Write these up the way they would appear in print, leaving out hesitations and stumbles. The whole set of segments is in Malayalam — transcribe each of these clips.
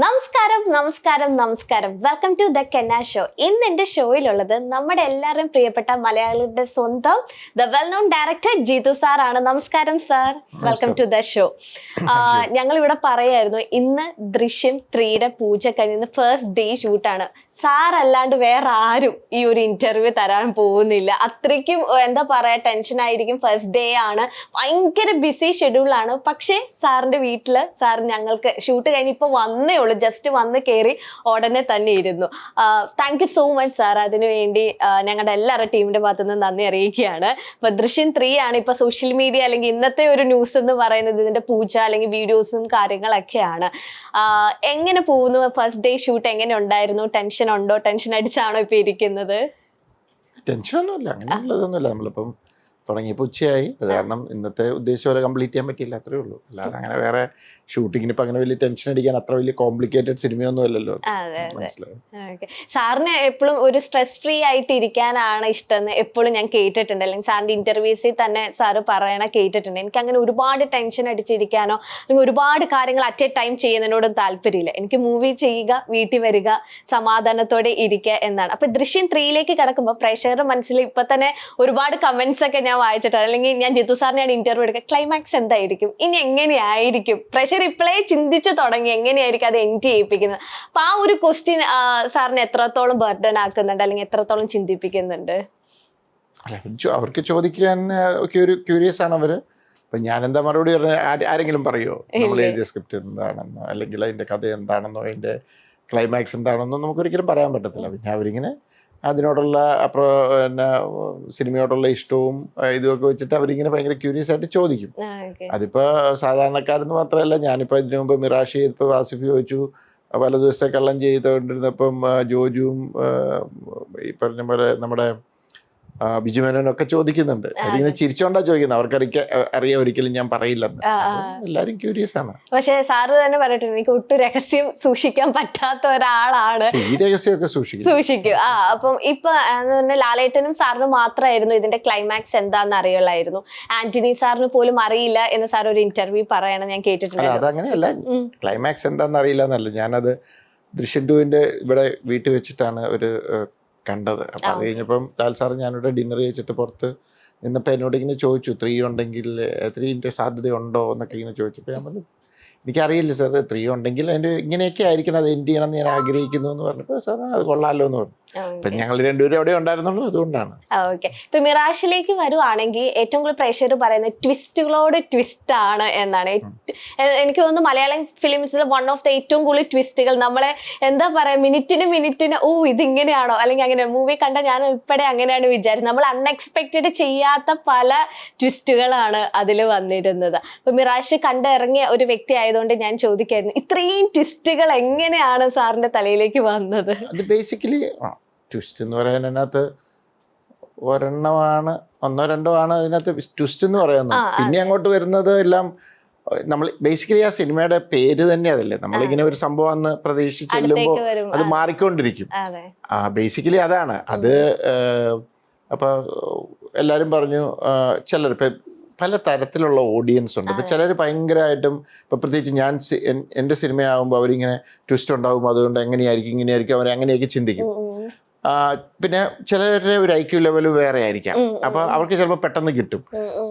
നമസ്കാരം നമസ്കാരം നമസ്കാരം വെൽക്കം ടു ദ കെന്ന ഷോ. ഇന്ന് എൻ്റെ ഷോയിലുള്ളത് നമ്മുടെ എല്ലാവരും പ്രിയപ്പെട്ട മലയാളികളുടെ സ്വന്തം the well known director Jeethu sir ആണ്. നമസ്കാരം sir, welcome to the show. ഞങ്ങൾ ഇവിടെ പറയായിരുന്നു ഇന്ന് ദൃശ്യം 3യുടെ പൂജ കഴിഞ്ഞ ഫസ്റ്റ് ഡേ ഷൂട്ടാണ്. സാർ അല്ലാണ്ട് വേറെ ആരും ഈ ഒരു ഇന്റർവ്യൂ തരാൻ പോകുന്നില്ല. അത്രയ്ക്കും എന്താ പറയാ ടെൻഷൻ ആയിരിക്കും. ഫസ്റ്റ് ഡേ ആണ്, ഭയങ്കര ബിസി ഷെഡ്യൂളാണ്. പക്ഷേ സാറിന്റെ വീട്ടില് സാർ ഞങ്ങൾക്ക് ഷൂട്ട് കഴിഞ്ഞ് ഇപ്പൊ വന്നേ ഉള്ളൂ, ജസ്റ്റ് വന്ന് കയറി ഉടനെ തന്നെ ഇരുന്നു. Thank you so much sir. അതിനുവേണ്ടി ഞങ്ങളുടെ എല്ലാവരുടെ ടീമിന്റെ ഭാഗത്തുനിന്ന് നന്ദി അറിയിക്കുകയാണ്. ഇപ്പൊ ദൃശ്യം 3 ആണ് ഇപ്പൊ സോഷ്യൽ മീഡിയ അല്ലെങ്കിൽ ഇന്നത്തെ ഒരു ന്യൂസ് എന്ന് പറയുന്നത് ഇതിന്റെ പൂജ അല്ലെങ്കിൽ വീഡിയോസും കാര്യങ്ങളൊക്കെയാണ്. എങ്ങനെ പോകുന്നു ഫസ്റ്റ് ഡേ ഷൂട്ട്? എങ്ങനെ ഉണ്ടായിരുന്നു? ടെൻഷൻ ഉണ്ടോ? ടെൻഷൻ അടിച്ചാണോ ഇപ്പൊ ഇരിക്കുന്നത്? ടെൻഷനൊന്നുമില്ല, അങ്ങനെയുള്ളതൊന്നുമില്ല. നമ്മളിപ്പം തുടങ്ങിയപ്പോൾ ഉച്ചയായി, അത് കാരണം ഇന്നത്തെ ഉദ്ദേശം വരെ കംപ്ലീറ്റ് ചെയ്യാൻ പറ്റിയില്ല, അത്രേ ഉള്ളൂ. അല്ലാതെ അങ്ങനെ വേറെ ഷൂട്ടിങ്ങിന് ഇപ്പം അങ്ങനെ വലിയ ടെൻഷൻ അടിക്കാൻ അത്ര വലിയ കോംപ്ലിക്കേറ്റഡ് സിനിമയൊന്നും അല്ലല്ലോ. സാറിന് എപ്പോഴും ഒരു സ്ട്രെസ് ഫ്രീ ആയിട്ട് ഇരിക്കാനാണ് ഇഷ്ടം എപ്പോഴും ഞാൻ കേട്ടിട്ടുണ്ട്, അല്ലെങ്കിൽ സാറിന്റെ ഇന്റർവ്യൂസിൽ തന്നെ സാറ് പറയണ കേട്ടിട്ടുണ്ട്. എനിക്ക് അങ്ങനെ ഒരുപാട് ടെൻഷൻ അടിച്ചിരിക്കാനോ അല്ലെങ്കിൽ ഒരുപാട് കാര്യങ്ങൾ അറ്റ് എ ടൈം ചെയ്യുന്നതിനോടും താല്പര്യമില്ല. എനിക്ക് മൂവി ചെയ്യുക, വീട്ടിൽ വരിക, സമാധാനത്തോടെ ഇരിക്കുക എന്നാണ്. അപ്പൊ ദൃശ്യം 3യിലേക്ക് കിടക്കുമ്പോൾ പ്രേക്ഷകരുടെ മനസ്സിൽ ഇപ്പൊ തന്നെ ഒരുപാട് കമന്റ്സ് ഒക്കെ ഞാൻ വായിച്ചിട്ടാണ്, അല്ലെങ്കിൽ ഞാൻ ജിത്തു സാറിനെയാണ് ഇന്റർവ്യൂ എടുക്കുക, ക്ലൈമാക്സ് എന്തായിരിക്കും, ഇനി എങ്ങനെയായിരിക്കും, പ്രേക്ഷകർ ഇപ്പോഴേ ചിന്തിച്ചു തുടങ്ങി എങ്ങനെയായിരിക്കും അത് എൻഡ് ചെയ്യിപ്പിക്കുന്നത്. അപ്പൊ ആ ഒരു ക്വസ്റ്റ്യൻ സാറിന് എത്രത്തോളം ബർഡൻ ആക്കുന്നുണ്ട് അല്ലെങ്കിൽ എത്രത്തോളം ചിന്തിപ്പിക്കുന്നുണ്ട്? അവർക്ക് ചോദിക്കാൻ ഒക്കെ ഒരു ക്യൂരിയസ് ആണ് അവര്. അപ്പൊ ഞാൻ എന്താ മറുപടി പറഞ്ഞ, ആരെങ്കിലും പറയുമോ നമ്മൾ എഴുതിയ സ്ക്രിപ്റ്റ് എന്താണെന്നോ അല്ലെങ്കിൽ അതിന്റെ കഥ എന്താണെന്നോ അതിന്റെ ക്ലൈമാക്സ് എന്താണെന്നോ നമുക്കൊരിക്കലും പറയാൻ പറ്റത്തില്ല. പിന്നെ അവരിങ്ങനെ അതിനോടുള്ള പിന്നെ സിനിമയോടുള്ള ഇഷ്ടവും ഇതുമൊക്കെ വെച്ചിട്ട് അവരിങ്ങനെ ഭയങ്കര ക്യൂരിയസ് ആയിട്ട് ചോദിക്കും. അതിപ്പോ സാധാരണക്കാരെന്ന് മാത്രമല്ല, ഞാനിപ്പോ ഇതിനു മുമ്പ് മിറാഷ് ചെയ്തപ്പോ വാസിഫ് ചോദിച്ചു, പല ദിവസത്തെ കള്ളം ചെയ്തുകൊണ്ടിരുന്നപ്പം ജോജുവും ഈ പറഞ്ഞ പോലെ നമ്മുടെ ബിജുമേനോനൊക്കെ ചോദിക്കുന്നുണ്ട്. അതിങ്ങനെ ചിരിച്ചോണ്ടാ ചോദിക്കുന്നത്, അറിയാം ഒരിക്കലും ഞാൻ പറയില്ലെന്ന്. എല്ലാരും ക്യൂരിയസ് ആണ്. പക്ഷെ സാറ് തന്നെ പറയട്ടെ, എനിക്ക് ഒട്ടും രഹസ്യം സൂക്ഷിക്കാൻ പറ്റാത്ത ഒരാളാണ്. ഈ രഹസ്യമൊക്കെ സൂക്ഷിക്കും. അപ്പം ഇപ്പൊ ലാലേട്ടനും സാറിനും മാത്രമായിരുന്നു ഇതിന്റെ ക്ലൈമാക്സ് എന്താന്ന് അറിയുള്ളായിരുന്നു. ആന്റണി സാറിന് പോലും അറിയില്ല എന്ന് സാർ ഒരു ഇന്റർവ്യൂ പറയണം ഞാൻ കേട്ടിട്ടുണ്ട്. അതങ്ങനെയല്ല, ക്ലൈമാക്സ് എന്താന്ന് അറിയില്ല എന്നല്ല, ഞാനത് ദൃശ്യം 2ന്റെ ഇവിടെ വീട്ടിൽ വെച്ചിട്ടാണ് ഒരു കണ്ടത്. അപ്പം അത് കഴിഞ്ഞപ്പം ലാൽ സാറ് ഞാനിവിടെ ഡിന്നർ കഴിച്ചിട്ട് പുറത്ത് നിന്നപ്പോൾ എന്നോട് ഇങ്ങനെ ചോദിച്ചു, 3 ഉണ്ടെങ്കിൽ 3ന്റെ സാധ്യതയുണ്ടോ എന്നൊക്കെ ഇങ്ങനെ ചോദിച്ചപ്പോൾ ഞാൻ പറഞ്ഞു എനിക്കറിയില്ല സാർ, 3 ഉണ്ടെങ്കിൽ അതിൻ്റെ ഇങ്ങനെയൊക്കെ ആയിരിക്കണം, അത് എൻഡ് ചെയ്യണം എന്ന് ഞാൻ ആഗ്രഹിക്കുന്നു എന്ന് പറഞ്ഞപ്പോൾ സാർ അത് കൊള്ളാമല്ലോ എന്ന് പറഞ്ഞു. അപ്പം ഞങ്ങൾ രണ്ടുപേരും അവിടെ ഉണ്ടായിരുന്നുള്ളൂ, അതുകൊണ്ടാണ്. ഓക്കെ. ഇപ്പൊ മിറാഷിലേക്ക് വരുവാണെങ്കിൽ ഏറ്റവും കൂടുതൽ പ്രേക്ഷകർ പറയുന്നത് ട്വിസ്റ്റുകളോട് ട്വിസ്റ്റ് ആണ് എന്നാണ്. എനിക്ക് തോന്നുന്നു മലയാളം ഫിലിംസിലെ വൺ ഓഫ് ദ ഏറ്റവും കൂടുതൽ ട്വിസ്റ്റുകൾ നമ്മളെ എന്താ പറയാ മിനിറ്റിന് ഇതിങ്ങനെയാണോ അല്ലെങ്കിൽ അങ്ങനെ മൂവി കണ്ട ഞാൻ ഉൾപ്പെടെ അങ്ങനെയാണ് വിചാരിച്ചത്. നമ്മൾ അൺഎക്സ്പെക്റ്റഡ് ചെയ്യാത്ത പല ട്വിസ്റ്റുകളാണ് അതിൽ വന്നിരുന്നത്. അപ്പൊ മിറാഷ് കണ്ടിറങ്ങിയ ഒരു വ്യക്തി ആയതുകൊണ്ട് ഞാൻ ചോദിക്കായിരുന്നു, ഇത്രയും ട്വിസ്റ്റുകൾ എങ്ങനെയാണ് സാറിന്റെ തലയിലേക്ക് വന്നത്? അത് ബേസിക്കലി ട്വിസ്റ്റ് എന്ന് പറയാൻ അതിനകത്ത് ഒന്നോ രണ്ടോ ആണ് അതിനകത്ത് ട്വിസ്റ്റ് എന്ന് പറയുന്നത്. പിന്നെ അങ്ങോട്ട് വരുന്നത് എല്ലാം നമ്മൾ ബേസിക്കലി ആ സിനിമയുടെ പേര് തന്നെ അതല്ലേ, നമ്മളിങ്ങനെ ഒരു സംഭവം അന്ന് പ്രതീക്ഷിച്ച് ചെല്ലുമ്പോൾ അത് മാറിക്കൊണ്ടിരിക്കും. ബേസിക്കലി അതാണ് അത്. അപ്പൊ എല്ലാരും പറഞ്ഞു, ചിലർ ഇപ്പൊ പല തരത്തിലുള്ള ഓഡിയൻസ് ഉണ്ട്. ഇപ്പം ചിലർ ഭയങ്കരമായിട്ടും ഇപ്പം പ്രത്യേകിച്ച് ഞാൻ എൻ്റെ സിനിമയാകുമ്പോൾ അവരിങ്ങനെ ട്വിസ്റ്റ് ഉണ്ടാകും, അതുകൊണ്ട് എങ്ങനെയായിരിക്കും ഇങ്ങനെയായിരിക്കും അവർ അങ്ങനെയൊക്കെ ചിന്തിക്കും. പിന്നെ ചിലരുടെ ഒരു IQ ലെവൽ വേറെ ആയിരിക്കാം, അപ്പോൾ അവർക്ക് ചിലപ്പോൾ പെട്ടെന്ന് കിട്ടും,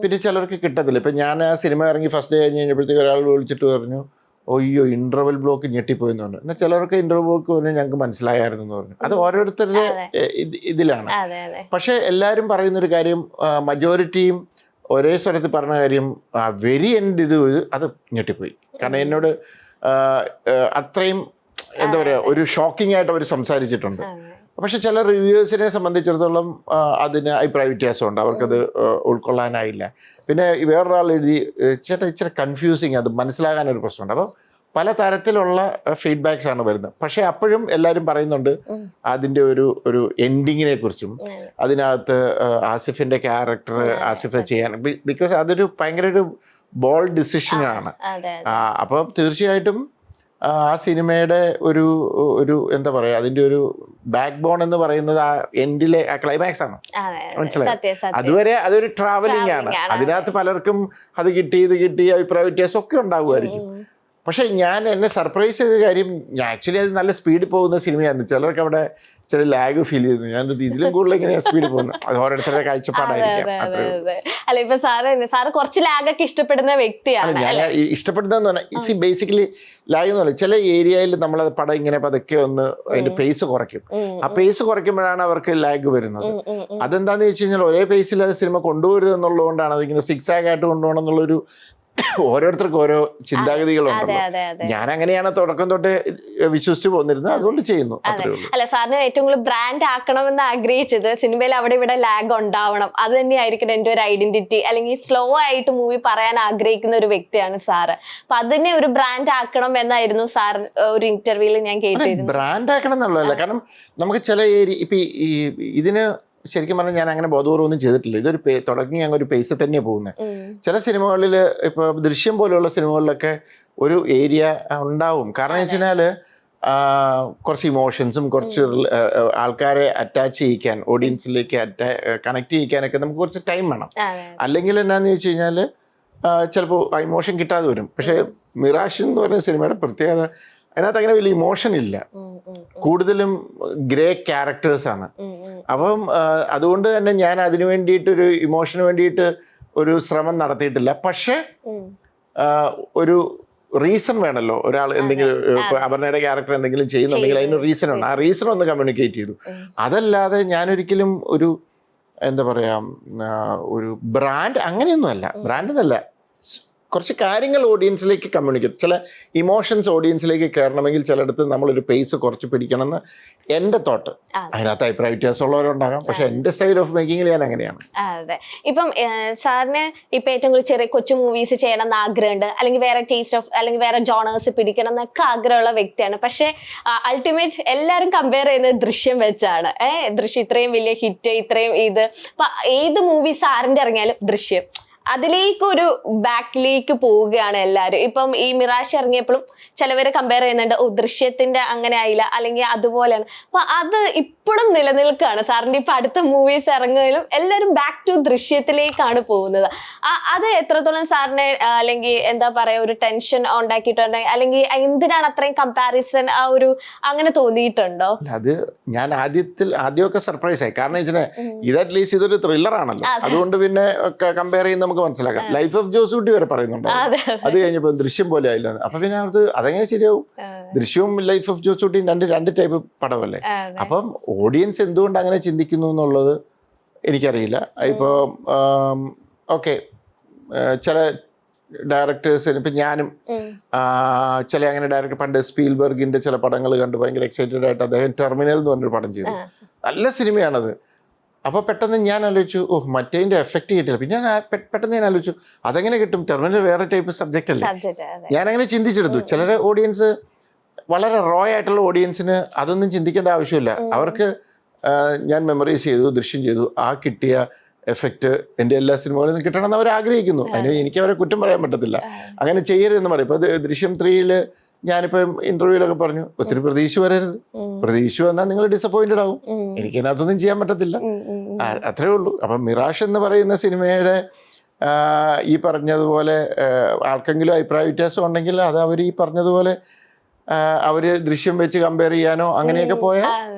പിന്നെ ചിലർക്ക് കിട്ടത്തില്ല. ഇപ്പം ഞാൻ ആ സിനിമ ഇറങ്ങി ഫസ്റ്റ് ഡേ കഴിഞ്ഞ് കഴിഞ്ഞപ്പോഴത്തേക്ക് ഒരാൾ വിളിച്ചിട്ട് പറഞ്ഞു, ഒയ്യോ ഇന്റർവെൽ ബ്ലോക്ക് ഞെട്ടിപ്പോയെന്ന് പറഞ്ഞു. എന്നാൽ ചിലർക്ക് ഇന്റർവെൽ ബ്ലോക്ക് പറഞ്ഞു ഞങ്ങൾക്ക് മനസ്സിലായിരുന്നു എന്ന് പറഞ്ഞു. അത് ഓരോരുത്തരുടെ ഇതിലാണ്. പക്ഷെ എല്ലാവരും പറയുന്നൊരു കാര്യം, മജോറിറ്റിയും ഒരേ സ്വരത്തിൽ പറഞ്ഞ കാര്യം, വെരി എൻഡ് അത് ഞെട്ടിപ്പോയി. കാരണം എന്നോട് അത്രയും എന്താ പറയുക ഒരു ഷോക്കിംഗ് ആയിട്ട് അവർ സംസാരിച്ചിട്ടുണ്ട്. പക്ഷെ ചില റിവ്യൂസിനെ സംബന്ധിച്ചിടത്തോളം അതിന് അഭിപ്രായ വ്യത്യാസമുണ്ട്, അവർക്കത് ഉൾക്കൊള്ളാനായില്ല. പിന്നെ വേറൊരാൾ എഴുതി, ചേട്ടാ ഇച്ചിരി കൺഫ്യൂസിങ്, അത് മനസ്സിലാകാനൊരു പ്രശ്നമുണ്ട്. അപ്പം പല തരത്തിലുള്ള ഫീഡ്ബാക്സ് ആണ് വരുന്നത്. പക്ഷെ അപ്പോഴും എല്ലാവരും പറയുന്നുണ്ട് അതിൻ്റെ ഒരു എൻഡിങ്ങിനെ കുറിച്ചും, അതിനകത്ത് ആസിഫിന്റെ ക്യാരക്ടർ ആസിഫ് ചെയ്യാൻ, ബിക്കോസ് അതൊരു ഭയങ്കര ഒരു ബോൾഡ് ഡിസിഷനാണ്. അപ്പം തീർച്ചയായിട്ടും ആ സിനിമയുടെ ഒരു എന്താ പറയാ അതിന്റെ ഒരു ബാക്ക് ബോൺ എന്ന് പറയുന്നത് ആ എൻഡിലെ ആ ക്ലൈമാക്സ് ആണ്. മനസ്സിലായി? അതുവരെ അതൊരു ട്രാവലിംഗ് ആണ്. അതിനകത്ത് പലർക്കും അത് കിട്ടി ഇത് കിട്ടി അഭിപ്രായ വ്യത്യാസം ഒക്കെ ഉണ്ടാകുമായിരിക്കും. പക്ഷെ ഞാൻ എന്നെ സർപ്രൈസ് ചെയ്ത കാര്യം, ആക്ച്വലി അത് നല്ല സ്പീഡിൽ പോകുന്ന സിനിമയായിരുന്നു. ചിലർക്ക് അവിടെ ചില ലാഗ് ഫീൽ ചെയ്തു. ഞാനത് ഇതിലും കൂടുതൽ എങ്ങനെയാ സ്പീഡിൽ പോകുന്നത്, അത് ഓരോരുത്തരുടെ കാഴ്ചപ്പാടായിരിക്കാം. അല്ല ഇപ്പൊ സാറ് കുറച്ച് ലാഗൊക്കെ ഇഷ്ടപ്പെടുന്ന വ്യക്തിയാണ്. ഞാൻ ഇഷ്ടപ്പെടുന്നതെന്ന് പറഞ്ഞാൽ ബേസിക്കലി ലാഗ് എന്ന് പറയുന്നത് ചില ഏരിയയിൽ നമ്മൾ പടം ഇങ്ങനെ പതുക്കെ ഒന്ന് അതിന്റെ പേസ് കുറയ്ക്കും. ആ പേസ് കുറയ്ക്കുമ്പോഴാണ് അവർക്ക് ലാഗ് വരുന്നത്. അതെന്താന്ന് വെച്ച് കഴിഞ്ഞാൽ ഒരേ പേസിൽ അത് സിനിമ കൊണ്ടുവരുന്നത് എന്നുള്ളതുകൊണ്ടാണ്. അതിങ്ങനെ സിക്സ് ആയിട്ട് കൊണ്ടുപോകണം എന്നുള്ളൊരു ഓരോരുത്തർക്കും ഓരോ ചിന്താഗതികളുണ്ടല്ലോ. ഞാൻ അങ്ങനെയാണ് തുടക്കം തൊട്ട് വിശ്വസിച്ച് പോന്നിരുന്നത്, അതുകൊണ്ട് ചെയ്യുന്നു. അല്ല സാറിന് ഏറ്റവും കൂടുതൽ ബ്രാൻഡ് ആക്കണമെന്ന് ആഗ്രഹിച്ചത് സിനിമയിൽ അവിടെ ഇവിടെ ലാഗ് ഉണ്ടാവണം, അത് തന്നെയായിരിക്കും എന്റെ ഒരു ഐഡന്റിറ്റി, അല്ലെങ്കിൽ സ്ലോ ആയിട്ട് മൂവി പറയാൻ ആഗ്രഹിക്കുന്ന ഒരു വ്യക്തിയാണ് സാറ്. അപ്പൊ അതിനെ ഒരു ബ്രാൻഡ് ആക്കണം എന്നായിരുന്നു സാർ ഒരു ഇന്റർവ്യൂവിൽ ഞാൻ കേട്ടിരുന്നു. ബ്രാൻഡ് ആക്കണം എന്നുള്ളതല്ല, കാരണം നമുക്ക് ചില ഏരിയ ഇപ്പൊ ഇതിന് ശരിക്കും പറഞ്ഞാൽ ഞാൻ അങ്ങനെ ബോധപൂർവ്വം ഒന്നും ചെയ്തിട്ടില്ല. ഇതൊരു തുടങ്ങി ഞങ്ങൾ ഒരു പേസ് തന്നെയാണ് പോകുന്നത്. ചില സിനിമകളിൽ ഇപ്പൊ ദൃശ്യം പോലെയുള്ള സിനിമകളിലൊക്കെ ഒരു ഏരിയ ഉണ്ടാവും. കാരണം വെച്ച് കഴിഞ്ഞാല് കുറച്ച് ഇമോഷൻസും കുറച്ച് ആൾക്കാരെ അറ്റാച്ച് ചെയ്യിക്കാൻ, ഓഡിയൻസിലേക്ക് കണക്ട് ചെയ്യിക്കാനൊക്കെ നമുക്ക് കുറച്ച് ടൈം വേണം. അല്ലെങ്കിൽ എന്നാന്ന് ചോദിച്ചു കഴിഞ്ഞാല് ചിലപ്പോൾ ആ ഇമോഷൻ കിട്ടാതെ വരും. പക്ഷെ മിറാഷ് എന്ന് പറയുന്ന സിനിമയുടെ പ്രത്യേകത, അതിനകത്ത് അങ്ങനെ വലിയ ഇമോഷൻ ഇല്ല, കൂടുതലും ഗ്രേ ക്യാരക്ടേഴ്സാണ്. അപ്പം അതുകൊണ്ട് തന്നെ ഞാൻ അതിനു വേണ്ടിയിട്ടൊരു ഇമോഷന് വേണ്ടിയിട്ട് ഒരു ശ്രമം നടത്തിയിട്ടില്ല. പക്ഷെ ഒരു റീസൺ വേണമല്ലോ. ഒരാൾ എന്തെങ്കിലും അപർണയുടെ ക്യാരക്ടർ എന്തെങ്കിലും ചെയ്യുന്നുണ്ടെങ്കിൽ അതിന് റീസൺ ഉണ്ട്. ആ റീസൺ ഒന്ന് കമ്മ്യൂണിക്കേറ്റ് ചെയ്തു. അതല്ലാതെ ഞാനൊരിക്കലും ഒരു എന്താ പറയാ ഒരു ബ്രാൻഡ് അങ്ങനെയൊന്നുമല്ല. ബ്രാൻഡ് എന്നല്ല, കുറച്ച് കാര്യങ്ങൾ ഓഡിയൻസിലേക്ക് കമ്മ്യൂണിക്കേറ്റ്, ചില ഇമോഷൻസ് ഓഡിയൻസിലേക്ക് കയറണമെങ്കിൽ ചിലയിടത്ത് നമ്മളൊരു പേസ് കുറച്ച് പിടിക്കണമെന്ന് എൻ്റെ തോട്ട്. അതിനകത്ത് അഭിപ്രായ വ്യത്യാസമുള്ളവരുണ്ടാകാം, പക്ഷെ എൻ്റെ സ്റ്റൈൽ ഓഫ് മേക്കിങ്ങിൽ ഞാൻ അങ്ങനെയാണ്. അതെ. ഇപ്പം സാറിന് ഇപ്പൊ ഏറ്റവും കൂടുതൽ ചെറിയ കൊച്ചു മൂവീസ് ചെയ്യണം എന്ന് ആഗ്രഹമുണ്ട്, അല്ലെങ്കിൽ വേറെ ടേസ്റ്റ് ഓഫ് അല്ലെങ്കിൽ വേറെ ജോണേഴ്സ് പിടിക്കണം എന്നൊക്കെ ആഗ്രഹമുള്ള വ്യക്തിയാണ്. പക്ഷെ അൾട്ടിമേറ്റ് എല്ലാവരും കമ്പയർ ചെയ്യുന്നത് ദൃശ്യം വെച്ചാണ്. ദൃശ്യം ഇത്രയും വലിയ ഹിറ്റ്, ഇത്രയും ഇത്. അപ്പൊ ഏത് മൂവി സാറിന്റെ ഇറങ്ങിയാലും ദൃശ്യം അതിലേക്കൊരു ബാക്കിലേക്ക് പോവുകയാണ് എല്ലാവരും. ഇപ്പം ഈ മിറാഷ് ഇറങ്ങിയപ്പോഴും ചിലവര് കമ്പയർ ചെയ്യുന്നുണ്ട്, ദൃശ്യത്തിന്റെ അങ്ങനെ ആയില്ല, അല്ലെങ്കിൽ അതുപോലെയാണ്. അപ്പൊ അത് ഇപ്പോഴും നിലനിൽക്കുകയാണ്. സാറിന്റെ ഇപ്പൊ അടുത്ത മൂവീസ് ഇറങ്ങുകയും എല്ലാവരും ബാക്ക് ടു ദൃശ്യത്തിലേക്കാണ് പോകുന്നത്. അത് എത്രത്തോളം സാറിനെ അല്ലെങ്കിൽ എന്താ പറയാ ഒരു ടെൻഷൻ ഉണ്ടാക്കിയിട്ടുണ്ടെങ്കിൽ, അല്ലെങ്കിൽ എന്തിനാണ് അത്രയും കമ്പാരിസൺ ആ ഒരു അങ്ങനെ തോന്നിയിട്ടുണ്ടോ? അത് ഞാൻ ആദ്യമൊക്കെ സർപ്രൈസ് ആയി. കാരണം വെച്ചാൽ ഇത് അറ്റ്ലീസ്റ്റ് ഇതൊരു ത്രില്ലർ ആണല്ലോ, അതുകൊണ്ട് പിന്നെ കമ്പയർ ചെയ്യുന്ന നമുക്ക് മനസ്സിലാക്കാം. ലൈഫ് ഓഫ് ജോസൂട്ടി വരെ പറയുന്നുണ്ട്. അത് കഴിഞ്ഞപ്പോ ദൃശ്യം പോലെ ആയില്ല. അപ്പൊ പിന്നെ അത് അതെങ്ങനെ ശരിയാവും? ദൃശ്യവും ലൈഫ് ഓഫ് ജോസൂട്ടിയും രണ്ട് ടൈപ്പ് പടമല്ലേ. അപ്പം ഓഡിയൻസ് എന്തുകൊണ്ട് അങ്ങനെ ചിന്തിക്കുന്നു എന്നുള്ളത് എനിക്കറിയില്ല. ഇപ്പോ ഓക്കെ, ചില ഡയറക്ടേഴ്സിന് ഇപ്പം ഞാനും ചില അങ്ങനെ ഡയറക്ടർ പണ്ട് സ്പീൽബർഗിന്റെ ചില പടങ്ങൾ കണ്ട് ഭയങ്കര എക്സൈറ്റഡ് ആയിട്ട് അദ്ദേഹം ടെർമിനൽ എന്ന് പറഞ്ഞൊരു പടം ചെയ്തു. നല്ല സിനിമയാണത്. അപ്പോൾ പെട്ടെന്ന് ഞാൻ ആലോചിച്ചു, മറ്റേതിന്റെ എഫക്റ്റ് കിട്ടില്ല. പിന്നെ പെട്ടെന്ന് ഞാൻ ആലോചിച്ചു, അതെങ്ങനെ കിട്ടും? ടെർമിനൽ വേറെ ടൈപ്പ് സബ്ജക്റ്റ് അല്ലേ. ഞാനങ്ങനെ ചിന്തിച്ചെടുത്തു. ചിലരെ ഓഡിയൻസ് വളരെ റോ ആയിട്ടുള്ള ഓഡിയൻസിന് അതൊന്നും ചിന്തിക്കേണ്ട ആവശ്യമില്ല. അവർക്ക് ഞാൻ മെമ്മറൈസ് ചെയ്തു, ദൃശ്യം ചെയ്തു, ആ കിട്ടിയ എഫക്റ്റ് എൻ്റെ എല്ലാ സിനിമകളിൽ നിന്ന് കിട്ടണമെന്ന് അവർ ആഗ്രഹിക്കുന്നു. അതിന് എനിക്ക് അവരെ കുറ്റം പറയാൻ പറ്റത്തില്ല. അങ്ങനെ ചെയ്യരുതെന്ന് പറയും. ഇപ്പോൾ ദൃശ്യം 3 ഞാനിപ്പം ഇന്റർവ്യൂലൊക്കെ പറഞ്ഞു, ഒത്തിരി പ്രതീക്ഷ വരരുത്. പ്രതീക്ഷ വന്നാൽ നിങ്ങൾ ഡിസപ്പോയിന്റഡ് ആവും. എനിക്കതിനകത്തൊന്നും ചെയ്യാൻ പറ്റത്തില്ല. അത്രേ ഉള്ളൂ. അപ്പം മിറാഷ് എന്ന് പറയുന്ന സിനിമയുടെ ഈ പറഞ്ഞതുപോലെ ആർക്കെങ്കിലും അഭിപ്രായ വ്യത്യാസം ഉണ്ടെങ്കിൽ അത് അവർ ഈ പറഞ്ഞതുപോലെ അവര് ദൃശ്യം വെച്ച് കമ്പയർ ചെയ്യാനോ അങ്ങനെയൊക്കെ പോയാൽ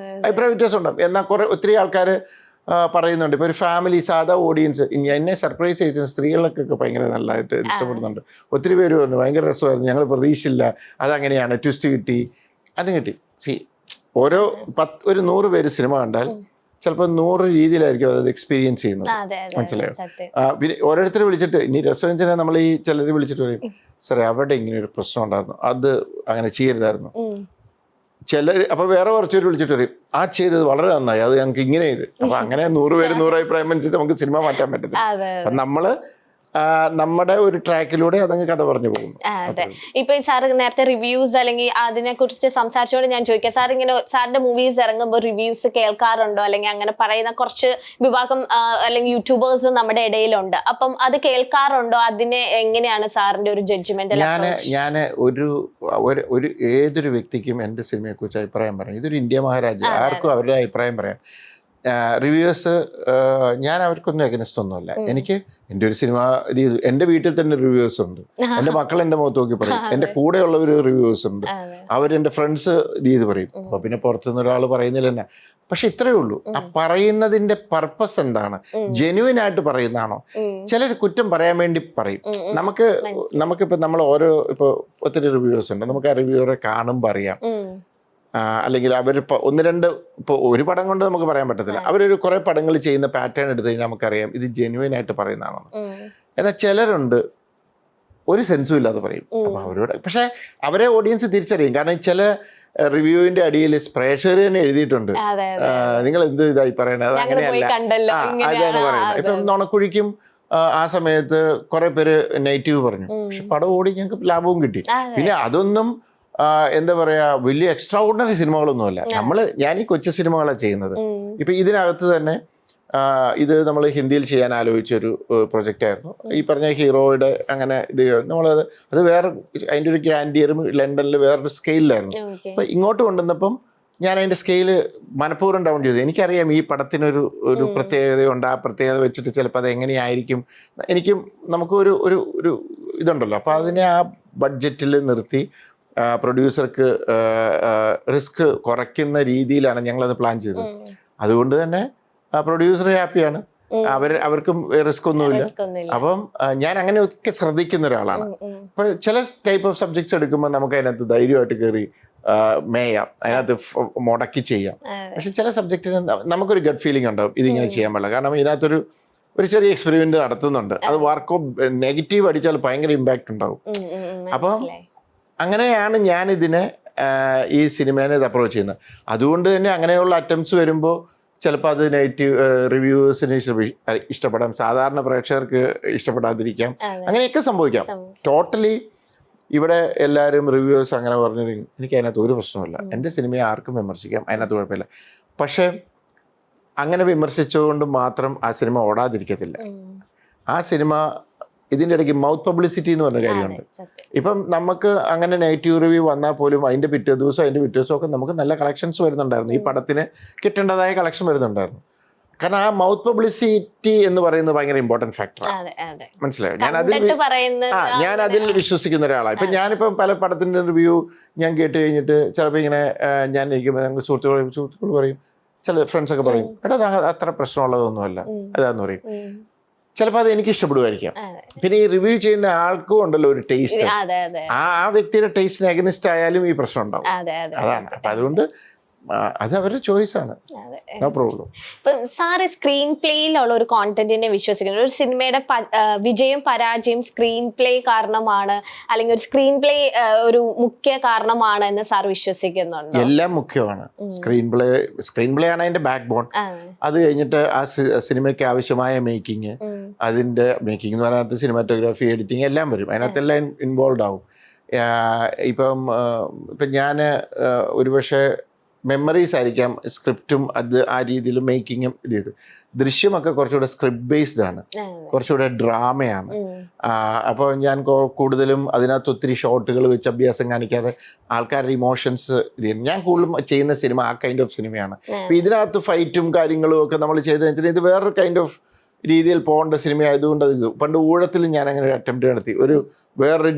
അഭിപ്രായ വ്യത്യാസം ഉണ്ടാവും. എന്നാൽ ഒത്തിരി ആൾക്കാർ പറയുന്നുണ്ട്. ഇപ്പോൾ ഒരു ഫാമിലി സാധാ ഓഡിയൻസ് എന്നെ സർപ്രൈസ് ചെയ്ത സ്ത്രീകളൊക്കെ ഭയങ്കര നല്ലതായിട്ട് ഇഷ്ടപ്പെടുന്നുണ്ട്. ഒത്തിരി പേര് പറഞ്ഞു ഭയങ്കര രസമായിരുന്നു, ഞങ്ങൾ പ്രതീക്ഷയില്ല, അതങ്ങനെയാണ്, ട്വിസ്റ്റ് കിട്ടി, അതും കിട്ടി. ഒരു 100 പേര് സിനിമ കണ്ടാൽ ചിലപ്പോൾ 100 രീതിയിലായിരിക്കും അത് എക്സ്പീരിയൻസ് ചെയ്യുന്നത്. മനസ്സിലായോ? പിന്നെ ഓരോരുത്തർ വിളിച്ചിട്ട് ഇനി രസവഞ്ചന നമ്മൾ ഈ ചിലർ വിളിച്ചിട്ട് പറയും, സാറേ അവിടെ ഇങ്ങനെ ഒരു പ്രശ്നം ഉണ്ടായിരുന്നു, അത് അങ്ങനെ ചെയ്യരുതായിരുന്നു. ചിലർ അപ്പോൾ വേറെ കുറച്ചുപേർ വിളിച്ചിട്ട് പറയും, ആ ചെയ്തത് വളരെ നന്നായി, അത് ഞങ്ങൾക്ക് ഇങ്ങനെ ചെയ്ത്. അപ്പൊ അങ്ങനെ 100 പേര് 100 അഭിപ്രായം അനുസരിച്ച് നമുക്ക് സിനിമ മാറ്റാൻ പറ്റത്തില്ല. അപ്പൊ നമ്മള് നമ്മുടെ ഒരു ട്രാക്കിലൂടെ അതങ്ങ് കഥ പറഞ്ഞു പോകുന്നു. അതെ. ഇപ്പൊ സാർ നേരത്തെ റിവ്യൂസ് അല്ലെങ്കിൽ അതിനെ കുറിച്ച് സംസാരിച്ചോണ്ട് ഞാൻ ചോദിക്കാം, സാർ ഇങ്ങനെ സാറിന്റെ മൂവീസ് ഇറങ്ങുമ്പോൾ റിവ്യൂസ് കേൾക്കാറുണ്ടോ? അല്ലെങ്കിൽ അങ്ങനെ പറയുന്ന കുറച്ച് വിഭാഗം അല്ലെങ്കിൽ യൂട്യൂബേഴ്സ് നമ്മുടെ ഇടയിലുണ്ട്. അപ്പം അത് കേൾക്കാറുണ്ടോ? അതിനെ എങ്ങനെയാണ് സാറിന്റെ ഒരു ജഡ്ജ്മെന്റ്? ഞാൻ ഒരു ഏതൊരു വ്യക്തിക്കും എൻ്റെ സിനിമയെ കുറിച്ച് അഭിപ്രായം പറയാം. ഇതൊരു ഇന്ത്യ മഹാരാജ്യം, ആർക്കും അവരുടെ അഭിപ്രായം പറയാം. റിവ്യൂവേഴ്സ് ഞാൻ അവർക്കൊന്നും അഗനിസ്റ്റ് ഒന്നുമല്ല. എനിക്ക് എൻ്റെ ഒരു സിനിമ ഇത് ചെയ്തു, എൻ്റെ വീട്ടിൽ തന്നെ റിവ്യൂവേഴ്സ് ഉണ്ട്, എൻ്റെ മക്കൾ എൻ്റെ മുഖത്ത് നോക്കി പറയും, എൻ്റെ കൂടെയുള്ളവർ റിവ്യൂവേഴ്സ് ഉണ്ട്, അവരെൻ്റെ ഫ്രണ്ട്സ് ഇത് ചെയ്ത് പറയും. അപ്പൊ പിന്നെ പുറത്തുനിന്ന് ഒരാൾ പറയുന്നില്ല തന്നെ. പക്ഷെ ഇത്രയേ ഉള്ളൂ, ആ പറയുന്നതിന്റെ പർപ്പസ് എന്താണ്, ജെന്യുവൻ ആയിട്ട് പറയുന്നതാണോ? ചിലർ കുറ്റം പറയാൻ വേണ്ടി പറയും. നമുക്കിപ്പോ നമ്മൾ ഇപ്പൊ ഒത്തിരി റിവ്യൂവേഴ്സ് ഉണ്ട്, നമുക്ക് ആ റിവ്യൂവറെ കാണുമ്പോൾ അറിയാം. അല്ലെങ്കിൽ അവർ ഒന്ന് രണ്ട് ഇപ്പോൾ ഒരു പടം കൊണ്ട് നമുക്ക് പറയാൻ പറ്റത്തില്ല, അവരൊരു കുറെ പടങ്ങൾ ചെയ്യുന്ന പാറ്റേൺ എടുത്തു കഴിഞ്ഞാൽ നമുക്കറിയാം ഇത് ജെന്യുവൻ ആയിട്ട് പറയുന്നതാണോ. എന്നാൽ ചിലരുണ്ട് ഒരു സെൻസും ഇല്ലാതെ പറയും. അപ്പൊ അവരോട് പക്ഷെ അവരെ ഓഡിയൻസ് തിരിച്ചറിയും. കാരണം ചില റിവ്യൂവിന്റെ അടിയിൽ പ്രേക്ഷകർ തന്നെ എഴുതിയിട്ടുണ്ട്, നിങ്ങൾ എന്ത് ഇതായി പറയണത്, അത് അങ്ങനെയല്ല, അതാണ് പറയുന്നത്. ഇപ്പം നുണക്കുഴിക്കും ആ സമയത്ത് കുറെ പേര് നെഗറ്റീവ് പറഞ്ഞു, പക്ഷെ പടം ഓടി ഞങ്ങൾക്ക് ലാഭവും കിട്ടി. പിന്നെ അതൊന്നും എന്താ പറയാ, വലിയ എക്സ്ട്രാ ഓർഡിനറി സിനിമകളൊന്നുമല്ല. ഞാൻ ഈ കൊച്ചു സിനിമകളാണ് ചെയ്യുന്നത്. ഇപ്പൊ ഇതിനകത്ത് തന്നെ ഇത് നമ്മൾ ഹിന്ദിയിൽ ചെയ്യാൻ ആലോചിച്ചൊരു പ്രൊജക്റ്റ് ആയിരുന്നു. ഈ പറഞ്ഞ ഹീറോയുടെ അങ്ങനെ ഇത് അത് വേറെ അതിൻ്റെ ഒരു ഗ്രാൻഡിയറും ലണ്ടനിൽ വേറൊരു സ്കെയിലായിരുന്നു. അപ്പൊ ഇങ്ങോട്ട് കൊണ്ടുവന്നപ്പം ഞാൻ അതിന്റെ സ്കെയില് മനഃപൂർവ്വം ഡൗൺ ചെയ്തു. എനിക്കറിയാം ഈ പടത്തിനൊരു പ്രത്യേകതയുണ്ട്, ആ പ്രത്യേകത വെച്ചിട്ട് ചിലപ്പോൾ അത് എങ്ങനെയായിരിക്കും, നമുക്ക് ഒരു ഇതുണ്ടല്ലോ. അപ്പൊ അതിനെ ആ ബഡ്ജറ്റിൽ നിർത്തി പ്രൊഡ്യൂസർക്ക് റിസ്ക് കുറയ്ക്കുന്ന രീതിയിലാണ് ഞങ്ങളത് പ്ലാൻ ചെയ്തത്. അതുകൊണ്ട് തന്നെ പ്രൊഡ്യൂസർ ഹാപ്പിയാണ്, അവർക്കും റിസ്ക് ഒന്നുമില്ല. അപ്പം ഞാൻ അങ്ങനെയൊക്കെ ശ്രദ്ധിക്കുന്ന ഒരാളാണ്. അപ്പൊ ചില ടൈപ്പ് ഓഫ് സബ്ജക്ട്സ് എടുക്കുമ്പോൾ നമുക്ക് അതിനകത്ത് ധൈര്യമായിട്ട് കയറി മേയാം, അതിനകത്ത് മുടക്കി ചെയ്യാം. പക്ഷെ ചില സബ്ജക്റ്റിന് നമുക്കൊരു ഗട്ട് ഫീലിംഗ് ഉണ്ടാവും ഇതിങ്ങനെ ചെയ്യാൻ പാടില്ല. കാരണം ഇതിനകത്തൊരു ചെറിയ എക്സ്പെരിമെന്റ് നടത്തുന്നുണ്ട്, അത് വർക്കോ നെഗറ്റീവ് അടിച്ചാൽ ഭയങ്കര ഇമ്പാക്ട് ഉണ്ടാവും. അപ്പം അങ്ങനെയാണ് ഞാൻ ഇതിനെ ഈ സിനിമേനെ ഇത് അപ്രോച്ച് ചെയ്യുന്നത്. അതുകൊണ്ട് തന്നെ അങ്ങനെയുള്ള അറ്റംപ്റ്റ്സ് വരുമ്പോൾ ചിലപ്പോൾ അത് നെഗറ്റീവ് റിവ്യൂവേഴ്സിന് ഇഷ്ടപ്പെടാം, സാധാരണ പ്രേക്ഷകർക്ക് ഇഷ്ടപ്പെടാതിരിക്കാം, അങ്ങനെയൊക്കെ സംഭവിക്കാം. ടോട്ടലി ഇവിടെ എല്ലാവരും റിവ്യൂവേഴ്സ് അങ്ങനെ പറഞ്ഞിട്ടുണ്ടെങ്കിൽ എനിക്ക് അതിനകത്ത് ഒരു പ്രശ്നമില്ല. എൻ്റെ സിനിമയെ ആർക്കും വിമർശിക്കാം, അതിനകത്ത് കുഴപ്പമില്ല. പക്ഷെ അങ്ങനെ വിമർശിച്ചുകൊണ്ട് മാത്രം ആ സിനിമ ഓടാതിരിക്കത്തില്ല. ആ സിനിമ ഇതിൻ്റെ ഇടയ്ക്ക് മൗത്ത് പബ്ലിസിറ്റി എന്ന് പറഞ്ഞ കാര്യമുണ്ട്. ഇപ്പം നമുക്ക് അങ്ങനെ നെഗറ്റീവ് റിവ്യൂ വന്നാൽ പോലും അതിൻ്റെ പിറ്റേ ദിവസം ഒക്കെ നമുക്ക് നല്ല കളക്ഷൻസ് വരുന്നുണ്ടായിരുന്നു. ഈ പടത്തിന് കിട്ടേണ്ടതായ കളക്ഷൻ വരുന്നുണ്ടായിരുന്നു. കാരണം ആ മൗത്ത് പബ്ലിസിറ്റി എന്ന് പറയുന്നത് ഭയങ്കര ഇമ്പോർട്ടൻറ്റ് ഫാക്ടറാണ്. മനസ്സിലായോ? ഞാൻ അതിൽ വിശ്വസിക്കുന്ന ഒരാളാണ്. ഇപ്പം ഞാനിപ്പം പല പടത്തിൻ്റെ റിവ്യൂ ഞാൻ കേട്ട് കഴിഞ്ഞിട്ട് ചിലപ്പോൾ ഇങ്ങനെ ഞാൻ ഇരിക്കുമ്പോൾ ഞങ്ങൾ സുഹൃത്തുക്കൾ പറയും, ചില ഫ്രണ്ട്സൊക്കെ പറയും, എടാ അത്ര പ്രശ്നമുള്ളതൊന്നുമല്ല അതാന്ന് പറയും. ചിലപ്പോൾ അത് എനിക്ക് ഇഷ്ടപ്പെടുമായിരിക്കാം. പിന്നെ ഈ റിവ്യൂ ചെയ്യുന്ന ആൾക്കും ഉണ്ടല്ലോ ഒരു ടേസ്റ്റ്, ആ വ്യക്തിയുടെ ടേസ്റ്റിന് അഗനിസ്റ്റ് ആയാലും ഈ പ്രശ്നം ഉണ്ടാവും. അതാണ്. അപ്പൊ അതുകൊണ്ട് അത് അവരുടെ ചോയ്സ് ആണ്, നോ പ്രോബ്ലം. ഇപ്പം സാറ് സ്ക്രീൻ പ്ലേയിലുള്ള ഒരു കോണ്ടന്റിനെ വിശ്വസിക്കുന്നത്, ഒരു സിനിമയുടെ വിജയം പരാജയം സ്ക്രീൻ പ്ലേ കാരണമാണ്, അല്ലെങ്കിൽ ഒരു സ്ക്രീൻ പ്ലേ ഒരു മുഖ്യ കാരണമാണ് എന്ന് സാർ വിശ്വസിക്കുന്നുണ്ട്? എല്ലാം മുഖ്യമാണ്. സ്ക്രീൻ പ്ലേ ആണ് അതിന്റെ ബാക്ക് ബോൺ. അത് കഴിഞ്ഞിട്ട് ആ സിനിമയ്ക്ക് ആവശ്യമായ മേക്കിംഗ്, അതിന്റെ മേക്കിംഗ് എന്ന് പറയുന്നത് സിനിമാറ്റോഗ്രാഫി, എഡിറ്റിംഗ് എല്ലാം വരും, അതിനകത്തെല്ലാം ഇൻവോൾവ് ആവും. ഇപ്പം ഞാൻ ഒരുപക്ഷെ മെമ്മറീസ് ആയിരിക്കാം സ്ക്രിപ്റ്റും അത് ആ രീതിയിൽ മേക്കിങ്ങും ഇത് ചെയ്ത്. ദൃശ്യമൊക്കെ കുറച്ചുകൂടെ സ്ക്രിപ്റ്റ് ബേസ്ഡ് ആണ്, കുറച്ചുകൂടെ ഡ്രാമയാണ്. അപ്പോൾ ഞാൻ കൂടുതലും അതിനകത്ത് ഒത്തിരി ഷോട്ടുകൾ വെച്ച് അഭ്യാസം കാണിക്കാതെ ആൾക്കാരുടെ ഇമോഷൻസ് ഇത് ചെയ്യും. ഞാൻ കൂടുതലും ചെയ്യുന്ന സിനിമ ആ കൈൻഡ് ഓഫ് സിനിമയാണ്. അപ്പോൾ ഇതിനകത്ത് ഫൈറ്റും കാര്യങ്ങളും ഒക്കെ നമ്മൾ ചെയ്തെന്ന് വെച്ചാൽ ഇത് വേറൊരു കൈൻഡ് ഓഫ് രീതിയിൽ പോകേണ്ട സിനിമ ആയതുകൊണ്ട് അത് ചെയ്തു. പണ്ട് ഊഴത്തിൽ ഞാൻ അങ്ങനെ ഒരു അറ്റംപ്റ്റ് നടത്തി, വേറൊരു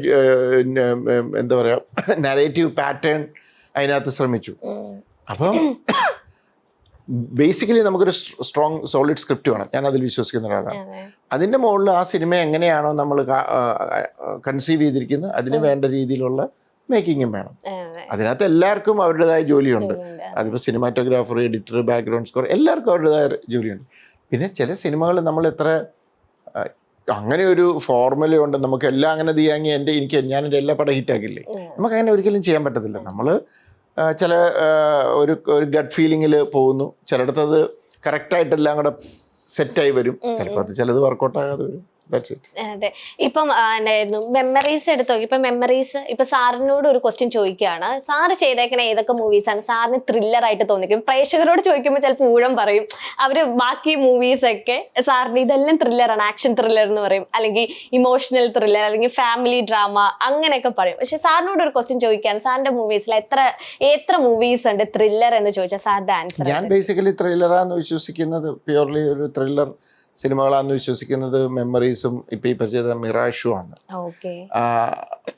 എന്താ പറയുക നരേറ്റീവ് പാറ്റേൺ അതിനകത്ത് ശ്രമിച്ചു. അപ്പം ബേസിക്കലി നമുക്കൊരു സ്ട്രോങ് സോളിഡ് സ്ക്രിപ്റ്റ് വേണം, ഞാൻ അതിൽ വിശ്വസിക്കുന്ന ഒരാളാണ്. അതിൻ്റെ മുകളിൽ ആ സിനിമ എങ്ങനെയാണോ നമ്മൾ കൺസീവ് ചെയ്തിരിക്കുന്നത് അതിന് വേണ്ട രീതിയിലുള്ള മേക്കിങ്ങും വേണം. അതിനകത്ത് എല്ലാവർക്കും അവരുടേതായ ജോലിയുണ്ട്. അതിപ്പോൾ സിനിമാറ്റോഗ്രാഫർ, എഡിറ്റർ, ബാക്ക്ഗ്രൗണ്ട് സ്കോർ എല്ലാവർക്കും അവരുടേതായ ജോലിയുണ്ട്. പിന്നെ ചില സിനിമകൾ നമ്മൾ എത്ര അങ്ങനെ ഒരു ഫോർമുല ഉണ്ട്, നമുക്ക് എല്ലാം അങ്ങനെ ചെയ്യാമെങ്കിൽ ഞാൻ എൻ്റെ എല്ലാ പടം ഹിറ്റാക്കില്ലേ, നമുക്ക് അങ്ങനെ ഒരിക്കലും ചെയ്യാൻ പറ്റത്തില്ല. നമ്മൾ ചില ഒരു ഗട്ട് ഫീലിങ്ങിൽ പോകുന്നു, ചിലയിടത്ത് അത് കറക്റ്റായിട്ടെല്ലാം കൂടെ സെറ്റായി വരും, ചിലപ്പോൾ അത് ചിലത് വർക്കൗട്ട് ആകാതെ വരും. അതെ. ഇപ്പം എന്തായിരുന്നു മെമ്മറീസ് എടുത്തോ, ഇപ്പൊ മെമ്മറീസ് ഇപ്പൊ സാറിനോട് ഒരു ക്വസ്റ്റ്യൻ ചോദിക്കുകയാണ്, സാറ് ചെയ്തേക്കണ ഏതൊക്കെ മൂവീസ് ആണ് സാറിന് ത്രില്ലർ ആയിട്ട് തോന്നിക്കും? പ്രേക്ഷകരോട് ചോദിക്കുമ്പോൾ ചിലപ്പോൾ ഊഴം പറയും, അവര് ബാക്കി മൂവീസ് ഒക്കെ സാറിന് ഇതെല്ലാം ത്രില്ലറാണ്, ആക്ഷൻ ത്രില്ലർ എന്ന് പറയും, അല്ലെങ്കിൽ ഇമോഷണൽ ത്രില്ലർ, അല്ലെങ്കിൽ ഫാമിലി ഡ്രാമ അങ്ങനെയൊക്കെ പറയും. പക്ഷെ സാറിനോട് ഒരു ക്വസ്റ്റ്യൻ ചോദിക്കുകയാണ്, സാറിന്റെ മൂവീസിൽ എത്ര മൂവീസ് ഉണ്ട് ത്രില്ലർ എന്ന് ചോദിച്ചാൽ സാറിന്റെ ആൻസർ? ഞാൻ ബേസിക്കലി ത്രില്ലറാന്ന് വിശ്വസിക്കുന്നത്, പ്യൂർലി ഒരു ത്രില്ലർ സിനിമകളാന്ന് വിശ്വസിക്കുന്നത് മെമ്മറീസും ഇപ്പൊ ഈ പരിചയ മിറാഷും ആണ്.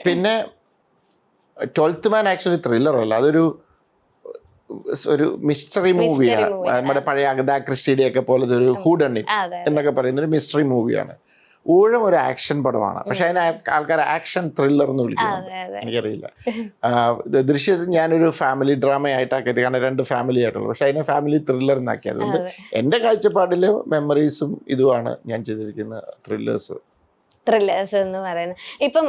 പിന്നെ 12th മാൻ ആക്ച്വലി ത്രില്ലർ അല്ല, അതൊരു മിസ്റ്ററി മൂവിയാണ്. നമ്മുടെ പഴയ അഗതാ ക്രിസ്റ്റിയുടെ ഒക്കെ പോലത്തെ ഒരു ഹൂഡണിറ്റ് എന്നൊക്കെ പറയുന്ന ഒരു മിസ്റ്ററി മൂവിയാണ്. ഊഴം ഒരു ആക്ഷൻ പടമാണ്, പക്ഷെ അതിനെ ആൾക്കാർ ആക്ഷൻ ത്രില്ലർ എന്ന് വിളിക്കുന്നത് എനിക്കറിയില്ല. ദൃശ്യത്തിൽ ഞാനൊരു ഫാമിലി ഡ്രാമ ആയിട്ടാക്കിയത്, കാരണം 2 ഫാമിലി ആയിട്ടുള്ളൂ, പക്ഷെ അതിനെ ഫാമിലി ത്രില്ലർ എന്നാക്കിയത്. അതുകൊണ്ട് എൻ്റെ കാഴ്ചപ്പാടിൽ മെമ്മറീസും ഇതുമാണ് ഞാൻ ചെയ്തിരിക്കുന്ന ത്രില്ലേഴ്സ് എന്ന് പറയുന്നത്. ഇപ്പം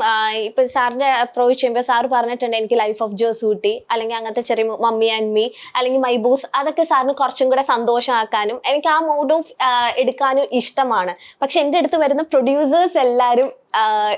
സാറിന്റെ അപ്രോച്ച് ചെയ്യുമ്പോൾ സാറ് പറഞ്ഞിട്ടുണ്ട്, എനിക്ക് ലൈഫ് ഓഫ് ജോസൂട്ടി അല്ലെങ്കിൽ അങ്ങനത്തെ ചെറിയ മമ്മി ആൻഡ് മീ അല്ലെങ്കിൽ മൈ ബോസ്, അതൊക്കെ സാറിന് കുറച്ചും കൂടെ സന്തോഷമാക്കാനും എനിക്ക് ആ മോഡ് ഓഫ് എടുക്കാനും ഇഷ്ടമാണ്. പക്ഷെ എൻ്റെ അടുത്ത് വരുന്ന പ്രൊഡ്യൂസേഴ്സ് എല്ലാവരും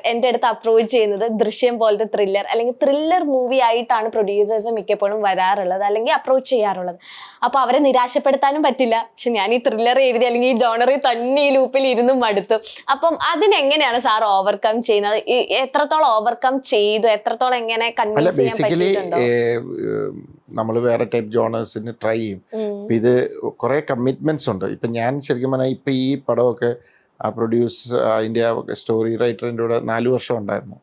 എൻ്റെ അടുത്ത് അപ്രോച്ച് ചെയ്യുന്നത് ദൃശ്യം പോലത്തെ ത്രില്ലർ അല്ലെങ്കിൽ ത്രില്ലർ മൂവി ആയിട്ടാണ് പ്രൊഡ്യൂസേഴ്സ് മിക്കപ്പോഴും വരാറുള്ളത് അല്ലെങ്കിൽ അപ്രോച്ച് ചെയ്യാറുള്ളത്. അപ്പൊ അവരെ നിരാശപ്പെടുത്താനും പറ്റില്ല. പക്ഷെ ഞാൻ ഈ ത്രില്ലർ എഴുതി അല്ലെങ്കിൽ ഈ ജോണറിൽ തന്നെ ഈ ലൂപ്പിൽ ഇരുന്നും മടുത്തു. അപ്പം അതിനെങ്ങനെയാണ് സാർ ഓവർകം ചെയ്യുന്നത്? എത്രത്തോളം ഓവർകം ചെയ്തു, എത്രത്തോളം എങ്ങനെ കൺവിൻസ് ചെയ്യാൻ പറ്റിയിട്ടുണ്ടോ? നമ്മൾ വേറെ ടൈപ്പ് ജോണേഴ്സിന് ട്രൈ ചെയ്യും. ഇത് കുറെ കമ്മിറ്റ്മെന്റ്സ് ഉണ്ട്. ഇപ്പൊ ഞാൻ ശരിക്കും പറഞ്ഞാൽ ഇപ്പൊ ഈ പടമൊക്കെ ആ പ്രൊഡ്യൂസ് അതിന്റെ സ്റ്റോറി റൈറ്ററിന്റെ കൂടെ 4 വർഷം ഉണ്ടായിരുന്നു,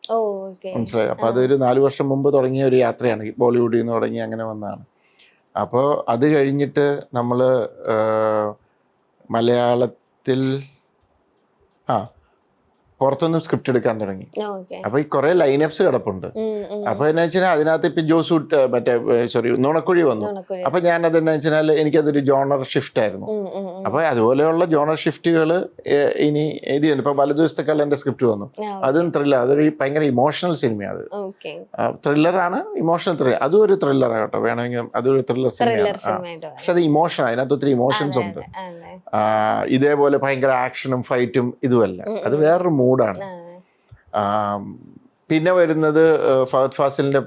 മനസ്സിലായി. അപ്പൊ അതൊരു 4 വർഷം മുമ്പ് തുടങ്ങിയ ഒരു യാത്രയാണ്, ബോളിവുഡിൽ നിന്ന് തുടങ്ങി അങ്ങനെ വന്നതാണ്. അപ്പോൾ അത് കഴിഞ്ഞിട്ട് നമ്മൾ മലയാളത്തിൽ പുറത്തൊന്നും സ്ക്രിപ്റ്റ് എടുക്കാൻ തുടങ്ങി. അപ്പൊ ഈ കുറെ ലൈനപ്സ് കിടപ്പുണ്ട്. അപ്പൊ എന്നാ വെച്ചാൽ അതിനകത്ത് ഇപ്പൊ ജോസൂട്ട് നുണക്കുഴി വന്നു. അപ്പൊ ഞാൻ അതെന്നാ വെച്ചാൽ എനിക്കതൊരു ജോണർ ഷിഫ്റ്റ് ആയിരുന്നു. അപ്പൊ അതുപോലെയുള്ള ജോണർ ഷിഫ്റ്റുകൾ ഇനി ഇത് ചെയ്യുന്നു. ഇപ്പൊ വലതുവശത്തെ കള്ളന്റെ സ്ക്രിപ്റ്റ് വന്നു, അതും ത്രില്ലർ, അതൊരു ഭയങ്കര ഇമോഷണൽ സിനിമയാണ്. അത് ത്രില്ലറാണ്, ഇമോഷണൽ ത്രില്ലർ, അതും ഒരു ത്രില്ലറാണ് കേട്ടോ, വേണമെങ്കിൽ അതൊരു ത്രില്ലർ സിനിമയാണ്. പക്ഷെ അത് ഇമോഷൻ, അതിനകത്ത് ഒത്തിരി ഇമോഷൻസ് ഉണ്ട്. ഇതേപോലെ ഭയങ്കര ആക്ഷനും ഫൈറ്റും ഇതുമല്ല, അത് വേറൊരു മൂഡാണ്. പിന്നെ വരുന്നത് ഫഹദ് ഫാസിലിന്റെ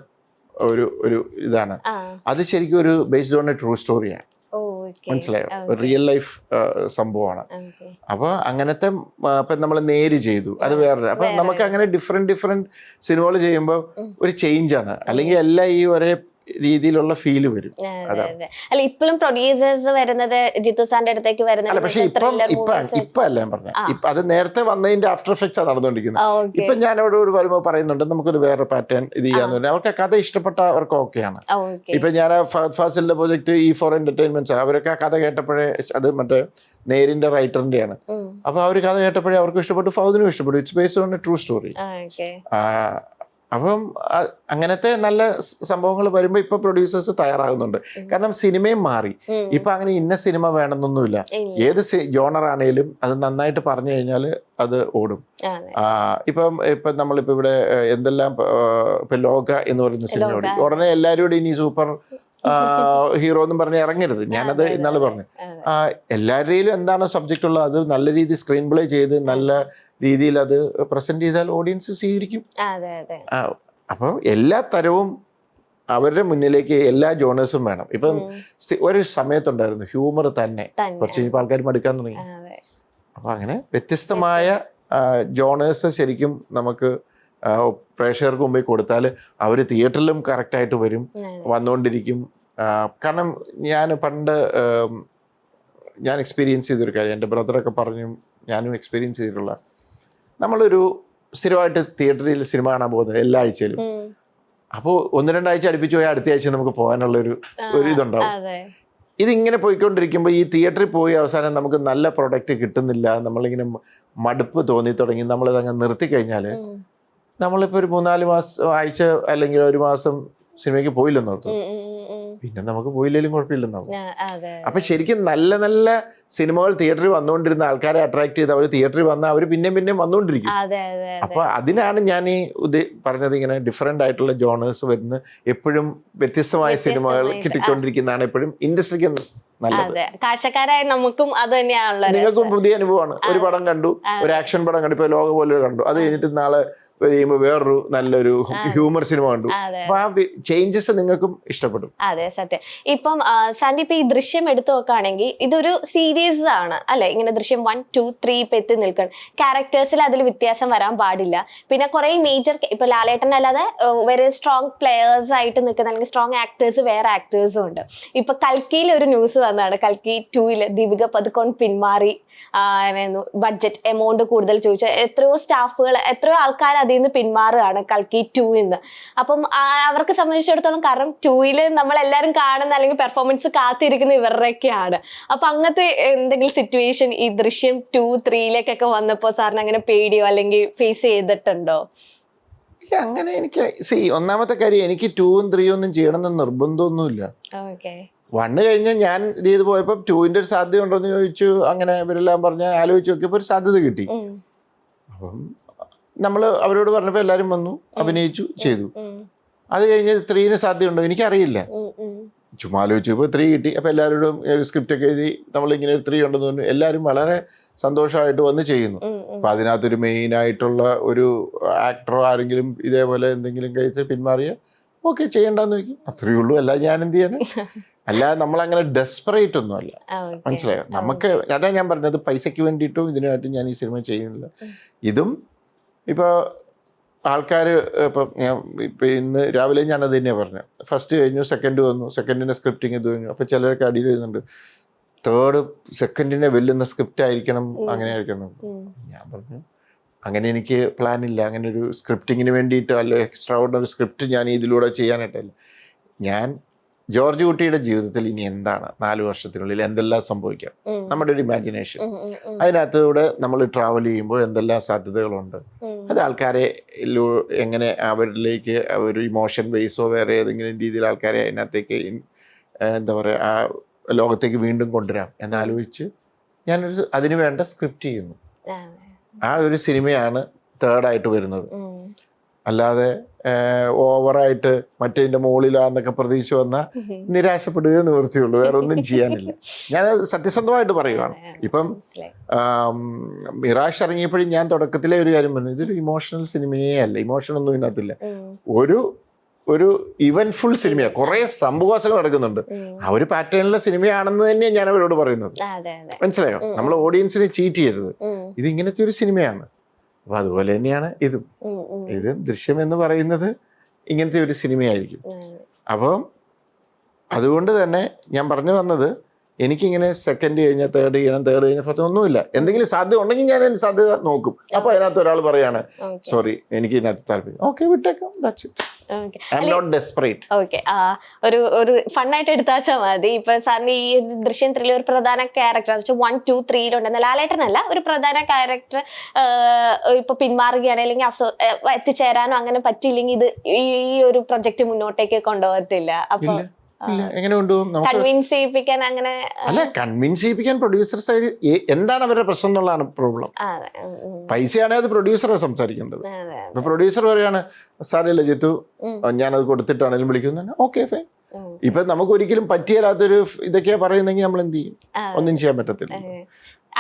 ഒരു ഇതാണ്, അത് ശരിക്കും ഒരു ബേസ്ഡ് ഓൺ എ ട്രൂ സ്റ്റോറിയാണ്, മനസ്സിലായോ, ഒരു റിയൽ ലൈഫ് സംഭവമാണ്. അപ്പൊ അങ്ങനത്തെ ഇപ്പൊ നമ്മൾ നേര് ചെയ്തു, അത് വേറെ. അപ്പൊ നമുക്ക് അങ്ങനെ ഡിഫറെന്റ് സിനിമകൾ ചെയ്യുമ്പോൾ ഒരു ചേഞ്ച് ആണ്, അല്ലെങ്കിൽ എല്ലാം ഈ ഒരേ രീതിയിലുള്ള ഫീല് വരും. അല്ല ഇപ്പോഴും പ്രൊഡ്യൂസേഴ്സ് വരുന്നത് ജിത്തു സാറിന്റെ അടുത്തേക്ക് വരുന്നത്, പക്ഷെ ഇപ്പൊ അല്ല ഞാൻ പറഞ്ഞത്, അത് നേരത്തെ വന്നതിന്റെ ആഫ്റ്റർ എഫക്ട്സ് നടന്നുകൊണ്ടിരിക്കുന്നത്. ഇപ്പൊ ഞാൻ അവിടെ ഒരു വരുമ്പോൾ പറയുന്നുണ്ട് നമുക്കൊരു വേറെ പാറ്റേൺ ഇത് ചെയ്യാന്ന് പറഞ്ഞാൽ അവർക്ക് കഥ ഇഷ്ടപ്പെട്ടവർക്ക് ഓക്കെയാണ്. ഇപ്പൊ ഞാൻ ഫഹദ് ഫാസിലിന്റെ പ്രോജക്ട് E4 എന്റർടൈൻമെന്റ്സ്, അവരൊക്കെ കഥ കേട്ടപ്പോഴേ, അത് മറ്റേ നേരിന്റെ റൈറ്ററിന്റെയാണ്, അപ്പൊ അവർ കഥ കേട്ടപ്പോഴേ അവർക്ക് ഇഷ്ടപ്പെട്ടു, ഫഹദിനും ഇഷ്ടപ്പെട്ടു. It's based on A true story. അപ്പം അങ്ങനത്തെ നല്ല സംഭവങ്ങൾ വരുമ്പോൾ ഇപ്പൊ പ്രൊഡ്യൂസേഴ്സ് തയ്യാറാകുന്നുണ്ട്. കാരണം സിനിമയും മാറി. ഇപ്പൊ അങ്ങനെ ഇന്ന സിനിമ വേണമെന്നൊന്നുമില്ല, ഏത് ജോണർ ആണെങ്കിലും അത് നന്നായിട്ട് പറഞ്ഞു കഴിഞ്ഞാൽ അത് ഓടും. ഇപ്പം നമ്മളിപ്പോ ഇവിടെ എന്തെല്ലാം ഇപ്പൊ ലോക എന്ന് പറയുന്ന സിനിമ ഓടി, ഉടനെ എല്ലാവരും ഇനി സൂപ്പർ ഹീറോ എന്നും പറഞ്ഞ് ഇറങ്ങരുത്. ഞാനത് ഇന്നാള് പറഞ്ഞു, എല്ലാവരുടെയിലും എന്താണോ സബ്ജക്റ്റ് ഉള്ളത് അത് നല്ല രീതിയിൽ സ്ക്രീൻ പ്ലേ ചെയ്ത് നല്ല രീതിയിൽ അത് പ്രസന്റ് ചെയ്താൽ ഓഡിയൻസ് സ്വീകരിക്കും. അപ്പം എല്ലാ തരവും അവരുടെ മുന്നിലേക്ക് എല്ലാ ജോണേഴ്സും വേണം. ഇപ്പം ഒരു സമയത്തുണ്ടായിരുന്നു ഹ്യൂമർ തന്നെ, കുറച്ച് കഴിഞ്ഞപ്പോൾ ആൾക്കാർ മടുക്കാൻ തുടങ്ങി. അപ്പൊ അങ്ങനെ വ്യത്യസ്തമായ ജോണേഴ്സ് ശരിക്കും നമുക്ക് പ്രേക്ഷകർക്ക് മുമ്പിൽ കൊടുത്താൽ അവർ തിയേറ്ററിലും കറക്റ്റായിട്ട് വരും, വന്നുകൊണ്ടിരിക്കും. കാരണം ഞാൻ പണ്ട് ഞാൻ എക്സ്പീരിയൻസ് ചെയ്തൊരു കാര്യം, എൻ്റെ ബ്രദറൊക്കെ പറഞ്ഞു, ഞാനും എക്സ്പീരിയൻസ് ചെയ്തിട്ടുള്ള, നമ്മളൊരു സ്ഥിരമായിട്ട് തിയേറ്ററിൽ സിനിമ കാണാൻ പോകുന്നത് എല്ലാ ആഴ്ചയിലും. അപ്പോൾ 1-2 ആഴ്ച അടുപ്പിച്ച് പോയാൽ അടുത്ത ആഴ്ച നമുക്ക് പോകാനുള്ളൊരു ഇതുണ്ടാവും. ഇതിങ്ങനെ പോയിക്കൊണ്ടിരിക്കുമ്പോൾ ഈ തിയേറ്ററിൽ പോയി അവസാനം നമുക്ക് നല്ല പ്രൊഡക്റ്റ് കിട്ടുന്നില്ല, നമ്മളിങ്ങനെ മടുപ്പ് തോന്നി തുടങ്ങി, നമ്മളിതങ്ങ് നിർത്തിക്കഴിഞ്ഞാൽ നമ്മളിപ്പോൾ ഒരു 3-4 ആഴ്ച അല്ലെങ്കിൽ 1 മാസം സിനിമയ്ക്ക് പോയില്ലെന്നോർത്തു, പിന്നെ നമുക്ക് പോയില്ലെങ്കിലും കുഴപ്പമില്ലെന്നാവും. അപ്പൊ ശരിക്കും നല്ല നല്ല സിനിമകൾ തിയേറ്ററിൽ വന്നുകൊണ്ടിരുന്ന ആൾക്കാരെ അട്രാക്ട് ചെയ്ത് അവർ തിയേറ്ററിൽ വന്നാൽ അവർ പിന്നെയും വന്നുകൊണ്ടിരിക്കും. അപ്പൊ അതിനാണ് ഞാൻ ഈ പറഞ്ഞത്, ഇങ്ങനെ ഡിഫറെന്റ് ആയിട്ടുള്ള ജോണേഴ്സ് വരുന്ന, എപ്പോഴും വ്യത്യസ്തമായ സിനിമകൾ കിട്ടിക്കൊണ്ടിരിക്കുന്നതാണ് എപ്പോഴും ഇൻഡസ്ട്രിക്ക് നല്ലത്. അതെ, കാഴ്ചക്കാരായ നമുക്കും അത് തന്നെയാണല്ലോ. നിങ്ങൾക്കും പുതിയ അനുഭവമാണ്. ഒരു പടം കണ്ടു, ഒരു ആക്ഷൻ പടം കണ്ടു, ഇപ്പൊ ലോക പോലെ കണ്ടു, അത് കഴിഞ്ഞിട്ട് നാളെ കഴിയുമ്പോൾ വേറൊരു നല്ലൊരു ഹ്യൂമർ സിനിമ കണ്ടു. അപ്പൊ ആ ചേഞ്ചസ് നിങ്ങൾക്കും ഇഷ്ടപ്പെടും. അതെ, സത്യം. ഇപ്പം സാൻഡി ഇപ്പൊ ഈ ദൃശ്യം എടുത്തു നോക്കുകയാണെങ്കിൽ ഇതൊരു സീരീസ് ആണ് അല്ലെ? ഇങ്ങനെ ദൃശ്യം 1, 2, 3 ഇപ്പൊ എത്തി നിൽക്കണം. ക്യാരക്ടേഴ്സിൽ അതിൽ വ്യത്യാസം വരാൻ പാടില്ല. പിന്നെ കുറെ മേജർ, ഇപ്പൊ ലാലേട്ടൻ അല്ലാതെ വെരി സ്ട്രോങ് പ്ലെയേഴ്സ് ആയിട്ട് നിൽക്കുന്ന അല്ലെങ്കിൽ സ്ട്രോങ് ആക്ടേഴ്സ് വേറെ ആക്ടേഴ്സും ഉണ്ട്. ഇപ്പൊ കൽക്കിയിൽ ഒരു ന്യൂസ് വന്നതാണ്, കൽക്കി 2 ദീപിക പദുക്കോൺ പിന്മാറി, ബഡ്ജറ്റ് എമൗണ്ട് കൂടുതൽ ചോദിച്ച എത്രയോ സ്റ്റാഫുകൾ, എത്രയോ ആൾക്കാർ അതിൽ നിന്ന് പിന്മാറുകയാണ് കൽക്കി 2 അപ്പം അവർക്ക് സംബന്ധിച്ചിടത്തോളം, കാരണം 2 നമ്മളെല്ലാരും കാണുന്ന അല്ലെങ്കിൽ പെർഫോമൻസ് കാത്തിരിക്കുന്ന ഇവരുടെയൊക്കെയാണ്. അപ്പൊ അങ്ങനത്തെ എന്തെങ്കിലും സിറ്റുവേഷൻ ഈ ദൃശ്യം 2, 3 വന്നപ്പോ സാറിന് അങ്ങനെ പേടിയോ അല്ലെങ്കിൽ ഫേസ് ചെയ്തിട്ടുണ്ടോ? ഇല്ല, അങ്ങനെ എനിക്ക് ഒന്നാമത്തെ കാര്യം, എനിക്ക് 2ഉം 3ഉം ഒന്നും ചെയ്യണമെന്ന് നിർബന്ധമൊന്നുമില്ല. ഓക്കെ. 1 കഴിഞ്ഞ് ഞാൻ ഇത് ചെയ്ത് പോയപ്പോ 2ന്റെ ഒരു സാധ്യത ഉണ്ടോ എന്ന് ചോദിച്ചു. അങ്ങനെ ഇവരെല്ലാം പറഞ്ഞ് ആലോചിച്ച് നോക്കിയപ്പോ ഒരു സാധ്യത കിട്ടി. അപ്പം നമ്മൾ അവരോട് പറഞ്ഞപ്പോൾ എല്ലാവരും വന്നു, അഭിനയിച്ചു, ചെയ്തു. അത് കഴിഞ്ഞ് 3ന് സാധ്യതയുണ്ടോ എനിക്കറിയില്ല. ചുമ്മാ ആലോചിച്ചപ്പോൾ 3 കിട്ടി. അപ്പോൾ എല്ലാവരോടും ഒരു സ്ക്രിപ്റ്റ് ഒക്കെ എഴുതി നമ്മളിങ്ങനെ ഒരു 3 ഉണ്ടെന്ന് പറഞ്ഞു. എല്ലാവരും വളരെ സന്തോഷമായിട്ട് വന്ന് ചെയ്യുന്നു. അപ്പം അതിനകത്തൊരു മെയിനായിട്ടുള്ള ഒരു ആക്ടറോ ആരെങ്കിലും ഇതേപോലെ എന്തെങ്കിലും കഴിച്ച് പിന്മാറിയ ഓക്കെ, ചെയ്യണ്ടെന്ന് നോക്കി, അത്രയേ ഉള്ളൂ. അല്ല ഞാൻ എന്ത് ചെയ്യാൻ, അല്ലാതെ നമ്മളങ്ങനെ ഡെസ്പറേറ്റ് ഒന്നും അല്ല. മനസ്സിലായോ? നമുക്ക് അതാ ഞാൻ പറഞ്ഞത്, പൈസയ്ക്ക് വേണ്ടിയിട്ടും ഇതിനായിട്ടും ഞാൻ ഈ സിനിമ ചെയ്യുന്നില്ല. ഇതും ഇപ്പോൾ ആൾക്കാർ ഇപ്പം ഇന്ന് രാവിലെ ഞാനത് തന്നെയാണ് പറഞ്ഞത്. ഫസ്റ്റ് കഴിഞ്ഞു, സെക്കൻഡ് വന്നു, സെക്കൻഡിൻ്റെ സ്ക്രിപ്റ്റിങ് ഇത് കഴിഞ്ഞു. അപ്പോൾ ചിലരൊക്കെ അടിയിൽ വരുന്നുണ്ട്, 3rd സെക്കൻഡിനെ വെല്ലുന്ന സ്ക്രിപ്റ്റ് ആയിരിക്കണം, അങ്ങനെ ആയിരിക്കണം. ഞാൻ പറഞ്ഞു അങ്ങനെ എനിക്ക് പ്ലാനില്ല. അങ്ങനെ ഒരു സ്ക്രിപ്റ്റിങ്ങിന് വേണ്ടിയിട്ട് അല്ല എക്സ്ട്രാ ഓർഡിനറി സ്ക്രിപ്റ്റ് ഞാൻ ഇതിലൂടെ ചെയ്യാനായിട്ടല്ല. ഞാൻ ജോർജ് കുട്ടിയുടെ ജീവിതത്തിൽ ഇനി എന്താണ് 4 വർഷത്തിനുള്ളിൽ എന്തെല്ലാം സംഭവിക്കാം, നമ്മുടെ ഒരു ഇമാജിനേഷൻ, അതിനകത്തൂടെ നമ്മൾ ട്രാവൽ ചെയ്യുമ്പോൾ എന്തെല്ലാം സാധ്യതകളുണ്ട്, അത് ആൾക്കാരെ എങ്ങനെ അവരിലേക്ക് ഒരു ഇമോഷൻ ബേസോ വേറെ ഏതെങ്കിലും രീതിയിൽ ആൾക്കാരെ അതിനകത്തേക്ക് എന്താ പറയുക ആ ലോകത്തേക്ക് വീണ്ടും കൊണ്ടുവരാം എന്നാലോചിച്ച് ഞാനൊരു അതിന് വേണ്ട സ്ക്രിപ്റ്റ് ചെയ്യുന്നു. ആ ഒരു സിനിമയാണ് 3rd ആയിട്ട് വരുന്നത്. അല്ലാതെ ഓവറായിട്ട് മറ്റേതിൻ്റെ മുകളിലാന്നൊക്കെ പ്രതീക്ഷ വന്നാൽ നിരാശപ്പെടുകയോ നിവൃത്തിയുള്ളൂ, വേറെ ഒന്നും ചെയ്യാനില്ല. ഞാനത് സത്യസന്ധമായിട്ട് പറയുവാണ്. ഇപ്പം മിറാഷ് ഇറങ്ങിയപ്പോഴും ഞാൻ തുടക്കത്തിലെ ഒരു കാര്യം പറഞ്ഞു, ഇതൊരു ഇമോഷണൽ സിനിമയേ അല്ല, ഇമോഷനൊന്നും ഇതിനകത്തില്ല, ഒരു ഇവന്റ്ഫുൾ സിനിമയാണ്, കുറെ സംഭവങ്ങൾ നടക്കുന്നുണ്ട്. ആ ഒരു പാറ്റേണിലെ സിനിമയാണെന്ന് തന്നെയാണ് ഞാൻ അവരോട് പറയുന്നത്. മനസ്സിലായോ? നമ്മൾ ഓഡിയൻസിനെ ചീറ്റ് ചെയ്യരുത്, ഇത് ഇങ്ങനത്തെ ഒരു സിനിമയാണ്. അപ്പൊ അതുപോലെ തന്നെയാണ് ഇതും. ദൃശ്യം എന്ന് പറയുന്നത് ഇങ്ങനത്തെ ഒരു സിനിമയായിരിക്കും. അപ്പം അതുകൊണ്ട് തന്നെ ഞാൻ പറഞ്ഞു വന്നത്, എനിക്കിങ്ങനെ സെക്കൻഡ് കഴിഞ്ഞാൽ 3rd ചെയ്യണം, 3rd കഴിഞ്ഞാൽ 4th ഒന്നുമില്ല. എന്തെങ്കിലും സാധ്യത ഉണ്ടെങ്കിൽ ഞാൻ അതിന് സാധ്യത നോക്കും. അപ്പൊ അതിനകത്ത് ഒരാൾ പറയാണ് സോറി എനിക്ക് ഇതിനകത്ത് താല്പര്യം, ഓക്കെ വിട്ടേക്കാം, that's it. I am not desperate. Okay, ഒരു ഫണ്ണായിട്ട് എടുത്താച്ചാൽ മതി. ഇപ്പൊ സാറിന് ഈ ദൃശ്യം 3 ഒരു പ്രധാന ക്യാരക്ടർ 1, 2, 3 ലാലേട്ടനല്ല, ഒരു പ്രധാന ക്യാരക്ടർ ഇപ്പൊ പിന്മാറുകയാണ് അല്ലെങ്കിൽ എത്തിച്ചേരാനോ അങ്ങനെ പറ്റില്ലെങ്കിൽ ഇത് ഈ ഒരു പ്രൊജക്ട് മുന്നോട്ടേക്ക് കൊണ്ടുപോകത്തില്ല. അപ്പൊ എങ്ങനെ കൊണ്ടുപോകും? കൺവിൻസ് ചെയ്യിപ്പിക്കാൻ അങ്ങനെ അല്ല, കൺവിൻസ് ചെയ്യിപ്പിക്കാൻ പ്രൊഡ്യൂസർ സൈഡ് എന്താണ് അവരുടെ പ്രശ്നം എന്നുള്ളതാണ് പ്രോബ്ലം. പൈസയാണെങ്കിൽ അത് പ്രൊഡ്യൂസറെ സംസാരിക്കേണ്ടത്. ഇപ്പൊ പ്രൊഡ്യൂസർ പറയാണ് സാറില്ല ജിത്തു ഞാനത് കൊടുത്തിട്ടാണെങ്കിലും വിളിക്കുന്നു, ഓക്കെ ഫൈൻ. ഇപ്പൊ നമുക്ക് ഒരിക്കലും പറ്റിയാലാത്തൊരു ഇതൊക്കെയാ പറയുന്നെങ്കിൽ നമ്മൾ എന്ത് ചെയ്യും? ഒന്നും ചെയ്യാൻ പറ്റത്തില്ല.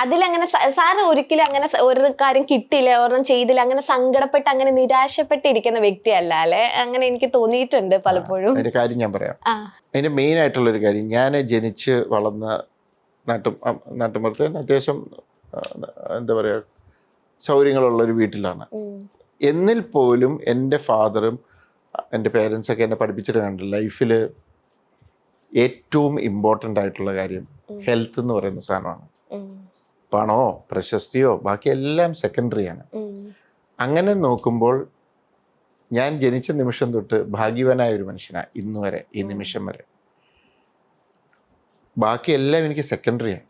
അതിലങ്ങനെ സാറിന് ഒരിക്കലും അങ്ങനെ ഒരു കാര്യം കിട്ടില്ല, ഒരെണ്ണം ചെയ്തില്ല, അങ്ങനെ സങ്കടപ്പെട്ട് അങ്ങനെ നിരാശപ്പെട്ടിരിക്കുന്ന വ്യക്തിയല്ല അല്ലെ? അങ്ങനെ എനിക്ക് തോന്നിയിട്ടുണ്ട് പലപ്പോഴും. അതിന്റെ കാര്യം ഞാൻ പറയാം. അതിന്റെ മെയിൻ ആയിട്ടുള്ളൊരു കാര്യം, ഞാൻ ജനിച്ച് വളർന്ന നാട്ടുമ്പുറത്ത് അത്യാവശ്യം എന്താ പറയുക സൗകര്യങ്ങളുള്ളൊരു വീട്ടിലാണ്. എന്നിൽ പോലും എൻ്റെ ഫാദറും എൻ്റെ പേരൻസൊക്കെ എന്നെ പഠിപ്പിച്ചിട്ട് കണ്ടില്ല, ലൈഫിൽ ഏറ്റവും ഇമ്പോർട്ടൻ്റ് ആയിട്ടുള്ള കാര്യം ഹെൽത്ത് എന്ന് പറയുന്ന സാധനമാണ്. പണമോ പ്രശസ്തിയോ ബാക്കിയെല്ലാം സെക്കൻഡറിയാണ്. അങ്ങനെ നോക്കുമ്പോൾ ഞാൻ ജനിച്ച നിമിഷം തൊട്ട് ഭാഗ്യവാനായ ഒരു മനുഷ്യനാണ് ഇന്ന് വരെ, ഈ നിമിഷം വരെ. ബാക്കിയെല്ലാം എനിക്ക് സെക്കൻഡറിയാണ്.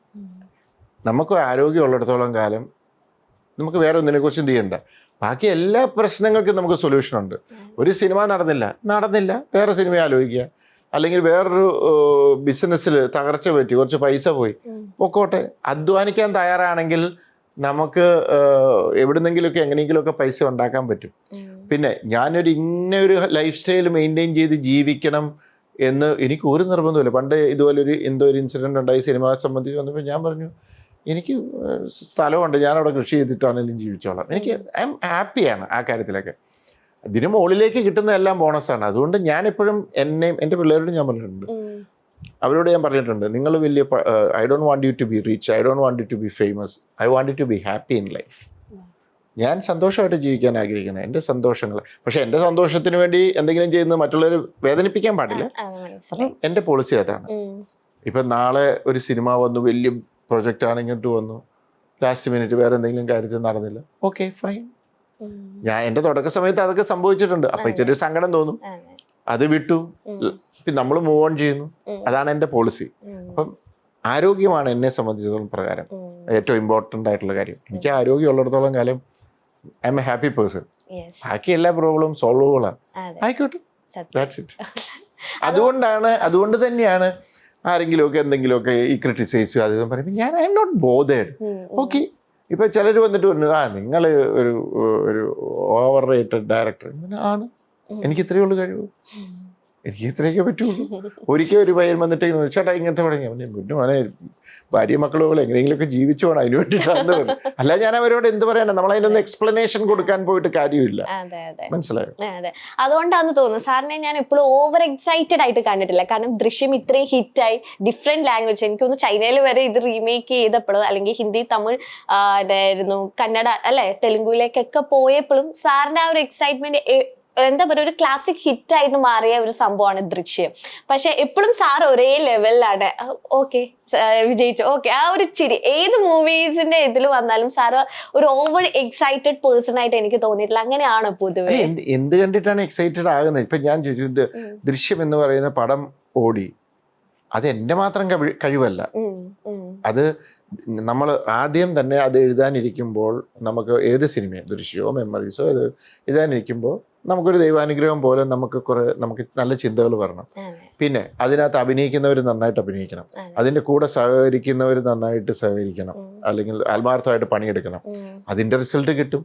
നമുക്ക് ആരോഗ്യമുള്ളിടത്തോളം കാലം നമുക്ക് വേറെ ഒന്നിനെക്കുറിച്ചും ചെയ്യണ്ട. ബാക്കി എല്ലാ പ്രശ്നങ്ങൾക്കും നമുക്ക് സൊല്യൂഷനുണ്ട്. ഒരു സിനിമ നടന്നില്ല, വേറെ സിനിമ ആലോചിക്കുക. അല്ലെങ്കിൽ വേറൊരു ബിസിനസ്സിൽ തകർച്ച പറ്റി, കുറച്ച് പൈസ പോയി, പൊക്കോട്ടെ. അധ്വാനിക്കാൻ തയ്യാറാണെങ്കിൽ നമുക്ക് എവിടുന്നെങ്കിലുമൊക്കെ എങ്ങനെയെങ്കിലുമൊക്കെ പൈസ ഉണ്ടാക്കാൻ പറ്റും. പിന്നെ ഞാനൊരു ഇന്നൊരു ലൈഫ് സ്റ്റൈൽ മെയിൻറ്റെയിൻ ചെയ്ത് ജീവിക്കണം എന്ന് എനിക്ക് ഒരു നിർബന്ധമില്ല. പണ്ട് ഇതുപോലെ എന്തോ ഒരു ഇൻസിഡൻറ്റ് ഉണ്ടായി സിനിമ സംബന്ധിച്ച് വന്നപ്പോൾ ഞാൻ പറഞ്ഞു എനിക്ക് സ്ഥലമുണ്ട്, ഞാനവിടെ കൃഷി ചെയ്തിട്ടാണെങ്കിലും ജീവിച്ചോളാം. എനിക്ക് ഐ എം ഹാപ്പിയാണ് ആ കാര്യത്തിലൊക്കെ. ഇതിന് മുകളിലേക്ക് കിട്ടുന്ന എല്ലാം ബോണസാണ്. അതുകൊണ്ട് ഞാനെപ്പോഴും എന്നെയും എൻ്റെ പിള്ളേരോട് ഞാൻ പറഞ്ഞിട്ടുണ്ട്, അവരോട് ഞാൻ പറഞ്ഞിട്ടുണ്ട്, നിങ്ങൾ വലിയ I don't want you to be rich, I don't want you to be famous, I want you to be happy in life. ഞാൻ സന്തോഷമായിട്ട് ജീവിക്കാൻ ആഗ്രഹിക്കുന്നത്, എൻ്റെ സന്തോഷങ്ങൾ. പക്ഷെ എൻ്റെ സന്തോഷത്തിന് വേണ്ടി എന്തെങ്കിലും ചെയ്യുന്നത് മറ്റുള്ളവർ വേദനിപ്പിക്കാൻ പാടില്ല. എൻ്റെ പോളിസി അതാണ്. ഇപ്പം നാളെ ഒരു സിനിമ വന്നു, വലിയ പ്രൊജക്റ്റാണ്, ഇങ്ങോട്ട് വന്നു, ലാസ്റ്റ് മിനിറ്റ് വേറെ എന്തെങ്കിലും കാര്യത്തിൽ നടന്നില്ല, ഓക്കെ ഫൈൻ. ഞാൻ എൻ്റെ തുടക്ക സമയത്ത് അതൊക്കെ സംഭവിച്ചിട്ടുണ്ട്. അപ്പം ഇച്ചിരി സങ്കടം തോന്നും, അത് വിട്ടു, നമ്മൾ മൂവ് ഓൺ ചെയ്യുന്നു. അതാണ് എൻ്റെ പോളിസി. അപ്പം ആരോഗ്യമാണ് എന്നെ സംബന്ധിച്ചിടത്തോളം പ്രകാരം ഏറ്റവും ഇമ്പോർട്ടൻ്റ് ആയിട്ടുള്ള കാര്യം. എനിക്ക് ആരോഗ്യം ഉള്ളിടത്തോളം കാലം I M A happy person. ബാക്കി എല്ലാ പ്രോബ്ലവും സോൾവബിളാണ്, ആയിക്കോട്ടെ, ദാറ്റ്സ് ഇറ്റ്. അതുകൊണ്ട് തന്നെയാണ് ആരെങ്കിലുമൊക്കെ എന്തെങ്കിലുമൊക്കെ ഈ ക്രിട്ടിസൈസ് അത് പറയുമ്പോൾ ഞാൻ I'm not bothered. Okay, ഇപ്പൊ ചിലർ വന്നിട്ട് പറഞ്ഞു നിങ്ങൾ ഒരു ഓവർ റേറ്റഡ് ഡയറക്ടർ ആണ്, എനിക്ക് ഇത്രയേ ഉള്ളൂ കഴിവ്, എനിക്ക് ഇത്രയൊക്കെ പറ്റുള്ളൂ. ഒരിക്കൽ ഒരു പയ്യൻ വന്നിട്ട് ചേട്ടാ ഇങ്ങനത്തെ തുടങ്ങി, പിന്നെ മോനെ ഭാര്യ മക്കളോളം എങ്ങനെയെങ്കിലുമൊക്കെ ജീവിച്ചു പോകണം, അതിന് വേണ്ടിയിട്ടാണ്. അല്ല ഞാൻ അവരോട് എന്ത് പറയാനാ, നമ്മൾ അതിനൊന്നും എക്സ്പ്ലനേഷൻ കൊടുക്കാൻ പോയിട്ട് കാര്യമില്ല. മനസ്സിലായോ? അതെ, അതുകൊണ്ടാന്ന് തോന്നുന്നു സാറിനെ ഞാൻ എപ്പോഴും ഓവർ എക്സൈറ്റഡ് ആയിട്ട് കണ്ടിട്ടില്ല. കാരണം ദൃശ്യം ഇത്രയും ഹിറ്റായി, ഡിഫറെന്റ് ലാംഗ്വേജ്, എനിക്കൊന്ന് ചൈനയിൽ വരെ ഇത് റീമേക്ക് ചെയ്തപ്പോഴും, അല്ലെങ്കിൽ ഹിന്ദി, തമിഴ്, കന്നഡ അല്ലെ, തെലുങ്കുവിലേക്കൊക്കെ പോയപ്പോഴും സാറിന്റെ ആ ഒരു എക്സൈറ്റ്മെന്റ് എന്താ പറയുക, ഒരു ക്ലാസിക് ഹിറ്റ് ആയിട്ട് മാറിയ ഒരു സംഭവമാണ് ദൃശ്യം. പക്ഷെ എപ്പോഴും സാർ ഒരേ ലെവലിലാണ്. ഓക്കെ വിജയിച്ചു, ഓക്കെ, ആ ഒരു ചിരി ഏത് മൂവീസിന്റെ ഇതിൽ വന്നാലും സാറ് ഒരു ഓവർ എക്സൈറ്റഡ് പേഴ്സൺ ആയിട്ട് എനിക്ക് തോന്നിയിട്ടില്ല. അങ്ങനെയാണോ പൊതുവെ? എന്ത് കണ്ടിട്ടാണ് എക്സൈറ്റഡ് ആകുന്നത്? ഇപ്പൊ ഞാൻ ചോദിച്ചു, ദൃശ്യം എന്ന് പറയുന്ന പടം ഓടി, അത് എൻ്റെ മാത്രം കഴിവല്ല. അത് നമ്മൾ ആദ്യം തന്നെ അത് എഴുതാനിരിക്കുമ്പോൾ, നമുക്ക് ഏത് സിനിമയോ ദൃശ്യമോ മെമ്മറീസോ ഇത് എഴുതാനിരിക്കുമ്പോൾ നമുക്കൊരു ദൈവാനുഗ്രഹം പോലെ നമുക്ക് നല്ല ചിന്തകൾ വരണം. പിന്നെ അതിനകത്ത് അഭിനയിക്കുന്നവർ നന്നായിട്ട് അഭിനയിക്കണം, അതിൻ്റെ കൂടെ സഹകരിക്കുന്നവർ നന്നായിട്ട് സഹകരിക്കണം, അല്ലെങ്കിൽ ആത്മാർത്ഥമായിട്ട് പണിയെടുക്കണം. അതിൻ്റെ റിസൾട്ട് കിട്ടും.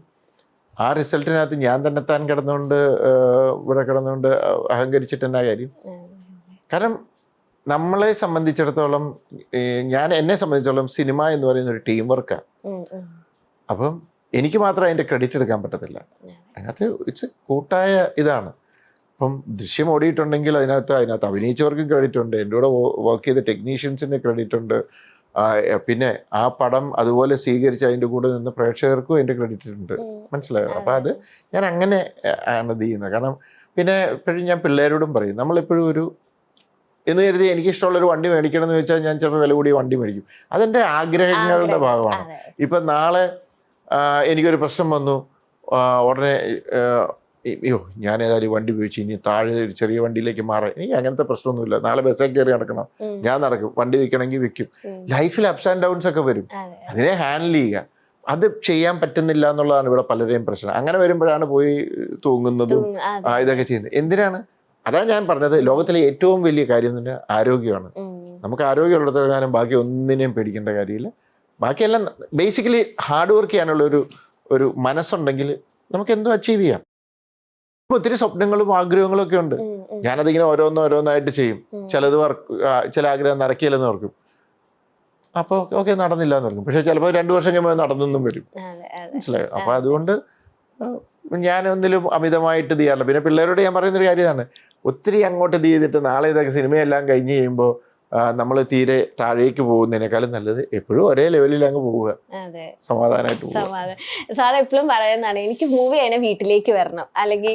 ആ റിസൾട്ടിനകത്ത് ഞാൻ തന്നെത്താൻ ഇവിടെ കിടന്നുകൊണ്ട് അഹങ്കരിച്ചിട്ട് എന്നാ കാര്യം? കാരണം നമ്മളെ സംബന്ധിച്ചിടത്തോളം, എന്നെ സംബന്ധിച്ചിടത്തോളം സിനിമ എന്ന് പറയുന്ന ഒരു ടീം വർക്കാണ്. അപ്പം എനിക്ക് മാത്രം അതിൻ്റെ ക്രെഡിറ്റ് എടുക്കാൻ പറ്റത്തില്ല. അതിനകത്ത് ഇറ്റ്സ് കൂട്ടായ ഇതാണ്. അപ്പം ദൃശ്യം ഓടിയിട്ടുണ്ടെങ്കിൽ അതിനകത്ത് അഭിനയിച്ചവർക്കും ക്രെഡിറ്റ് ഉണ്ട്, എൻ്റെ കൂടെ വർക്ക് ചെയ്ത ടെക്നീഷ്യൻസിന് ക്രെഡിറ്റ് ഉണ്ട്, പിന്നെ ആ പടം അതുപോലെ സ്വീകരിച്ച് അതിൻ്റെ കൂടെ നിന്ന് പ്രേക്ഷകർക്കും അതിൻ്റെ ക്രെഡിറ്റ് ഉണ്ട്. മനസ്സിലായോ? അപ്പം അത് ഞാൻ അങ്ങനെ ആണ് ഇത് ചെയ്യുന്നത്. കാരണം പിന്നെ എപ്പോഴും ഞാൻ പിള്ളേരോടും പറയും, നമ്മളെപ്പോഴും എന്ന് കരുതി എനിക്കിഷ്ടമുള്ളൊരു വണ്ടി മേടിക്കണം എന്ന് വെച്ചാൽ ഞാൻ ചിലപ്പോൾ വില കൂടിയ വണ്ടി മേടിക്കും. അതെൻ്റെ ആഗ്രഹങ്ങളുടെ ഭാഗമാണ്. ഇപ്പം നാളെ എനിക്കൊരു പ്രശ്നം വന്നു, ഉടനെ അയ്യോ ഞാൻ ഏതായാലും വണ്ടി ഉപയോഗിച്ച് ഇനി താഴെ ഒരു ചെറിയ വണ്ടിയിലേക്ക് മാറാം, എനിക്ക് അങ്ങനത്തെ പ്രശ്നമൊന്നുമില്ല, നാളെ ബസ്സിൽ കയറി നടക്കണം, ഞാൻ നടക്കും, വണ്ടി വിൽക്കണമെങ്കിൽ വിൽക്കും. ലൈഫിൽ അപ്സ് ആൻഡ് ഡൗൺസ് ഒക്കെ വരും, അതിനെ ഹാൻഡിൽ ചെയ്യുക. അത് ചെയ്യാൻ പറ്റുന്നില്ല എന്നുള്ളതാണ് ഇവിടെ പലരെയും പ്രശ്നം. അങ്ങനെ വരുമ്പോഴാണ് പോയി തൂങ്ങുന്നതും ഇതൊക്കെ ചെയ്യുന്നത്. എന്തിനാണ്? അതാണ് ഞാൻ പറഞ്ഞത്, ലോകത്തിലെ ഏറ്റവും വലിയ കാര്യം തന്നെ ആരോഗ്യമാണ്. നമുക്ക് ആരോഗ്യമുള്ളിടത്തോളം കാലം ബാക്കി ഒന്നിനെയും പേടിക്കേണ്ട കാര്യമില്ല. ബാക്കിയെല്ലാം ബേസിക്കലി ഹാർഡ് വർക്ക് ചെയ്യാനുള്ള ഒരു മനസ്സുണ്ടെങ്കിൽ നമുക്ക് എന്തോ അച്ചീവ് ചെയ്യാം. ഒത്തിരി സ്വപ്നങ്ങളും ആഗ്രഹങ്ങളും ഒക്കെ ഉണ്ട്. ഞാനതിങ്ങനെ ഓരോന്നായിട്ട് ചെയ്യും. ചില ആഗ്രഹം നടക്കില്ലെന്ന് ഓർക്കും, അപ്പോൾ ഓക്കെ നടന്നില്ല എന്ന് ഓർക്കും. പക്ഷെ ചിലപ്പോൾ 2 വർഷം കഴിയുമ്പോൾ നടന്നെന്നും വരും. മനസ്സിലായോ? അപ്പൊ അതുകൊണ്ട് ഞാനൊന്നിലും അമിതമായിട്ട് ഇത് ചെയ്യാറില്ല. പിന്നെ പിള്ളേരോട് ഞാൻ പറയുന്നൊരു കാര്യമാണ്, ഒത്തിരി അങ്ങോട്ട് ഇത് ചെയ്തിട്ട് നാളെ ഇതൊക്കെ സിനിമയെല്ലാം കഴിഞ്ഞ് കഴിയുമ്പോൾ നമ്മൾ തീരെ താഴേക്ക് പോകുന്നതിനേക്കാളും നല്ലത് എപ്പോഴും ഒരേ ലെവലിൽ അങ്ങ് പോവുക, സമാധാനമായിട്ട് പോവുക. സാർ എപ്പോഴും പറയുന്നതാണ്, എനിക്ക് മൂവി അതിനെ വീട്ടിലേക്ക് വരണം, അല്ലെങ്കിൽ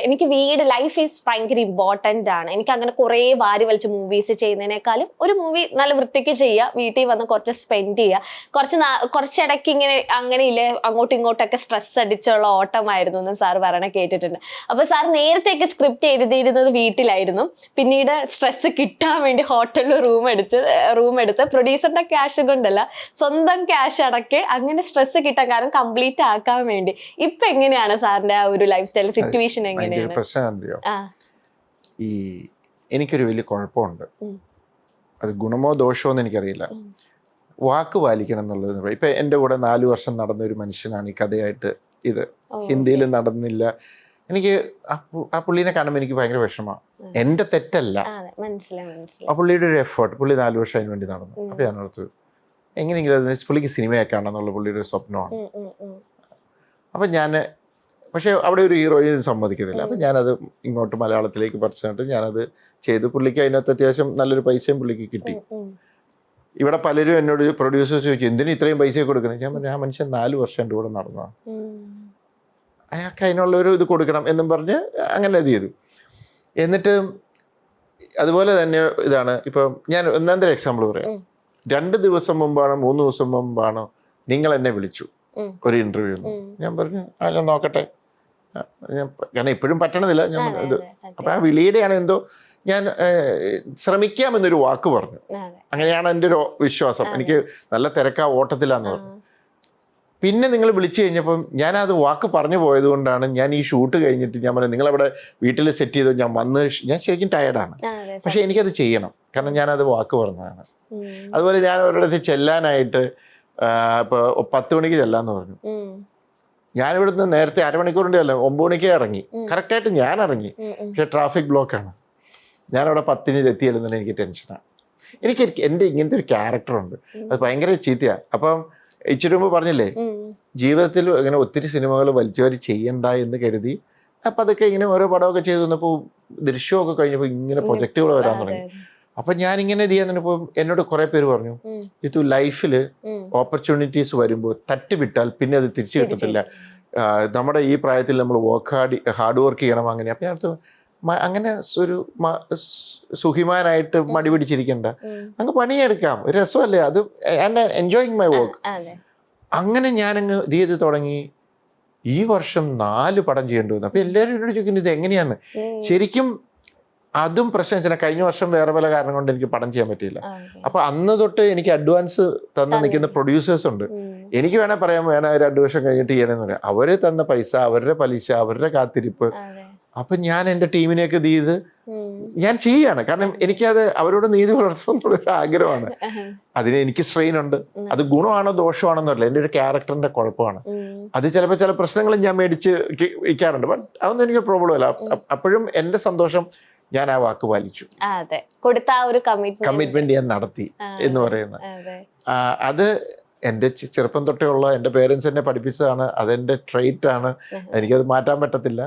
എനിക്ക് ലൈഫ് ഈസ് ഭയങ്കര ഇമ്പോർട്ടൻ്റ് ആണ്. എനിക്ക് അങ്ങനെ കുറേ വാരി വലിച്ച് മൂവീസ് ചെയ്യുന്നതിനേക്കാളും ഒരു മൂവി നല്ല വൃത്തിക്ക് ചെയ്യുക, വീട്ടിൽ വന്ന് കുറച്ച് സ്പെൻഡ് ചെയ്യുക, കുറച്ചിടയ്ക്ക് അങ്ങനെ ഇല്ലേ അങ്ങോട്ടും ഇങ്ങോട്ടൊക്കെ സ്ട്രെസ് അടിച്ചുള്ള ഓട്ടമായിരുന്നു എന്ന് സാർ പറയണ കേട്ടിട്ടുണ്ട്. അപ്പോൾ സാർ നേരത്തെയൊക്കെ സ്ക്രിപ്റ്റ് എഴുതിയിരുന്നത് വീട്ടിലായിരുന്നു, പിന്നീട് സ്ട്രെസ് കിട്ടാൻ വേണ്ടി ഹോട്ടലിൽ റൂം എടുത്ത് പ്രൊഡ്യൂസറിന്റെ ക്യാഷ് കൊണ്ടല്ല, സ്വന്തം ക്യാഷ് അടക്കി അങ്ങനെ സ്ട്രെസ് കിട്ടാൻ കാരണം കംപ്ലീറ്റ് ആക്കാൻ വേണ്ടി. ഇപ്പൊ എങ്ങനെയാണ് സാറിന്റെ ആ ഒരു ലൈഫ് സ്റ്റൈൽ സിറ്റുവേഷൻ? എങ്ങനെയാണ്? എനിക്കൊരു വലിയ കുഴപ്പമുണ്ട്, അത് ഗുണമോ ദോഷമോ എന്ന് എനിക്കറിയില്ല. വാക്ക് പാലിക്കണം എന്നുള്ളത്. ഇപ്പൊ എൻ്റെ കൂടെ 4 വർഷം നടന്ന ഒരു മനുഷ്യനാണ് ഈ കഥയായിട്ട് ഇത് ഹിന്ദിയിൽ നടന്നില്ല, എനിക്ക് ആ പുള്ളീനെ കാണുമ്പോൾ എനിക്ക് ഭയങ്കര വിഷമമാണ്. എൻ്റെ തെറ്റല്ല, ആ പുള്ളിയുടെ ഒരു എഫേർട്ട്. പുള്ളി 4 വർഷം അതിന് വേണ്ടി നടന്നു. അപ്പോൾ ഞാൻ ഓർത്തു എങ്ങനെയെങ്കിലും അത് പുള്ളിക്ക് സിനിമയൊക്കെ കാണാമെന്നുള്ള പുള്ളിയുടെ ഒരു സ്വപ്നമാണ്. അപ്പം ഞാൻ പക്ഷേ അവിടെ ഒരു ഹീറോയും സമ്മതിക്കുന്നില്ല. അപ്പം ഞാനത് ഇങ്ങോട്ട് മലയാളത്തിലേക്ക് പറിച്ചിട്ട് ഞാനത് ചെയ്തു. പുള്ളിക്ക് അതിനകത്ത് അത്യാവശ്യം നല്ലൊരു പൈസയും പുള്ളിക്ക് കിട്ടി. ഇവിടെ പലരും എന്നോട് പ്രൊഡ്യൂസേഴ്സ് ചോദിച്ചു എന്തിനും ഇത്രയും പൈസ കൊടുക്കണം. ഞാൻ പറഞ്ഞു ആ മനുഷ്യൻ 4 വർഷം എൻ്റെ കൂടെ നടന്നതാണ്, അയാൾക്ക് അതിനുള്ളൊരു ഇത് കൊടുക്കണം എന്നും പറഞ്ഞ് അങ്ങനെ ഇത് ചെയ്തു. എന്നിട്ട് അതുപോലെ തന്നെ ഇതാണ് ഇപ്പം ഞാൻ ഒന്നാന്തരം എക്സാമ്പിൾ പറയാം. 2 ദിവസം മുമ്പാണോ 3 ദിവസം മുമ്പാണോ നിങ്ങൾ എന്നെ വിളിച്ചു ഒരു ഇന്റർവ്യൂ. ഞാൻ പറഞ്ഞു ഞാൻ നോക്കട്ടെ, കാരണം ഇപ്പോഴും പറ്റണതില്ല. ഞാൻ ഇത് അപ്പം ആ വിളിയുടെയാണ് എന്തോ ഞാൻ ശ്രമിക്കാമെന്നൊരു വാക്ക് പറഞ്ഞു. അങ്ങനെയാണ് എൻ്റെ ഒരു വിശ്വാസം. എനിക്ക് നല്ല തിരക്കാ ഓട്ടത്തിലാന്ന് പറഞ്ഞു. പിന്നെ നിങ്ങൾ വിളിച്ചു കഴിഞ്ഞപ്പം ഞാനത് വാക്ക് പറഞ്ഞു പോയത് കൊണ്ടാണ് ഞാൻ ഈ ഷൂട്ട് കഴിഞ്ഞിട്ട് ഞാൻ പറഞ്ഞു നിങ്ങളവിടെ വീട്ടിൽ സെറ്റ് ചെയ്തു ഞാൻ വന്ന് ഞാൻ ശരിക്കും ടയർഡാണ്, പക്ഷെ എനിക്കത് ചെയ്യണം കാരണം ഞാനത് വാക്ക് പറഞ്ഞതാണ്. അതുപോലെ ഞാൻ ഒരിടത്ത് ചെല്ലാനായിട്ട് ഇപ്പോൾ 10 മണിക്ക് ചെല്ലാന്ന് പറഞ്ഞു. ഞാനിവിടുന്ന് നേരത്തെ അരമണിക്കൂറിൻ്റെ അല്ല 9 മണിക്കേ ഇറങ്ങി. കറക്റ്റായിട്ട് ഞാൻ ഇറങ്ങി, പക്ഷെ ട്രാഫിക് ബ്ലോക്കാണ്. ഞാനവിടെ 10-ന് എത്തിയല്ലെന്നുണ്ടെങ്കിൽ എനിക്ക് ടെൻഷനാണ്. എൻ്റെ ഇങ്ങനത്തെ ഒരു ക്യാരക്ടറുണ്ട്, അത് ഭയങ്കര ചീത്തയാണ്. അപ്പം ഇച്ചിരി മുമ്പ് പറഞ്ഞില്ലേ ജീവിതത്തിൽ ഇങ്ങനെ ഒത്തിരി സിനിമകൾ വലിച്ചുവാരി ചെയ്യണ്ട എന്ന് കരുതി അപ്പം അതൊക്കെ ഇങ്ങനെ ഓരോ പടമൊക്കെ ചെയ്തു വന്നപ്പോൾ ദൃശ്യമൊക്കെ കഴിഞ്ഞപ്പോൾ ഇങ്ങനെ പ്രൊജക്റ്റുകൾ വരാൻ തുടങ്ങി. അപ്പം ഞാനിങ്ങനെ ഇത് ചെയ്യാൻ തന്നപ്പോൾ എന്നോട് കുറേ പേര് പറഞ്ഞു ഇത് ലൈഫിൽ ഓപ്പർച്യൂണിറ്റീസ് വരുമ്പോൾ തട്ടിവിട്ടാൽ പിന്നെ അത് തിരിച്ചു കിട്ടത്തില്ല, നമ്മുടെ ഈ പ്രായത്തിൽ നമ്മൾ ഹാർഡ് വർക്ക് ചെയ്യണം. അങ്ങനെ അപ്പം ഞാൻ അങ്ങനെ ഒരു സുഖിമാനായിട്ട് മടി പിടിച്ചിരിക്കണ്ട, അങ്ങ് പണിയെടുക്കാം, ഒരു രസമല്ലേ അത്, ആൻഡ് എൻജോയിങ് മൈ വർക്ക്. അങ്ങനെ ഞാനങ്ങ് ഇത് ചെയ്ത് തുടങ്ങി. ഈ വർഷം 4 പടം ചെയ്യേണ്ടി വന്നു. അപ്പൊ എല്ലാവരും എന്നോട് ചോദിക്കുന്നത് ഇത് എങ്ങനെയാന്ന്. ശരിക്കും അതും പ്രശ്നം വെച്ചാൽ കഴിഞ്ഞ വർഷം വേറെ പല കാരണം കൊണ്ട് എനിക്ക് പടം ചെയ്യാൻ പറ്റിയില്ല. അപ്പൊ അന്ന് തൊട്ട് എനിക്ക് അഡ്വാൻസ് തന്ന് നിൽക്കുന്ന പ്രൊഡ്യൂസേഴ്സ് ഉണ്ട്. എനിക്ക് വേണേൽ പറയാൻ വേണം 2 വർഷം കഴിഞ്ഞിട്ട് ചെയ്യണമെന്ന് പറയാം. അവര് തന്ന പൈസ, അവരുടെ പലിശ, അവരുടെ കാത്തിരിപ്പ്. അപ്പൊ ഞാൻ എൻ്റെ ടീമിനെയൊക്കെ ഇത് ചെയ്ത് ഞാൻ ചെയ്യാണ്. കാരണം എനിക്കത് അവരോട് നീതി പുലർത്തണം എന്നുള്ളൊരു ആഗ്രഹമാണ്. അതിന് എനിക്ക് സ്ട്രെയിൻ ഉണ്ട്. അത് ഗുണമാണോ ദോഷമാണെന്നല്ല, എൻ്റെ ഒരു ക്യാരക്ടറിന്റെ കുഴപ്പമാണ്. അത് ചിലപ്പോൾ ചില പ്രശ്നങ്ങളും ഞാൻ മേടിച്ച് വയ്ക്കാറുണ്ട്. ബട്ട് അതൊന്നും എനിക്ക് പ്രോബ്ലം അല്ല. അപ്പോഴും എൻ്റെ സന്തോഷം ഞാൻ ആ വാക്ക് പാലിച്ചു, കൊടുത്ത ആ ഒരു കമ്മിറ്റ്മെന്റ് ഞാൻ നടത്തി എന്ന് പറയുന്നത്. അത് എൻ്റെ ചെറുപ്പം തൊട്ടേ ഉള്ള എൻ്റെ പേരൻസ് എന്നെ പഠിപ്പിച്ചതാണ്. അതെൻ്റെ ട്രെയ്റ്റ് ആണ്, എനിക്കത് മാറ്റാൻ പറ്റത്തില്ല.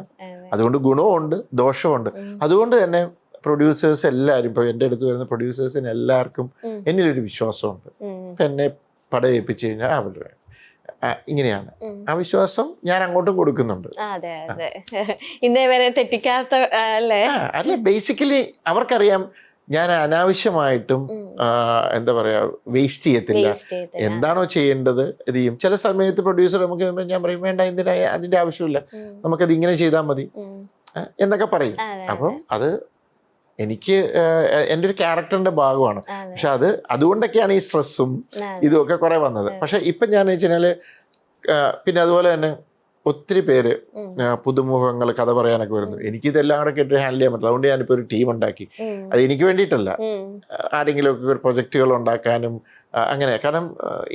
അതുകൊണ്ട് ഗുണവുമുണ്ട് ദോഷമുണ്ട്. അതുകൊണ്ട് തന്നെ പ്രൊഡ്യൂസേഴ്സ് എല്ലാവരും ഇപ്പോൾ എൻ്റെ അടുത്ത് വരുന്ന പ്രൊഡ്യൂസേഴ്സിന് എല്ലാവർക്കും എന്നിലൊരു വിശ്വാസമുണ്ട്. ഇപ്പം എന്നെ പടം ഏൽപ്പിച്ചു കഴിഞ്ഞാൽ അവരുടെ ഇങ്ങനെയാണ് ആ വിശ്വാസം ഞാൻ അങ്ങോട്ടും കൊടുക്കുന്നുണ്ട്. അല്ല ബേസിക്കലി അവർക്കറിയാം ഞാൻ അനാവശ്യമായിട്ടും എന്താ പറയാ വേസ്റ്റ് ചെയ്യത്തില്ല. എന്താണോ ചെയ്യേണ്ടത് ഇത് ചെയ്യും. ചില സമയത്ത് പ്രൊഡ്യൂസർ നമുക്ക് ഞാൻ പറയും വേണ്ട എന്തിനാ അതിന്റെ ആവശ്യമില്ല, നമുക്കത് ഇങ്ങനെ ചെയ്താൽ മതി എന്നൊക്കെ പറയും. അപ്പം അത് എനിക്ക് എൻ്റെ ഒരു ക്യാരക്ടറിന്റെ ഭാഗമാണ്. പക്ഷെ അതുകൊണ്ടൊക്കെയാണ് ഈ സ്ട്രെസ്സും ഇതുമൊക്കെ കുറെ വന്നത്. പക്ഷെ ഇപ്പം ഞാൻ വെച്ചാല് പിന്നെ അതുപോലെ തന്നെ ഒത്തിരി പേര് പുതുമുഖങ്ങൾ കഥ പറയാനൊക്കെ വരുന്നു. എനിക്കിതെല്ലാം കൂടെ കേട്ട് ഹാൻഡിൽ ചെയ്യാൻ പറ്റില്ല. അതുകൊണ്ട് ഞാനിപ്പോൾ ഒരു ടീം ഉണ്ടാക്കി. അത് എനിക്ക് വേണ്ടിയിട്ടല്ല, ആരെങ്കിലുമൊക്കെ ഒരു പ്രൊജക്റ്റുകൾ ഉണ്ടാക്കാനും അങ്ങനെ. കാരണം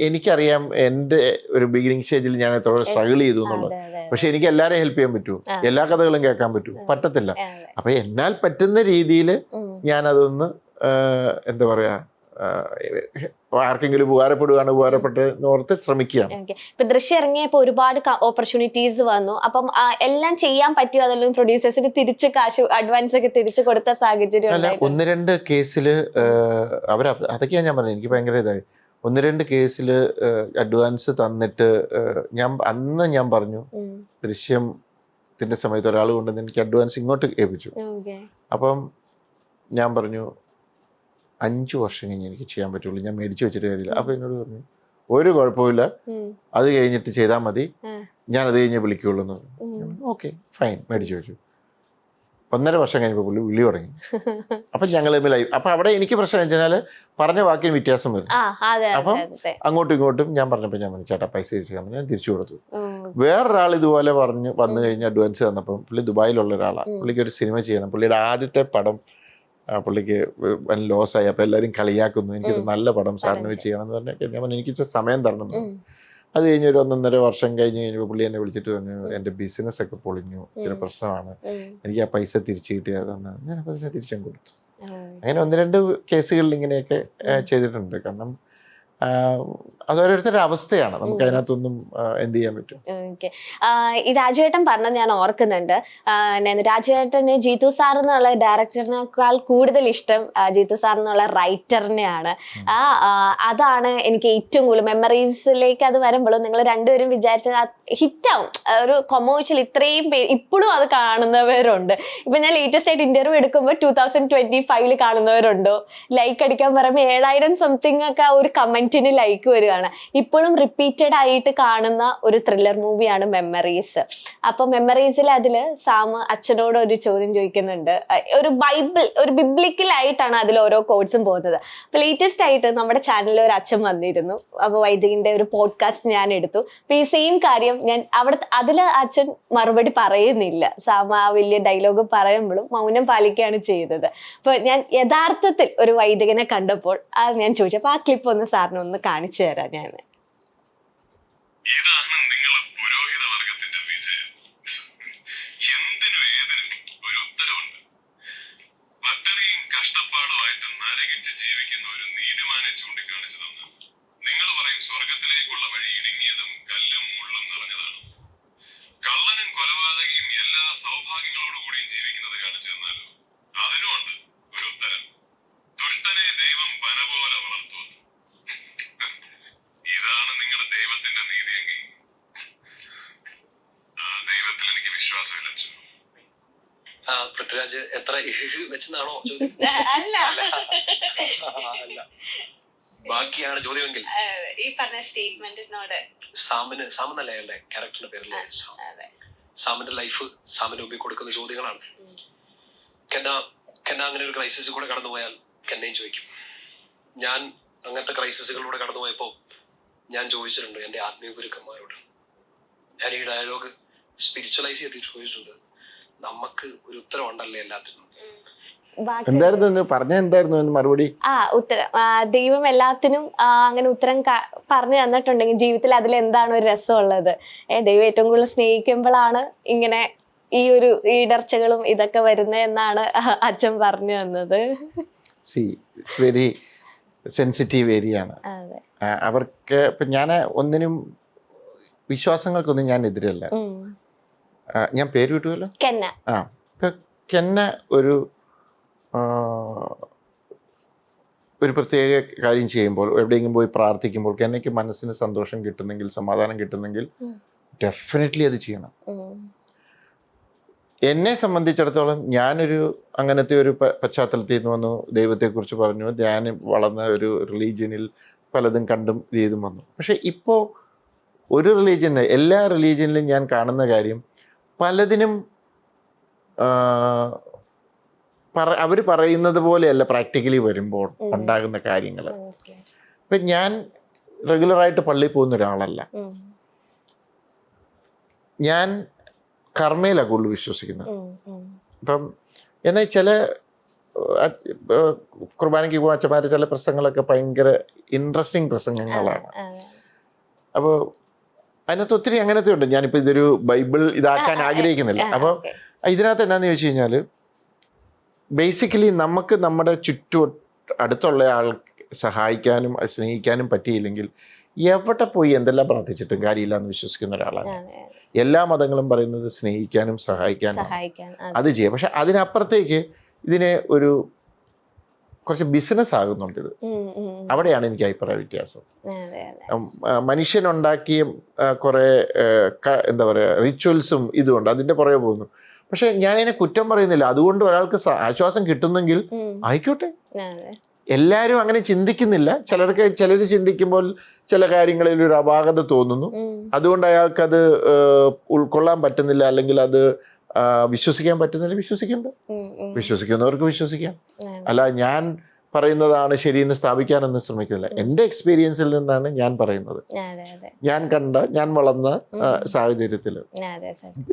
എനിക്കറിയാം എൻ്റെ ഒരു ബിഗിനിങ് സ്റ്റേജിൽ ഞാൻ എത്ര സ്ട്രഗിൾ ചെയ്തു എന്നുള്ളത്. പക്ഷെ എനിക്ക് എല്ലാവരെയും ഹെൽപ്പ് ചെയ്യാൻ പറ്റുമോ, എല്ലാ കഥകളും കേൾക്കാൻ പറ്റുമോ? പറ്റത്തില്ല. അപ്പൊ എന്നാൽ പറ്റുന്ന രീതിയിൽ ഞാനതൊന്ന് എന്താ പറയാ ആർക്കെങ്കിലും ഉപകാരപ്പെട്ട് ഓർത്ത് ശ്രമിക്കുകയാണ്. ഇപ്പൊ ദൃശ്യം ഇറങ്ങിയപ്പോ ഒരുപാട് ഓപ്പർച്യൂണിറ്റീസ് വന്നു. അപ്പം എല്ലാം ചെയ്യാൻ പറ്റുമോ? അതെല്ലാം പ്രൊഡ്യൂസേഴ്സിന് തിരിച്ച് കാശ് അഡ്വാൻസ് ഒക്കെ തിരിച്ചു കൊടുത്ത സാഹചര്യം അല്ല. 1-2 കേസിൽ അതൊക്കെയാണ് ഞാൻ പറഞ്ഞത്. എനിക്ക് ഭയങ്കര ഇതായി 1-2 കേസിൽ അഡ്വാൻസ് തന്നിട്ട് അന്ന് ഞാൻ പറഞ്ഞു ദൃശ്യത്തിന്റെ സമയത്ത് ഒരാൾ കൊണ്ടുവന്ന് എനിക്ക് അഡ്വാൻസ് ഇങ്ങോട്ട് ഏൽപ്പിച്ചു. അപ്പം ഞാൻ പറഞ്ഞു 5 വർഷം കഴിഞ്ഞ് എനിക്ക് ചെയ്യാൻ പറ്റുള്ളൂ, ഞാൻ മേടിച്ചു വെച്ചിട്ട് കാര്യമില്ല. അപ്പൊ എന്നോട് പറഞ്ഞു ഒരു കുഴപ്പമില്ല, അത് കഴിഞ്ഞിട്ട് ചെയ്താൽ മതി, ഞാൻ അത് കഴിഞ്ഞ് വിളിക്കുള്ളൂ എന്ന് പറഞ്ഞു. ഓക്കെ ഫൈൻ, മേടിച്ചു വെച്ചു. 1.5 വർഷം കഴിഞ്ഞപ്പോൾ പുള്ളി വിളി തുടങ്ങി. അപ്പം ഞങ്ങൾ തമ്മിലായി. അപ്പം അവിടെ എനിക്ക് പ്രശ്നം വെച്ചാൽ പറഞ്ഞ വാക്കിന് വ്യത്യാസം വരും. അപ്പം അങ്ങോട്ടും ഇങ്ങോട്ടും ഞാൻ പറഞ്ഞപ്പോൾ ഞാൻ പറഞ്ഞു ചേട്ടാ പൈസ തിരിച്ചു തന്നു, ഞാൻ തിരിച്ചു കൊടുത്തു. വേറൊരാൾ ഇതുപോലെ പറഞ്ഞു വന്നു കഴിഞ്ഞ് അഡ്വാൻസ് തന്നപ്പം പുള്ളി ദുബായിലുള്ള ഒരാളാണ്. പുള്ളിക്ക് ഒരു സിനിമ ചെയ്യണം. പുള്ളിയുടെ ആദ്യത്തെ പടം പുള്ളിക്ക് ലോസായി. അപ്പം എല്ലാവരും കളിയാക്കുന്നു, എനിക്കൊരു നല്ല പടം സാറിന് ചെയ്യണം എന്ന് പറഞ്ഞാൽ ഞാൻ പറഞ്ഞു എനിക്ക് സമയം തരണം. അത് കഴിഞ്ഞ് ഒരു 1.5 വർഷം കഴിഞ്ഞപ്പോൾ പുള്ളി എന്നെ വിളിച്ചിട്ട് പറഞ്ഞു, എൻ്റെ ബിസിനസ് ഒക്കെ പൊളിഞ്ഞു, ഇച്ചിരി പ്രശ്നമാണ്, എനിക്ക് ആ പൈസ തിരിച്ചു കിട്ടിയതെന്ന്. ഞാനപ്പോൾ അതിനെ തിരിച്ചും കൊടുത്തു. അങ്ങനെ 1-2 കേസുകളിൽ ഇങ്ങനെയൊക്കെ ചെയ്തിട്ടുണ്ട്. കാരണം അതോരോരുത്തരുടെ അവസ്ഥയാണ്, നമുക്ക് അതിനകത്തൊന്നും എന്ത് ചെയ്യാൻ പറ്റും. ഈ രാജുവേട്ടൻ പറഞ്ഞത് ഞാൻ ഓർക്കുന്നുണ്ട്. രാജുവേട്ടന് ജീതു സാർ എന്നുള്ള ഡയറക്ടറിനേക്കാൾ കൂടുതൽ ഇഷ്ടം ജീതു സാർ എന്നുള്ള റൈറ്ററിനെയാണ്. അതാണ് എനിക്ക് ഏറ്റവും കൂടുതൽ മെമ്മറീസിലേക്ക് അത് വരുമ്പോഴും നിങ്ങൾ രണ്ടുപേരും വിചാരിച്ചത് ഹിറ്റാവും. ഒരു കൊമേഴ്ഷ്യൽ ഇത്രയും പേര് ഇപ്പോഴും അത് കാണുന്നവരുണ്ട്. ഇപ്പൊ ഞാൻ ലേറ്റസ്റ്റ് ആയിട്ട് ഇന്റർവ്യൂ എടുക്കുമ്പോൾ 2025 കാണുന്നവരുണ്ടോ, ലൈക്ക് അടിക്കാൻ പറയുമ്പോൾ 7000 സംതിങ് ഒക്കെ ഒരു കമന്റിന് ലൈക്ക് വരികയാണ്. ഇപ്പോഴും റിപ്പീറ്റഡ് ആയിട്ട് കാണുന്ന ഒരു ത്രില്ലർ മൂവിയാണ് മെമ്മറീസ്. അപ്പൊ മെമ്മറീസിൽ അതില് സാം അച്ഛനോട് ഒരു ചോദ്യം ചോദിക്കുന്നുണ്ട്. ഒരു ബിബ്ലിക്കൽ ആയിട്ടാണ് അതിൽ ഓരോ കോഡ്സും പോകുന്നത്. അപ്പൊ ലേറ്റസ്റ്റ് ആയിട്ട് നമ്മുടെ ചാനലിൽ ഒരു അച്ഛൻ വന്നിരുന്നു. അപ്പൊ വൈദികന്റെ ഒരു പോഡ്കാസ്റ്റ് ഞാൻ എടുത്തു. അപ്പൊ ഈ സെയിം കാര്യം ഞാൻ അതില് അച്ഛൻ മറുപടി പറയുന്നില്ല. സാം ആ വലിയ ഡയലോഗ് പറയുമ്പോഴും മൗനം പാലിക്കുകയാണ് ചെയ്തത്. അപ്പൊ ഞാൻ യഥാർത്ഥത്തിൽ ഒരു വൈദികനെ കണ്ടപ്പോൾ അത് ഞാൻ ചോദിച്ചു. അപ്പൊ ആ ക്ലിപ്പ് ഒന്ന് സാറിന് ഒന്ന് കാണിച്ചു തരാം ഞാൻ. ഇതാണ് നിങ്ങൾ പുരോഹിത വർഗത്തിന്റെ വിജയം. എന്തിനും ഏതിനും ഒരു ഉത്തരവുണ്ട്. പട്ടിണിയും കഷ്ടപ്പാടുമായിട്ട് നരകിച്ച് ജീവിക്കുന്ന ഒരു നീതിമാനെ ചൂണ്ടിക്കാണിച്ചു തന്നു. നിങ്ങൾ പറയും സ്വർഗത്തിലേക്കുള്ള വഴി ഇടുങ്ങിയതും കല്ലും മുള്ളും നിറഞ്ഞതാണ്. കള്ളനും കൊലപാതകയും എല്ലാ സൗഭാഗ്യങ്ങളോടുകൂടിയും ജീവിക്കുന്നത് കാണിച്ചു തന്നാലോ? അതിനുമുണ്ട് ഒരു ഉത്തരം. ദുഷ്ടനെ ദൈവം പന പോലെ വളർത്തുന്നു. ഇതാണ് നിങ്ങളുടെ ദൈവത്തിന്റെ നീതിയെങ്കിൽ ആ ദൈവത്തിൽ എനിക്ക് വിശ്വാസമില്ല. പൃഥ്വിരാജ് എത്ര വെച്ചെന്നാണോ ചോദ്യം? അല്ല, ബാക്കിയാണ് ചോദ്യമെങ്കിൽ ഈ പറഞ്ഞ സ്റ്റേറ്റ്മെന്റിനോട് സാമെന്നല്ലേ അയാളുടെ ക്യാരക്ടറിന്റെ പേരിലെ സാമിന്റെ ലൈഫ് സാമിന്റെ മുമ്പിൽ കൊടുക്കുന്ന ചോദ്യങ്ങളാണ്. കെന്ന അങ്ങനെ ഒരു ക്രൈസിസ് കൂടെ കടന്നുപോയാൽ കെന്നയും ചോദിക്കും. ഞാൻ അങ്ങനത്തെ ക്രൈസിസുകളിലൂടെ കടന്നുപോയപ്പോ ഞാൻ ചോദിച്ചിട്ടുണ്ട് എൻ്റെ ആത്മീയ ഗുരുക്കന്മാരോട്. ഞാൻ ഈ ഡയലോഗ് സ്പിരിച്വലൈസ് ചെയ്തിട്ട് ചോദിച്ചിട്ടുണ്ട്. നമുക്ക് ഒരു ഉത്തരവുണ്ടല്ലേ എല്ലാത്തിനും. എന്തായിരുന്നു പറഞ്ഞ എന്തായിരുന്നു മറുപടി? ഉത്തരം ദൈവം എല്ലാത്തിനും അങ്ങനെ ഉത്തരം പറഞ്ഞു തന്നിട്ടുണ്ടെങ്കിൽ ജീവിതത്തിൽ അതിൽ എന്താണ് ഒരു രസമുള്ളത്? ദൈവം ഏറ്റവും കൂടുതൽ സ്നേഹിക്കുമ്പോഴാണ് ഇങ്ങനെ ഈ ഒരു ഈടർച്ചകളും ഇതൊക്കെ വരുന്നത് എന്നാണ് അച്ഛൻ പറഞ്ഞു തന്നത്. ഇറ്റ്സ് വെരി സെൻസിറ്റീവ് ഏരിയ ആണ്. അവർക്ക് ഇപ്പം ഞാൻ ഒന്നിനും വിശ്വാസങ്ങൾക്കൊന്നും ഞാൻ എതിരല്ല. ഞാൻ പേര് വിട്ടുമല്ലോ, കെന്ന. ഇപ്പം കെന്ന ഒരു പ്രത്യേക കാര്യം ചെയ്യുമ്പോൾ, എവിടെയെങ്കിലും പോയി പ്രാർത്ഥിക്കുമ്പോൾ കെന്നയ്ക്ക് മനസ്സിന് സന്തോഷം കിട്ടുന്നെങ്കിൽ, സമാധാനം കിട്ടുന്നെങ്കിൽ ഡെഫിനറ്റ്ലി അത് ചെയ്യണം. എന്നെ സംബന്ധിച്ചിടത്തോളം ഞാനൊരു അങ്ങനത്തെ ഒരു പശ്ചാത്തലത്തിൽ നിന്ന് വന്നു, ദൈവത്തെക്കുറിച്ച് പറഞ്ഞു, ഞാൻ വളർന്ന ഒരു റിലീജിയനിൽ പലതും കണ്ടും ചെയ്തും വന്നു. പക്ഷെ ഇപ്പോൾ ഒരു റിലീജിയന്, എല്ലാ റിലീജിയനിലും ഞാൻ കാണുന്ന കാര്യം, പലതിനും അവർ പറയുന്നത് പോലെയല്ല പ്രാക്ടിക്കലി വരുമ്പോൾ ഉണ്ടാകുന്ന കാര്യങ്ങൾ. ഇപ്പം ഞാൻ റെഗുലറായിട്ട് പള്ളിയിൽ പോകുന്ന ഒരാളല്ല. ഞാൻ കർമ്മയിലാണ് കൂടുതൽ വിശ്വസിക്കുന്നത്. അപ്പം എന്നാൽ ചില കുർബാനയ്ക്ക് പോകുന്ന അച്ഛന്മാർ ചില പ്രസംഗങ്ങളൊക്കെ ഭയങ്കര ഇൻട്രസ്റ്റിംഗ് പ്രസംഗങ്ങളാണ്. അപ്പോൾ അതിനകത്ത് ഒത്തിരി അങ്ങനത്തെ ഉണ്ട്. ഞാനിപ്പോൾ ഇതൊരു ബൈബിൾ ഇതാക്കാൻ ആഗ്രഹിക്കുന്നില്ല. അപ്പോൾ ഇതിനകത്ത് എന്നാന്ന് ചോദിച്ചു കഴിഞ്ഞാൽ, ബേസിക്കലി നമുക്ക് നമ്മുടെ അടുത്തുള്ള ആൾ സഹായിക്കാനും സ്നേഹിക്കാനും പറ്റിയില്ലെങ്കിൽ എവിടെ പോയി എന്തെല്ലാം പ്രാർത്ഥിച്ചിട്ടും കാര്യമില്ല എന്ന് വിശ്വസിക്കുന്ന ഒരാളാണ്. എല്ലാ മതങ്ങളും പറയുന്നത് സ്നേഹിക്കാനും സഹായിക്കാനും അത് ചെയ്യാം. പക്ഷെ അതിനപ്പുറത്തേക്ക് ഇതിനെ ഒരു കുറച്ച് ബിസിനസ് ആകുന്നുണ്ട്. ഇത് അവിടെയാണ് എനിക്ക് അഭിപ്രായ വ്യത്യാസം. മനുഷ്യനുണ്ടാക്കിയ കുറെ എന്താ പറയുക റിച്വൽസും ഇതുകൊണ്ട് അതിന്റെ പുറകെ പോകുന്നു. പക്ഷെ ഞാനതിനെ കുറ്റം പറയുന്നില്ല. അതുകൊണ്ട് ഒരാൾക്ക് ആശ്വാസം കിട്ടുന്നെങ്കിൽ ആയിക്കോട്ടെ. എല്ലാവരും അങ്ങനെ ചിന്തിക്കുന്നില്ല. ചിലർ ചിന്തിക്കുമ്പോൾ ചില കാര്യങ്ങളിൽ ഒരു അപാകത തോന്നുന്നു. അതുകൊണ്ട് അയാൾക്കത് ഉൾക്കൊള്ളാൻ പറ്റുന്നില്ല, അല്ലെങ്കിൽ അത് വിശ്വസിക്കാൻ പറ്റുന്നില്ല. വിശ്വസിക്കുന്നവർക്ക് വിശ്വസിക്കാം. അല്ല ഞാൻ പറയുന്നതാണ് ശരിയെന്ന് സ്ഥാപിക്കാനൊന്നും ശ്രമിക്കുന്നില്ല. എൻ്റെ എക്സ്പീരിയൻസിൽ നിന്നാണ് ഞാൻ പറയുന്നത്. ഞാൻ കണ്ട, ഞാൻ വളർന്ന സാഹചര്യത്തിൽ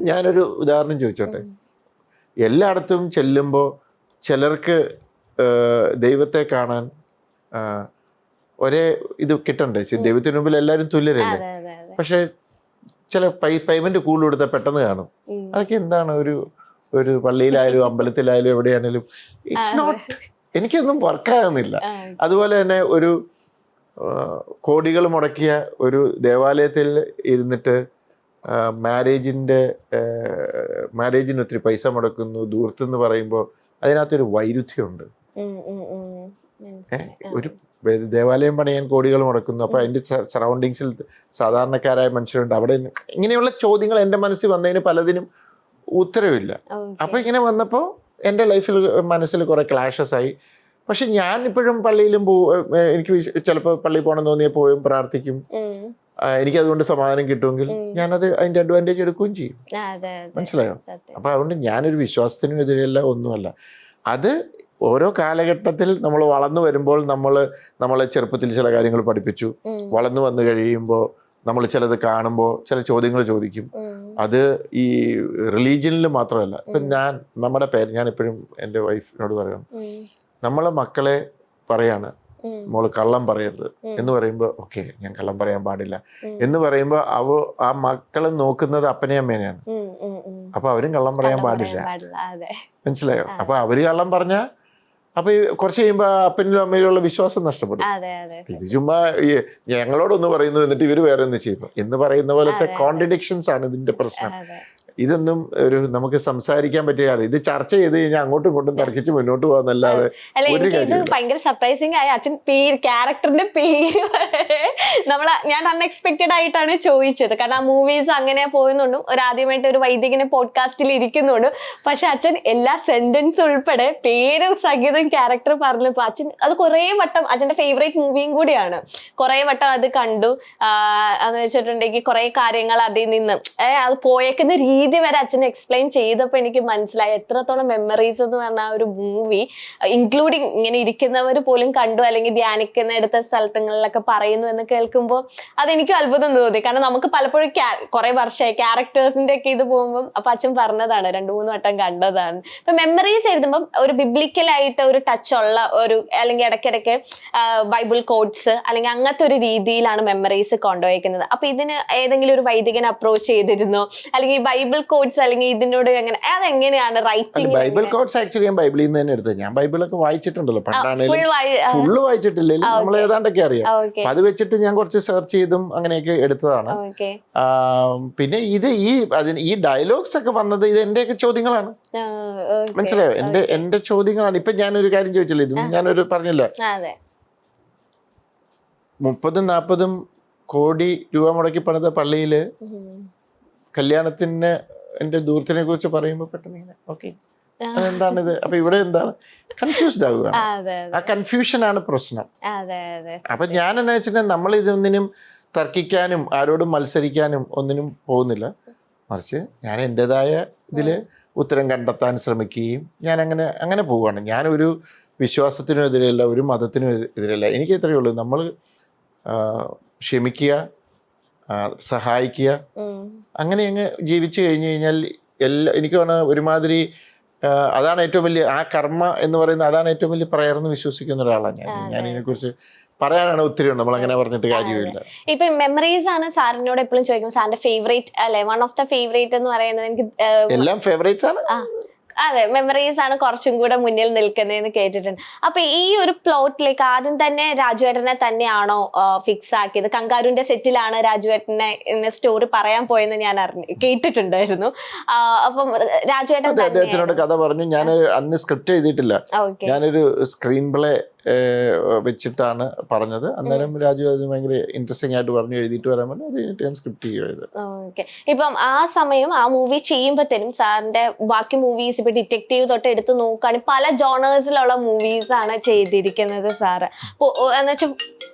ഞാനൊരു ഉദാഹരണം ചോദിച്ചോട്ടെ. എല്ലായിടത്തും ചെല്ലുമ്പോൾ ചിലർക്ക് ദൈവത്തെ കാണാൻ ഒരേ ഇത് കിട്ടണ്ടേ? ദൈവത്തിന് മുമ്പിൽ എല്ലാവരും തുല്യരല്ലേ? അതെ അതെ അതെ. പക്ഷെ ചില പേയ്മെന്റ് കൂടുതൽ കൊടുത്താൽ പെട്ടെന്ന് കാണും. അതൊക്കെ എന്താണ് ഒരു പള്ളിയിലായാലും അമ്പലത്തിലായാലും എവിടെയാണെങ്കിലും ഇറ്റ്സ് നോട്ട്, എനിക്കൊന്നും വർക്കാകുന്നില്ല. അതുപോലെ തന്നെ ഒരു കോടികൾ മുടക്കിയ ഒരു ദേവാലയത്തിൽ ഇരുന്നിട്ട് മാരേജിന് ഒത്തിരി പൈസ മുടക്കുന്നു ദൂരത്തെന്ന് പറയുമ്പോൾ അതിനകത്തൊരു വൈരുദ്ധ്യമുണ്ട്. ഒരു ദേവാലയം പണിയാൻ കോടികൾ മുടക്കുന്നു, അപ്പൊ അതിന്റെ സറൗണ്ടിങ്സിൽ സാധാരണക്കാരായ മനുഷ്യരുണ്ട്. അവിടെ ഇങ്ങനെയുള്ള ചോദ്യങ്ങൾ എൻ്റെ മനസ്സിൽ വന്നതിന് പലതിനും ഉത്തരവില്ല. അപ്പൊ ഇങ്ങനെ വന്നപ്പോൾ എൻ്റെ ലൈഫിൽ മനസ്സിൽ കുറെ ക്ലാഷസ് ആയി. പക്ഷെ ഞാൻ ഇപ്പോഴും പള്ളിയിലും എനിക്ക് ചിലപ്പോൾ പള്ളിയിൽ പോകണം തോന്നിയാൽ പോയും പ്രാർത്ഥിക്കും. എനിക്കതുകൊണ്ട് സമാധാനം കിട്ടുമെങ്കിൽ ഞാനത് അതിന്റെ അഡ്വാൻറ്റേജ് എടുക്കുകയും ചെയ്യും. മനസ്സിലായോ? അപ്പൊ അതുകൊണ്ട് ഞാനൊരു വിശ്വാസത്തിനും എതിരെയല്ല, ഒന്നുമല്ല. അത് ഓരോ കാലഘട്ടത്തിൽ നമ്മൾ വളർന്നു വരുമ്പോൾ നമ്മളെ ചെറുപ്പത്തിൽ ചില കാര്യങ്ങൾ പഠിപ്പിച്ചു. വളർന്നു വന്നു കഴിയുമ്പോൾ നമ്മൾ ചിലത് കാണുമ്പോൾ ചില ചോദ്യങ്ങൾ ചോദിക്കും. അത് ഈ റിലീജിയനിൽ മാത്രമല്ല. ഇപ്പം ഞാൻ എപ്പോഴും എൻ്റെ വൈഫിനോട് പറയണം, നമ്മളെ മക്കളെ പറയാണ് മോള് കള്ളം പറയരുത് എന്ന് പറയുമ്പോൾ ഓക്കെ ഞാൻ കള്ളം പറയാൻ പാടില്ല എന്ന് പറയുമ്പോൾ ആ മക്കളെ നോക്കുന്നത് അപ്പനെയും അമ്മേനെയാണ്. അപ്പൊ അവരും കള്ളം പറയാൻ പാടില്ല. മനസ്സിലായോ? അപ്പൊ അവര് കള്ളം പറഞ്ഞാൽ അപ്പൊ കുറച്ച് കഴിയുമ്പോ അപ്പനിലും അമ്മയിലുള്ള വിശ്വാസം നഷ്ടപ്പെടും. ഇത് ചുമ്മാ ഞങ്ങളോടൊന്ന് പറയുന്നു എന്നിട്ട് ഇവര് വേറെ ഒന്ന് ചെയ്യുന്നു എന്ന് പറയുന്ന പോലത്തെ കോൺട്രഡിക്ഷൻസ് ആണ് ഇതിന്റെ പ്രശ്നം. ഇതൊന്നും നമുക്ക് സംസാരിക്കാൻ പറ്റിയ കാര്യം. ഇത് ചർച്ച ചെയ്ത് കഴിഞ്ഞാൽ അങ്ങോട്ടും ഇങ്ങോട്ടും തർക്കിച്ച് മുന്നോട്ട് പോകാന്നല്ലാതെ ഒരു കാര്യം. ഭയങ്കര സർപ്രൈസിങ് ആയി അച്ഛൻ ക്യാരക്ടറിന്റെ പേര് ഞാൻ അൺഎക്സ്പെക്ടഡ് ആയിട്ടാണ് ചോദിച്ചത്. കാരണം ആ മൂവീസ് അങ്ങനെ പോകുന്നുണ്ടും ആദ്യമായിട്ട് ഒരു വൈദികനെ പോഡ്കാസ്റ്റിൽ ഇരിക്കുന്നുണ്ട്. പക്ഷെ അച്ഛൻ എല്ലാ സെന്റൻസ് ഉൾപ്പെടെ പേരും സഹിതം ക്യാരക്ടർ പറഞ്ഞപ്പോ അച്ഛൻ അത് കുറെ വട്ടം, അച്ഛന്റെ ഫേവറേറ്റ് മൂവിയും കൂടിയാണ്, കുറെ വട്ടം അത് കണ്ടു. എന്ന് വെച്ചിട്ടുണ്ടെങ്കിൽ കുറെ കാര്യങ്ങൾ അതിൽ നിന്ന് അത് പോയേക്കുന്ന രീതി വരെ അച്ഛൻ എക്സ്പ്ലെയിൻ ചെയ്തപ്പോൾ എനിക്ക് മനസ്സിലായി എത്രത്തോളം മെമ്മറീസ് എന്ന് പറഞ്ഞ ആ ഒരു മൂവി, ഇൻക്ലൂഡിങ് ഇങ്ങനെ ഇരിക്കുന്നവർ പോലും കണ്ടു അല്ലെങ്കിൽ ധ്യാനിക്കുന്ന എടുത്ത സ്ഥലങ്ങളിലൊക്കെ പറയുന്നു എന്ന് കേൾക്കുമ്പോൾ അതെനിക്ക് അത്ഭുതം തോന്നി. കാരണം നമുക്ക് പലപ്പോഴും കുറെ വർഷമായി ക്യാരക്ടേഴ്സിന്റെ ഒക്കെ ഇത് പോകുമ്പോൾ അപ്പൊ അച്ഛൻ പറഞ്ഞതാണ്, 2-3 വട്ടം കണ്ടതാണ്. ഇപ്പൊ മെമ്മറീസ് എഴുതുമ്പോൾ ഒരു ബിബ്ലിക്കലായിട്ട് ഒരു ടച്ച് ഉള്ള ഒരു അല്ലെങ്കിൽ ഇടയ്ക്കിടയ്ക്ക് ബൈബിൾ കോഡ്സ് അല്ലെങ്കിൽ അങ്ങനത്തെ ഒരു രീതിയിലാണ് മെമ്മറീസ് കൊണ്ടുപോയിരിക്കുന്നത്. അപ്പൊ ഇതിന് ഏതെങ്കിലും ഒരു വൈദികനെ അപ്രോച്ച് ചെയ്തിരുന്നോ? അല്ലെങ്കിൽ ബൈബിൾ കോഡ്സ് അല്ലെങ്കിൽ ഇതിനോട് എങ്ങനെ അതെങ്ങനെയാണ് റൈറ്റിംഗ്? ബൈബിൾ കോഡ്സ് ആക്ച്വലി ഞാൻ ബൈബിളിൽ നിന്ന് തന്നെ എടുത്തത്. ഞാൻ ബൈബിളൊക്കെ വായിച്ചിട്ടുണ്ടല്ലോ, പണ്ടാണെങ്കിലും ഫുള്ള് വായിച്ചിട്ടില്ലെങ്കിലും നമ്മൾ ഏതാണ്ടൊക്കെ അറിയാം. അത് വെച്ചിട്ട് ഞാൻ കുറച്ച് സെർച്ച് ചെയ്തും അങ്ങനെയൊക്കെ എടുത്തതാണ്. പിന്നെ ഈ ഡയലോഗ്സ് ഒക്കെ വന്നത് ഇത് എന്റെയൊക്കെ ചോദ്യങ്ങളാണ്. മനസ്സിലായോ? എന്റെ ചോദ്യങ്ങളാണ്. ഇപ്പൊ ഞാനൊരു കാര്യം ചോദിച്ചല്ലോ, ഇത് ഞാനൊരു പറഞ്ഞില്ല, 30-40 കോടി രൂപ മുടക്കി പണിത പള്ളിയില് കല്യാണത്തിന് എന്റെ ദൂരത്തിനെ കുറിച്ച് പറയുമ്പോൾ പെട്ടെന്ന് ഇങ്ങനെ ഓക്കെ അതെന്താണിത്, അപ്പൊ ഇവിടെ എന്താണ് കൺഫ്യൂസ്ഡ് ആവുക. ആ കൺഫ്യൂഷൻ ആണ് പ്രശ്നം. അപ്പൊ ഞാൻ എന്നാ വെച്ചിട്ടുണ്ടെങ്കിൽ നമ്മൾ ഇതൊന്നിനും തർക്കിക്കാനും ആരോടും മത്സരിക്കാനും ഒന്നിനും പോകുന്നില്ല. മറിച്ച് ഞാൻ എൻ്റെതായ ഇതിൽ ഉത്തരം കണ്ടെത്താൻ ശ്രമിക്കുകയും ഞാൻ അങ്ങനെ പോവുകയാണ്. ഞാനൊരു വിശ്വാസത്തിനും എതിരല്ല, ഒരു മതത്തിനും എതിരല്ല. എനിക്ക് ഇത്രയേ ഉള്ളൂ, നമ്മൾ ക്ഷമിക്കുക, സഹായിക്കുക, അങ്ങനെ അങ്ങ് ജീവിച്ചു കഴിഞ്ഞു കഴിഞ്ഞാൽ എനിക്ക് തോന്നുന്നു ഒരുമാതിരി അതാണ് ഏറ്റവും വലിയ ആ കർമ്മ എന്ന് പറയുന്നത്, അതാണ് ഏറ്റവും വലിയ പ്രയർന്ന് വിശ്വസിക്കുന്ന ഒരാളാണ് ഞാൻ ഇതിനെക്കുറിച്ച് പറയാനാണ് ഒത്തിരി ഉണ്ട്. നമ്മൾ അങ്ങനെ പറഞ്ഞിട്ട് കാര്യമില്ല. ഇപ്പൊ മെമ്മറീസ് ആണ് സാറിനോട് എപ്പോഴും ചോദിക്കും, സാറിന്റെ ഫേവറേറ്റ് അല്ലെ, വൺ ഓഫ് ദ ഫേവറേറ്റ് എന്ന് പറയുന്നത് എനിക്ക് എല്ലാം ഫേവറേറ്റ്സ് ആണ്. അതെ, മെമ്മറീസ് ആണ് കുറച്ചും കൂടെ മുന്നിൽ നിൽക്കുന്നതെന്ന് കേട്ടിട്ടുണ്ട്. അപ്പൊ ഈ ഒരു പ്ലോട്ടിലേക്ക് ആദ്യം തന്നെ രാജുവേട്ടനെ തന്നെയാണോ ഫിക്സ് ആക്കിയത്? കങ്കാരുവിന്റെ സെറ്റിലാണ് രാജുവേട്ടനെ സ്റ്റോറി പറയാൻ പോയെന്ന് ഞാൻ കേട്ടിട്ടുണ്ടായിരുന്നു. അപ്പം രാജുവേട്ടൻ അദ്ദേഹത്തിനോട് കഥ പറഞ്ഞു. ഞാൻ അന്ന് സ്ക്രിപ്റ്റ് എഴുതിയിട്ടില്ല, ഞാനൊരു സ്ക്രീൻ പ്ലേ വെച്ചിട്ടാണ് പറഞ്ഞത്. അന്നേരം രാജു അതിന് ഭയങ്കര ഇൻട്രസ്റ്റിംഗ് ആയിട്ട് പറഞ്ഞു, എഴുതിയിട്ട് വരാൻ പറഞ്ഞു. അത് കഴിഞ്ഞിട്ട് ഞാൻ സ്ക്രിപ്റ്റ് ചെയ്യുന്നത്. ഇപ്പം ആ സമയം ആ മൂവി ചെയ്യുമ്പോഴത്തേനും സാറിന്റെ ബാക്കി മൂവീസ് ഇപ്പൊ ഡിറ്റക്റ്റീവ് തൊട്ട് എടുത്ത് നോക്കുകയാണെങ്കിൽ പല ജോണേഴ്സിലുള്ള മൂവീസ് ആണ് ചെയ്തിരിക്കുന്നത് സാറ്.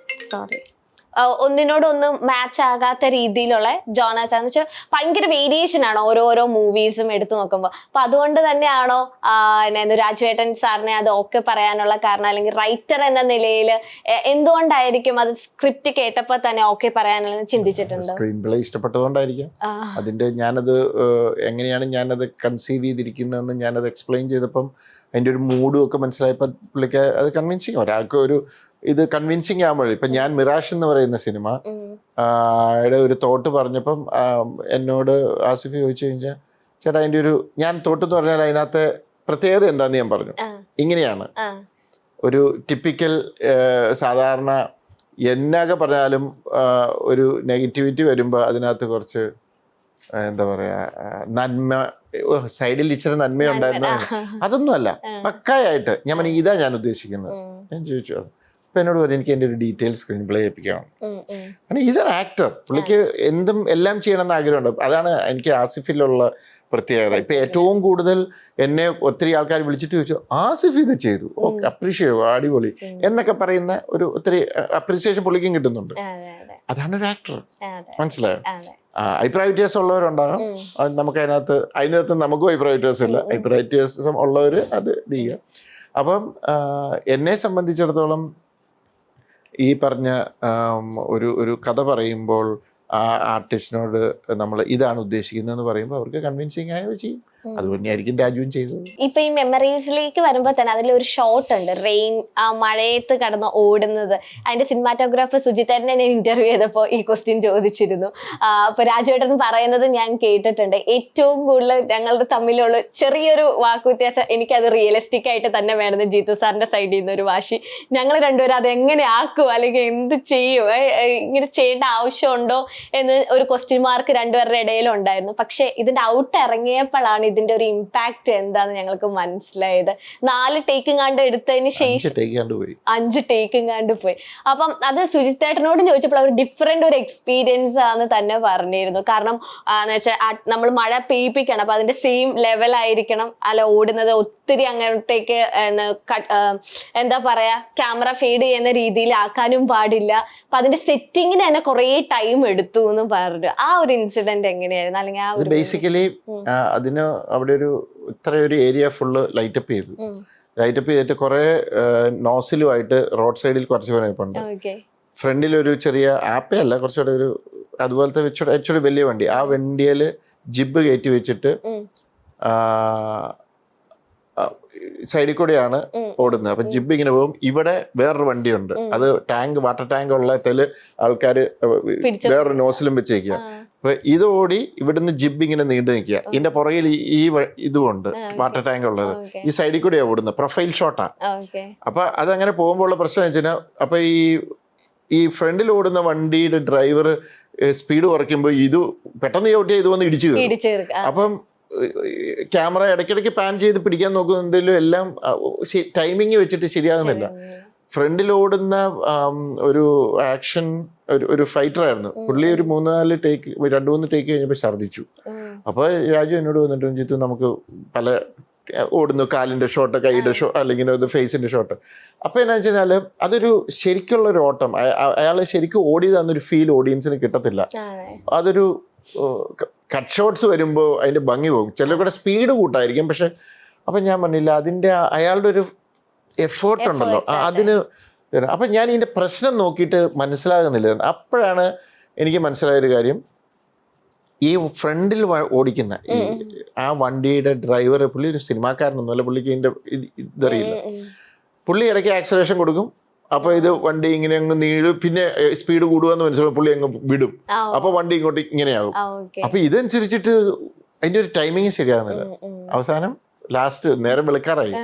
ഒന്നിനോടൊന്ന് മാച്ച് ആകാത്ത രീതിയിലുള്ള ജോണേഴ്സ് എന്ന് വെച്ചാൽ ഭയങ്കര വേരിയേഷൻ ആണ് ഓരോരോ മൂവീസും എടുത്തു നോക്കുമ്പോൾ. അപ്പൊ അതുകൊണ്ട് തന്നെയാണോ രാജുവേട്ടൻ സാറിനെ അത് ഓക്കെ പറയാനുള്ള കാരണം? അല്ലെങ്കിൽ റൈറ്റർ എന്ന നിലയിൽ എന്തുകൊണ്ടായിരിക്കും അത് സ്ക്രിപ്റ്റ് കേട്ടപ്പോൾ തന്നെ ഓക്കെ പറയാനുള്ള ചിന്തിച്ചിട്ടുണ്ട്? സ്ക്രീൻ പ്ലേ ഇഷ്ടപ്പെട്ടതുകൊണ്ടായിരിക്കും. അതിന്റെ ഞാനത് എങ്ങനെയാണ് ഞാനത് കൺസീവ് ചെയ്തിരിക്കുന്നതെന്ന് ഞാനത് എക്സ്പ്ലെയിൻ ചെയ്തപ്പം അതിന്റെ ഒരു മൂഡും ഒക്കെ മനസ്സിലായപ്പോൾ പുള്ളിക്ക് അത് കൺവിൻസിങ്. ഒരാൾക്ക് ഒരു ഇത് കൺവിൻസിങ് ആകുമ്പോൾ ഇപ്പം ഞാൻ മിറാഷ് എന്ന് പറയുന്ന സിനിമ യുടെ ഒരു തോട്ട് പറഞ്ഞപ്പം എന്നോട് ആസിഫ് ചോദിച്ചു കഴിഞ്ഞാൽ ചേട്ടാ അതിൻ്റെ ഒരു ഞാൻ തോട്ടെന്ന് പറഞ്ഞാൽ അതിനകത്ത് പ്രത്യേകത എന്താന്ന് ഞാൻ പറഞ്ഞു. ഇങ്ങനെയാണ് ഒരു ടിപ്പിക്കൽ സാധാരണ എന്നൊക്കെ പറഞ്ഞാലും ഒരു നെഗറ്റിവിറ്റി വരുമ്പോൾ അതിനകത്ത് കുറച്ച് എന്താ പറയാ നന്മ സൈഡിൽ ഇച്ചിരി നന്മയുണ്ടായിരുന്നു. അതൊന്നുമല്ല, പക്കായായിട്ട് ഞാൻ പറഞ്ഞു ഇതാ ഞാൻ ഉദ്ദേശിക്കുന്നത്. ഞാൻ ചോദിച്ചു അപ്പൊ എന്നോട് പറഞ്ഞു എനിക്ക് എൻ്റെ ഒരു ഡീറ്റെയിൽ സ്ക്രീൻ പ്ലേ ചെയ്യിപ്പിക്കണം. കാരണം ഈസ് ആൻ ആക്ടർ, പുള്ളിക്ക് എന്തും എല്ലാം ചെയ്യണമെന്ന് ആഗ്രഹമുണ്ട്. അതാണ് എനിക്ക് ആസിഫിലുള്ള പ്രത്യേകത. ഇപ്പൊ ഏറ്റവും കൂടുതൽ എന്നെ ഒത്തിരി ആൾക്കാർ വിളിച്ചിട്ട് ചോദിച്ചു ആസിഫ് ഇത് ചെയ്തു, ഓക്കെ അപ്രീഷിയേറ്റ് അടിപൊളി എന്നൊക്കെ പറയുന്ന ഒരു ഒത്തിരി അപ്രീസിയേഷൻ പുള്ളിക്കും കിട്ടുന്നുണ്ട്. അതാണ് ഒരു ആക്ടർ, മനസ്സിലായോ? അഭിപ്രായ വ്യത്യാസം ഉള്ളവരുണ്ടാകാം, നമുക്ക് അതിനകത്ത് നമുക്കും അഭിപ്രായ വ്യത്യാസം ഇല്ല. അഭിപ്രായ വ്യത്യാസം ഉള്ളവർ അത് ഇത് ചെയ്യുക. അപ്പം എന്നെ സംബന്ധിച്ചിടത്തോളം ഈ പറഞ്ഞ ഒരു കഥ പറയുമ്പോൾ ആ ആർട്ടിസ്റ്റിനോട് നമ്മൾ ഇതാണ് ഉദ്ദേശിക്കുന്നതെന്ന് പറയുമ്പോൾ അവർക്ക് കൺവിൻസിങ് ആയോ ചെയ്യും. അതുതന്നെയായിരിക്കും രാജുവും ചെയ്തത്. ഇപ്പൊ ഈ മെമ്മറീസിലേക്ക് വരുമ്പോ തന്നെ അതിലൊരു ഷോട്ട് ഉണ്ട്, റെയിൻ ആ മഴയത്ത് കടന്ന് ഓടുന്നത്. അതിന്റെ സിനിമാറ്റോഗ്രാഫർ സുജിത്തേട്ടൻ എന്നെ ഇന്റർവ്യൂ ചെയ്തപ്പോ ഈ ക്വസ്റ്റ്യൻ ചോദിച്ചിരുന്നു. അപ്പൊ രാജുവേട്ടൻ പറയുന്നത് ഞാൻ കേട്ടിട്ടുണ്ട്, ഏറ്റവും കൂടുതൽ ഞങ്ങളുടെ തമ്മിലുള്ള ചെറിയൊരു വാക്ക് വ്യത്യാസം, എനിക്കത് റിയലിസ്റ്റിക് ആയിട്ട് തന്നെ വേണമെന്ന് ജീത്തു സാറിന്റെ സൈഡിൽ നിന്ന് ഒരു വാശി. ഞങ്ങൾ രണ്ടുപേരും അത് എങ്ങനെ ആക്കും അല്ലെങ്കിൽ എന്ത് ചെയ്യും, ഇങ്ങനെ ചെയ്യേണ്ട ആവശ്യമുണ്ടോ എന്ന് ഒരു ക്വസ്റ്റ്യൻ മാർക്ക് രണ്ടുപേരുടെ ഇടയിലുണ്ടായിരുന്നു. പക്ഷെ ഇതിന്റെ ഔട്ട് ഇറങ്ങിയപ്പോഴാണ് ഇതിന്റെ ഒരു ഇമ്പാക്ട് എന്താന്ന് ഞങ്ങൾക്ക് മനസ്സിലായത്. 4 ടേക്കും കണ്ട് എടുത്തതിന് ശേഷം 5 ടേക്കും കണ്ട് പോയി. അപ്പം അത് സുജിത്തേട്ടനോടും ചോദിച്ചപ്പോൾ അവർ ഡിഫറെന്റ് ഒരു എക്സ്പീരിയൻസ് ആണെന്ന് തന്നെ പറഞ്ഞിരുന്നു. കാരണം എന്ന് വെച്ചാൽ നമ്മൾ മഴ പെയ്യിപ്പിക്കണം, അപ്പൊ അതിന്റെ സെയിം ലെവൽ ആയിരിക്കണം അല്ല ഓടുന്നത്, ഒത്തിരി അങ്ങോട്ടേക്ക് എന്താ പറയാ ക്യാമറ ഫീഡ് ചെയ്യുന്ന രീതിയിലാക്കാനും പാടില്ല. അപ്പൊ അതിന്റെ സെറ്റിങ്ങിന് തന്നെ കുറെ ടൈം എടുത്തു എന്ന് പറഞ്ഞു. ആ ഒരു ഇൻസിഡന്റ് എങ്ങനെയായിരുന്നു? അല്ലെങ്കിൽ ആ ഒരു ബേസിക്കലി അതിന് അവിടെ ഒരു ഏരിയ ഫുള്ള് ലൈറ്റപ്പ് ചെയ്തിട്ട് കുറെ നോസിലുമായിട്ട് റോഡ് സൈഡിൽ കുറച്ച് പേരുണ്ട്. ഫ്രണ്ടിൽ ഒരു ചെറിയ ആപ്പേ അല്ല, കുറച്ചുകൂടെ ഒരു അതുപോലത്തെ കുറച്ചുകൂടെ വലിയ വണ്ടി. ആ വണ്ടിയിൽ ജിബ് കയറ്റി വെച്ചിട്ട് സൈഡിൽ കൂടെയാണ് ഓടുന്നത്. അപ്പൊ ജിബ് ഇങ്ങനെ പോകും. ഇവിടെ വേറൊരു വണ്ടിയുണ്ട്, അത് വാട്ടർ ടാങ്ക് ഉള്ളതില് ആൾക്കാർ വേറൊരു നോസിലും വെച്ചേക്കുക. അപ്പൊ ഇത് ഓടി ഇവിടുന്ന് ജിബ് ഇങ്ങനെ നീണ്ടു നിൽക്കുക. ഇതിന്റെ പുറകിൽ ഈ ഇതുമുണ്ട്, വാട്ടർ ടാങ്ക് ഉള്ളത്. ഈ സൈഡിൽ കൂടെയാണ് ഓടുന്നത്, പ്രൊഫൈൽ ഷോട്ടാ. അപ്പൊ അതങ്ങനെ പോകുമ്പോൾ ഉള്ള പ്രശ്നം വെച്ചാൽ അപ്പൊ ഈ ഫ്രണ്ടിൽ ഓടുന്ന വണ്ടിയുടെ ഡ്രൈവർ സ്പീഡ് കുറയ്ക്കുമ്പോൾ ഇത് പെട്ടെന്ന് ചവിട്ടിയാൽ ഇത് വന്ന് ഇടിച്ചു കയറും. അപ്പം ക്യാമറ ഇടയ്ക്കിടയ്ക്ക് പാൻ ചെയ്ത് പിടിക്കാൻ നോക്കുന്നുണ്ടെങ്കിലും എല്ലാം ടൈമിങ് വെച്ചിട്ട് ശരിയാകുന്നില്ല. ഫ്രണ്ടിൽ ഓടുന്ന ഒരു ആക്ഷൻ ഒരു ഫൈറ്റർ ആയിരുന്നു പുള്ളി. ഒരു 2-3 ടേക്ക് കഴിഞ്ഞപ്പോൾ ഛർദ്ദിച്ചു. അപ്പോൾ രാജു എന്നോട് വന്നിട്ട് ജിത്തു നമുക്ക് പല ഓടുന്നു, കാലിന്റെ ഷോട്ട്, കൈയുടെ ഷോട്ട്, അല്ലെങ്കിൽ ഫേസിന്റെ ഷോട്ട്. അപ്പൊ എന്നാ വെച്ചാൽ അതൊരു ശരിക്കുള്ള ഒരു ഓട്ടം, അയാളെ ശരിക്കും ഓടിയതാന്നൊരു ഫീൽ ഓഡിയൻസിന് കിട്ടത്തില്ല. അതൊരു കട്ട് ഷോട്ട്സ് വരുമ്പോൾ അതിന്റെ ഭംഗി പോകും. ചില കൂടെ സ്പീഡ് കൂട്ടായിരിക്കും, പക്ഷെ അപ്പൊ ഞാൻ പറഞ്ഞില്ല അതിന്റെ അയാളുടെ ഒരു എഫേർട്ട് ഉണ്ടല്ലോ അതിന്. അപ്പൊ ഞാൻ ഇതിന്റെ പ്രശ്നം നോക്കിയിട്ട് മനസ്സിലാകുന്നില്ല. അപ്പോഴാണ് എനിക്ക് മനസ്സിലായൊരു കാര്യം, ഈ ഫ്രണ്ടിൽ ഓടിക്കുന്ന ആ വണ്ടിയുടെ ഡ്രൈവർ പുള്ളി ഒരു സിനിമാക്കാരനൊന്നുമല്ല, പുള്ളിക്ക് ഇതിന്റെ ഇതറിയില്ല. പുള്ളി ഇടയ്ക്ക് ആക്സലേഷൻ കൊടുക്കും, അപ്പൊ ഇത് വണ്ടി ഇങ്ങനെ അങ്ങ് നീളും, പിന്നെ സ്പീഡ് കൂടുകയെന്ന് മനസ്സിലാവും, പുള്ളി അങ്ങ് വിടും. അപ്പൊ വണ്ടി ഇങ്ങോട്ട് ഇങ്ങനെയാകും. അപ്പൊ ഇതനുസരിച്ചിട്ട് അതിന്റെ ഒരു ടൈമിങ് ശരിയാകുന്നില്ല. അവസാനം ലാസ്റ്റ് നേരം വെളുക്കാറായി.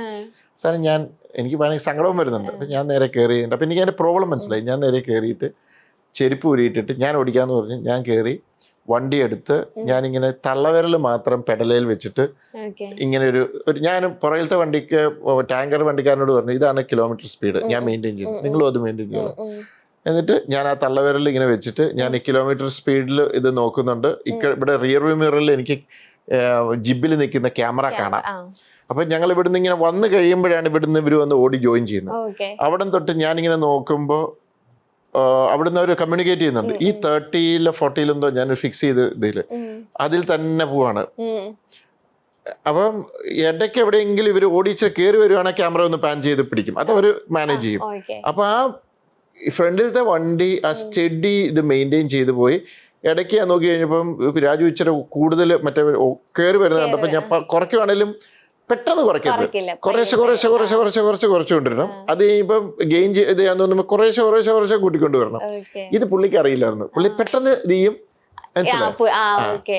അവസാനം എനിക്ക് വേണമെങ്കിൽ സങ്കടവും വരുന്നുണ്ട്. അപ്പൊ ഞാൻ നേരെ കയറിയിട്ടുണ്ട്. അപ്പൊ എനിക്ക് അതിന്റെ പ്രോബ്ലം മനസ്സിലായി. ഞാൻ നേരെ കയറിയിട്ട് ചെരുപ്പ് ഊരിയിട്ടിട്ട് ഞാൻ ഓടിക്കാന്ന് പറഞ്ഞ് ഞാൻ കയറി വണ്ടി എടുത്ത് ഞാനിങ്ങനെ തള്ളവിരൽ മാത്രം പെഡലയിൽ വെച്ചിട്ട് ഇങ്ങനെ ഞാൻ പുറകിലത്തെ വണ്ടിക്ക് ടാങ്കർ വണ്ടിക്കാരനോട് പറഞ്ഞു ഇതാണ് കിലോമീറ്റർ സ്പീഡ് ഞാൻ മെയിൻറ്റെയിൻ ചെയ്യുന്നു, നിങ്ങളും അത് മെയിൻറ്റെയിൻ ചെയ്യണം. എന്നിട്ട് ഞാൻ ആ തള്ളവിരൽ ഇങ്ങനെ വെച്ചിട്ട് ഞാൻ കിലോമീറ്റർ സ്പീഡിൽ ഇത് നോക്കുന്നുണ്ട്. ഇവിടെ റിയർ വ്യൂ മിററിൽ എനിക്ക് ജിബിൽ നിൽക്കുന്ന ക്യാമറ കാണാം. അപ്പൊ ഞങ്ങൾ ഇവിടുന്ന് ഇങ്ങനെ വന്നു കഴിയുമ്പോഴാണ് ഇവിടുന്ന് ഇവർ വന്ന് ഓടി ജോയിൻ ചെയ്യുന്നത്. അവിടെ തൊട്ട് ഞാനിങ്ങനെ നോക്കുമ്പോൾ അവിടുന്ന് അവർ കമ്മ്യൂണിക്കേറ്റ് ചെയ്യുന്നുണ്ട്. ഈ 30-ലോ 40-ലോ എന്തോ ഞാൻ ഫിക്സ് ചെയ്ത് ഇതില് അതിൽ തന്നെ പോവാണ്. അപ്പം ഇടയ്ക്ക് എവിടെയെങ്കിലും ഇവർ ഓടിച്ച് കയറി വരുവാണെങ്കിൽ ക്യാമറ ഒന്ന് പാൻ ചെയ്ത് പിടിക്കും, അത് അവർ മാനേജ് ചെയ്യും. അപ്പൊ ആ ഫ്രണ്ടിലത്തെ വണ്ടി ആ സ്റ്റഡി ഇത് മെയിൻറ്റെയിൻ ചെയ്ത് പോയി. ഇടയ്ക്ക് ഞാൻ നോക്കി കഴിഞ്ഞപ്പം രാജു ഇച്ചിരി കൂടുതൽ മറ്റേ കയറി വരുന്നത് കണ്ടപ്പോൾ ഞാൻ കുറയ്ക്കുവാണേലും പെട്ടെന്ന് കുറയ്ക്കരുത്. കുറയ്ക്കില്ല. കുറച്ച് കൊണ്ടിരണം. അത് ഇപ്പം ഗെയിൻ ചെയ്ത് ചെയ്യാന്ന് തോന്നുമ്പോൾ കുറേശ്ശെ കൂട്ടിക്കൊണ്ടുവരണം. ഇത് പുള്ളിക്ക് അറിയില്ലായിരുന്നു. പുള്ളി പെട്ടെന്ന് ഇത് ചെയ്യും.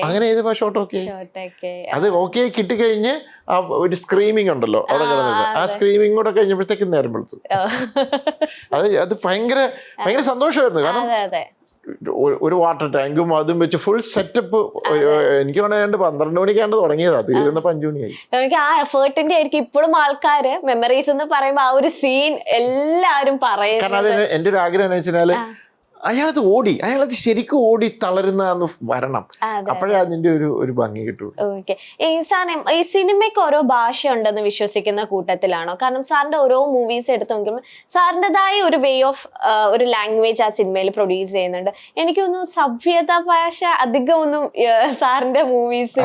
അങ്ങനെ ചെയ്തപ്പോ ഷോട്ട് ഓക്കെ. അത് ഓക്കെ കിട്ടിക്കഴിഞ്ഞ് ആ ഒരു സ്ക്രീമിംഗ് ഉണ്ടല്ലോ അവിടെ കിടന്നത്, ആ സ്ക്രീമിംഗ് കൂടെ കഴിഞ്ഞപ്പോഴത്തേക്കും നേരം വെളുത്തു. അത് ഭയങ്കര സന്തോഷമായിരുന്നു. കാരണം ഒരു വാട്ടർ ടാങ്കും അതും വെച്ച് ഫുൾ സെറ്റപ്പ്. എനിക്ക് വേണ്ട 12 മണിക്കാണ്ട് തുടങ്ങിയതാ, തീരുന്നപ്പോ 5 മണിയായി. എനിക്ക് ആ എഫേർട്ടിന്റെ ആയിരിക്കും ഇപ്പോഴും ആൾക്കാര് മെമ്മറീസ് എന്ന് പറയുമ്പോ ആ ഒരു സീൻ എല്ലാരും പറയുന്നത്. കാരണം അത് എന്റെ ഒരു ആഗ്രഹം എന്ന് വെച്ചാല് അയാളത് ശരിക്കും ഓടി തളരുന്ന വരണം. അപ്പോഴേ അതിന്റെ ഒരു ഭംഗി കിട്ടുള്ളൂ. ഓക്കെ. ഈ സിനിമയ്ക്ക് ഓരോ ഭാഷ ഉണ്ടെന്ന് വിശ്വസിക്കുന്ന കൂട്ടത്തിലാണോ? കാരണം സാറിന്റെ ഓരോ മൂവീസ് എടുത്ത് നോക്കുമ്പോൾ സാറിൻ്റെതായ ഒരു വേ ഓഫ് ഒരു ലാംഗ്വേജ് ആ സിനിമയിൽ പ്രൊഡ്യൂസ് ചെയ്യുന്നുണ്ട്. എനിക്കൊന്നും സഭ്യത ഭാഷ അധികം ഒന്നും സാറിന്റെ മൂവീസിൽ